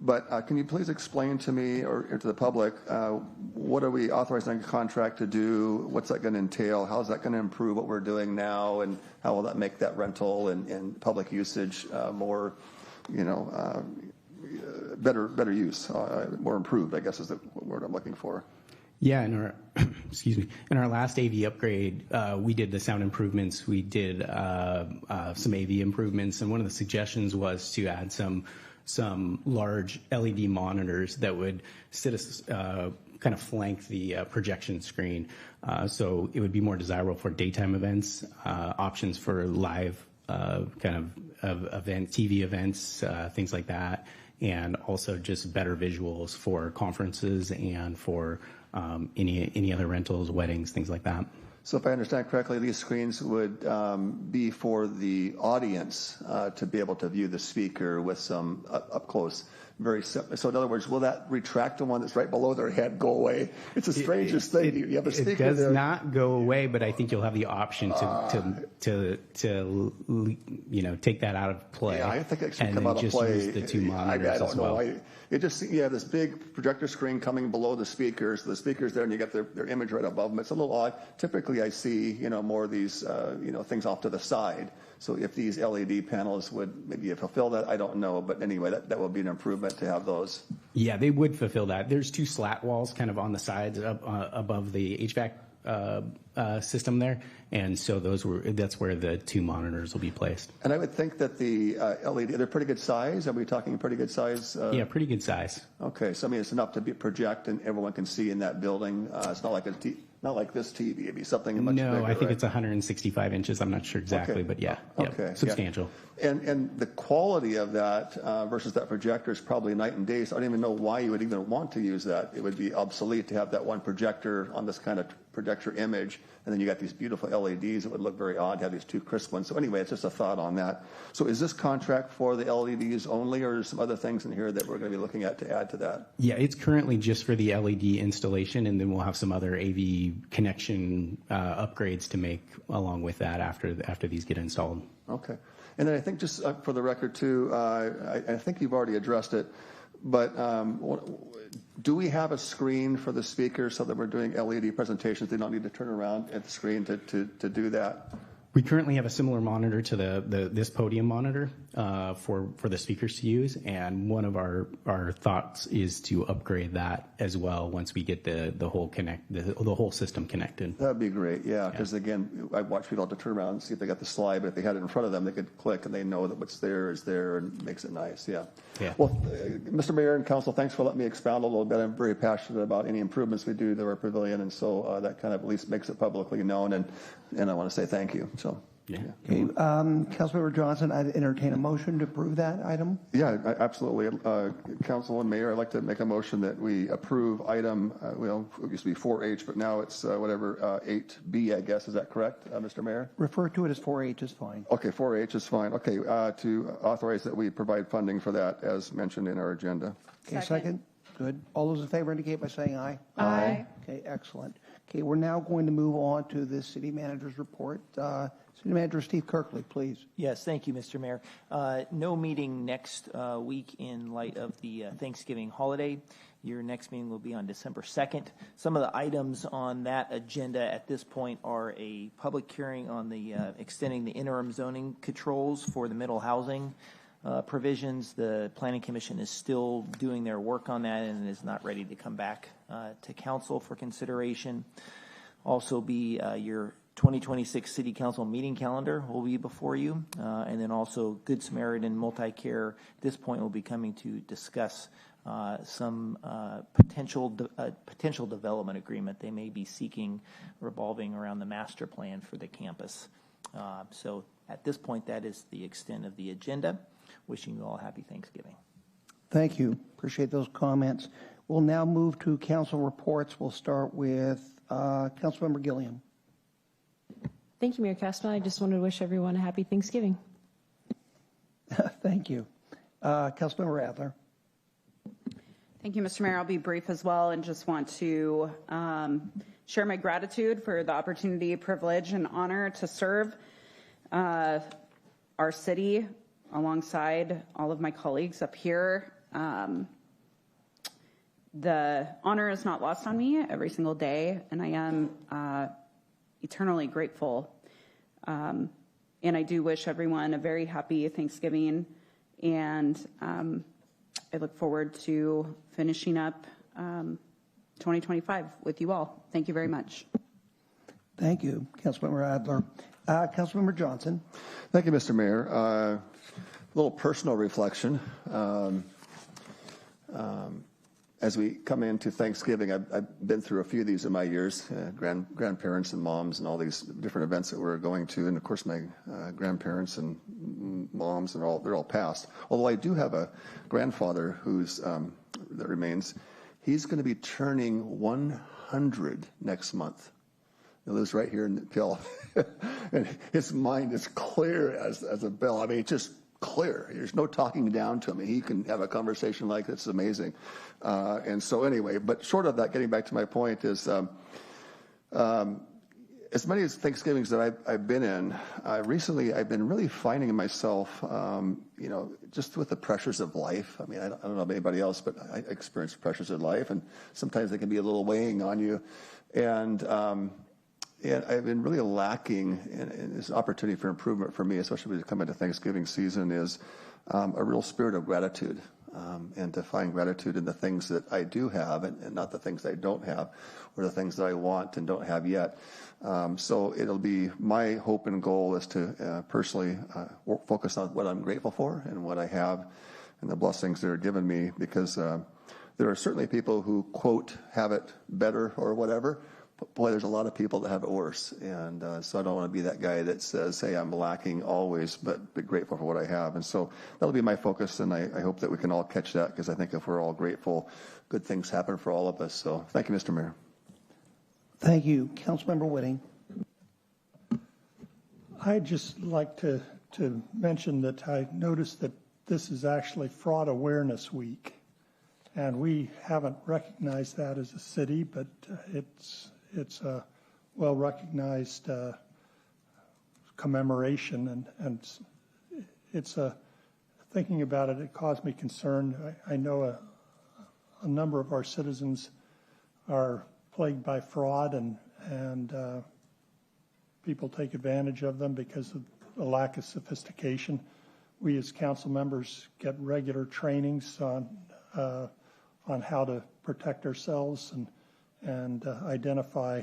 But can you please explain to me or to the public, what are we authorizing a contract to do? What's that going to entail? How is that going to improve what we're doing now? And how will that make that rental and public usage more, better use, more improved, I guess is the word I'm looking for. Yeah, in our in our last AV upgrade, we did the sound improvements. We did some AV improvements, and one of the suggestions was to add some large LED monitors that would kind of flank the projection screen. So it would be more desirable for daytime events, options for live kind of TV events, things like that, and also just better visuals for conferences and for any other rentals, weddings, things like that. So if I understand correctly, these screens would be for the audience to be able to view the speaker with some up close. Very simple. So in other words, will that retractor one that's right below their head go away? It's the strangest thing. You have a speaker there. It does there. not go away, but I think you'll have the option to take that out of play. Yeah, I think it should and come then out of just play. use the two monitors I don't as know. well. It just, you have this big projector screen coming below the speakers. The speakers there, and you get their image right above them. It's a little odd. Typically, I see more of these things off to the side. So if these LED panels would maybe fulfill that, I don't know. But anyway, that would be an improvement to have those. Yeah, they would fulfill that. There's two slat walls kind of on the sides above the HVAC system there, and so that's where the two monitors will be placed. And I would think that the LED, they're pretty good size. Are we talking pretty good size? Yeah, pretty good size. Okay, so I mean it's enough to project and everyone can see in that building. It's not like not like this TV. It'd be something much bigger. No, I think right? it's 165 inches. I'm not sure exactly, Okay. but yeah, Okay, substantial. Yeah. And the quality of that versus that projector is probably night and day. So I don't even know why you would even want to use that. It would be obsolete to have that one projector on this kind of projector image, and then you got these beautiful LEDs. It would look very odd to have these two crisp ones. So anyway, it's just a thought on that. So is this contract for the LEDs only, or is some other things in here that we're going to be looking at to add to that? Yeah, it's currently just for the LED installation, and then we'll have some other AV connection upgrades to make along with that after these get installed. Okay. And then I think just for the record too, I think you've already addressed it, but do we have a screen for the speakers so that we're doing LED presentations? They don't need to turn around at the screen to do that. We currently have a similar monitor to this podium monitor for the speakers to use, and one of our thoughts is to upgrade that as well once we get the whole system connected. That'd be great, yeah. Because again, I watch people have to turn around and see if they got the slide, but if they had it in front of them, they could click and they know that what's there is there and makes it nice. Yeah. Yeah. Well, Mr. Mayor and Council, thanks for letting me expound a little bit. I'm very passionate about any improvements we do to our pavilion, and so that kind of at least makes it publicly known. And I want to say thank you. So. Yeah. Okay, Councilmember Johnson, I'd entertain a motion to approve that item. Yeah, absolutely. Council and Mayor, I'd like to make a motion that we approve item, it used to be 4H, but now it's 8B, I guess. Is that correct, Mr. Mayor? Refer to it as 4H is fine. Okay, 4H is fine. Okay, to authorize that we provide funding for that as mentioned in our agenda. Okay, second. Good. All those in favor indicate by saying aye. Aye. Okay, excellent. Okay, we're now going to move on to the city manager's report. City Manager Steve Kirkley, please. Yes, thank you, Mr. Mayor. No meeting next week in light of the Thanksgiving holiday. Your next meeting will be on December 2nd. Some of the items on that agenda at this point are a public hearing on the extending the interim zoning controls for the middle housing provisions. The Planning Commission is still doing their work on that and is not ready to come back to council for consideration. Also be your 2026 City Council meeting calendar will be before you. And then also Good Samaritan Multi-Care at this point will be coming to discuss some potential development agreement they may be seeking revolving around the master plan for the campus. So at this point, that is the extent of the agenda. Wishing you all happy Thanksgiving. Thank you. Appreciate those comments. We'll now move to council reports. We'll start with Councilmember Gilliam. Thank you, Mayor Castma. I just wanted to wish everyone a happy Thanksgiving. Thank you. Councilmember Adler. Thank you, Mr. Mayor. I'll be brief as well and just want to share my gratitude for the opportunity, privilege, and honor to serve our city alongside all of my colleagues up here. The honor is not lost on me every single day, and I am eternally grateful. And I do wish everyone a very happy Thanksgiving, and I look forward to finishing up 2025 with you all. Thank you very much. Thank you, Councilmember Adler. Councilmember Johnson. Thank you, Mr. Mayor. A little personal reflection. As we come into Thanksgiving, I've been through a few of these in my years, grandparents and moms and all these different events that we're going to. And of course, my grandparents and moms, and they're all passed. Although I do have a grandfather who's that remains. He's going to be turning 100 next month. He lives right here in Puyallup. And his mind is clear as a bell. I mean, it's just clear. There's no talking down to him. He can have a conversation like this. It's amazing. And so anyway, but short of that, getting back to my point is, as many as Thanksgivings that I've been in, recently I've been really finding myself, just with the pressures of life. I mean, I don't know about anybody else, but I experience pressures of life, and sometimes they can be a little weighing on you. And I've been really lacking, and this opportunity for improvement for me, especially when we come into Thanksgiving season, is a real spirit of gratitude, and to find gratitude in the things that I do have, and not the things I don't have, or the things that I want and don't have yet. So it'll be my hope and goal is to personally focus on what I'm grateful for and what I have and the blessings that are given me, because there are certainly people who, quote, have it better or whatever. But boy, there's a lot of people that have it worse. And so I don't want to be that guy that says, hey, I'm lacking always, but be grateful for what I have. And so that'll be my focus, and I hope that we can all catch that, because I think if we're all grateful, good things happen for all of us. So thank you, Mr. Mayor. Thank you. Councilmember Whitting. I'd just like to mention that I noticed that this is actually Fraud Awareness Week, and we haven't recognized that as a city, but it's a well-recognized commemoration, and it's thinking about it, it caused me concern. I know a number of our citizens are plagued by fraud, and people take advantage of them because of a lack of sophistication. We as council members get regular trainings on how to protect ourselves and identify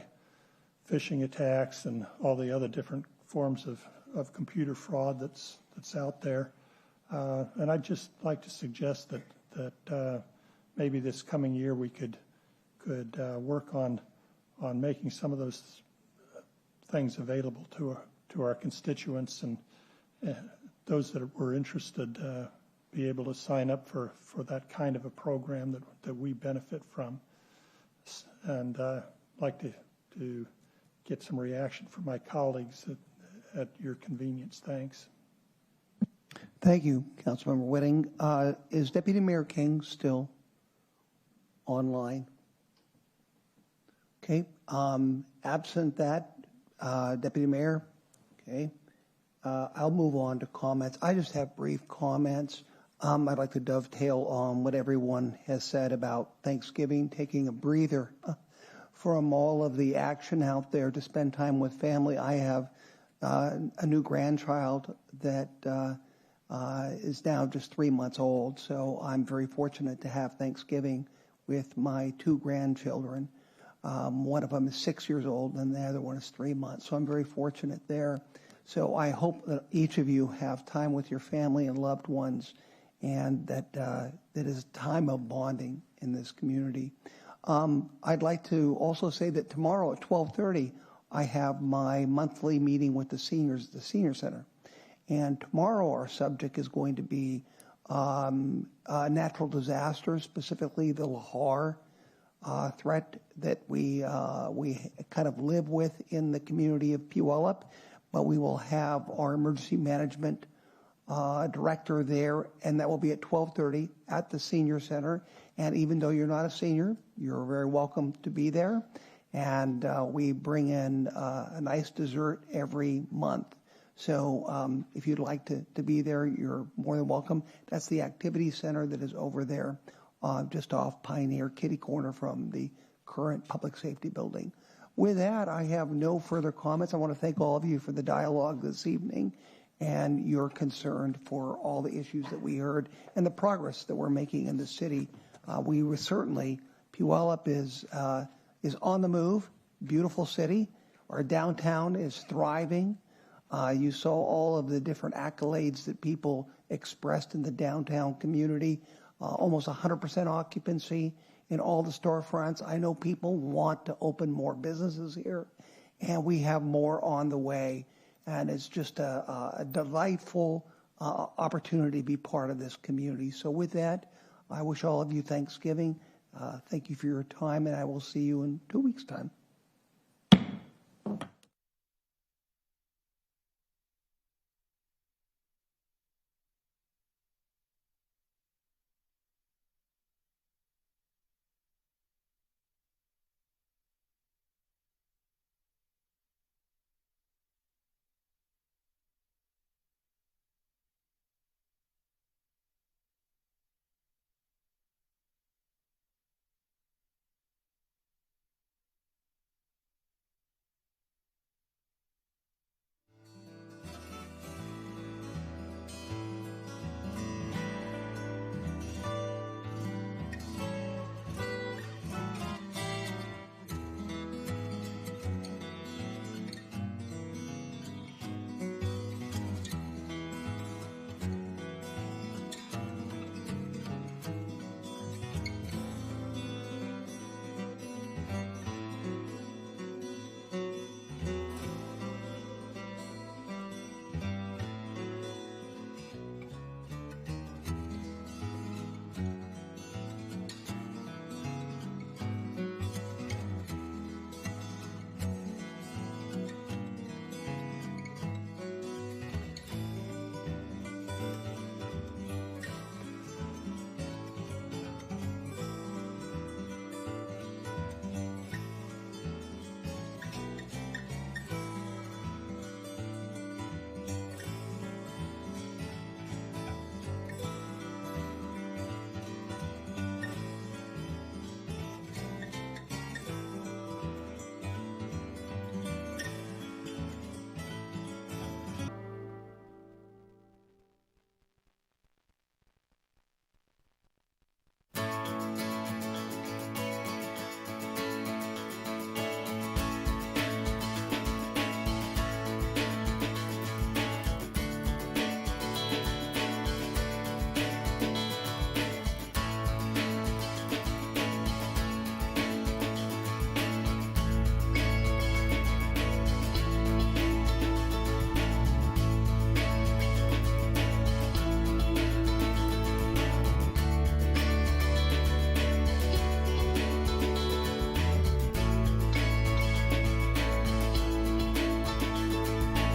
phishing attacks and all the other different forms of computer fraud that's out there. And I'd just like to suggest that maybe this coming year we could work on making some of those things available to our constituents, and those that were interested be able to sign up for that kind of a program that we benefit from. And I'd like to get some reaction from my colleagues at your convenience. Thanks. Thank you, Councilmember Whitting. Is Deputy Mayor King still? online? Okay, absent that, Deputy Mayor, okay, I'll move on to comments. I just have brief comments. I'd like to dovetail on what everyone has said about Thanksgiving, taking a breather from all of the action out there to spend time with family. I have a new grandchild that is now just 3 months old, so I'm very fortunate to have Thanksgiving with my 2 grandchildren. One of them is 6 years old and the other one is 3 months, so I'm very fortunate there. So I hope that each of you have time with your family and loved ones, and that is a time of bonding in this community. I'd like to also say that tomorrow at 12:30, I have my monthly meeting with the seniors at the Senior Center. And tomorrow our subject is going to be natural disasters, specifically the Lahar threat that we kind of live with in the community of Puyallup. But we will have our emergency management director there, and that will be at 12:30 at the Senior Center. And even though you're not a senior, you're very welcome to be there. And we bring in a nice dessert every month. So if you'd like to be there, you're more than welcome. That's the activity center that is over there, just off Pioneer, kitty corner from the current public safety building. With that, I have no further comments. I want to thank all of you for the dialogue this evening and your concern for all the issues that we heard and the progress that we're making in the city. We were certainly, Puyallup is on the move, beautiful city. Our downtown is thriving. You saw all of the different accolades that people expressed in the downtown community, almost 100% occupancy in all the storefronts. I know people want to open more businesses here, and we have more on the way. And it's just a delightful opportunity to be part of this community. So with that, I wish all of you Thanksgiving. Thank you for your time, and I will see you in 2 weeks' time.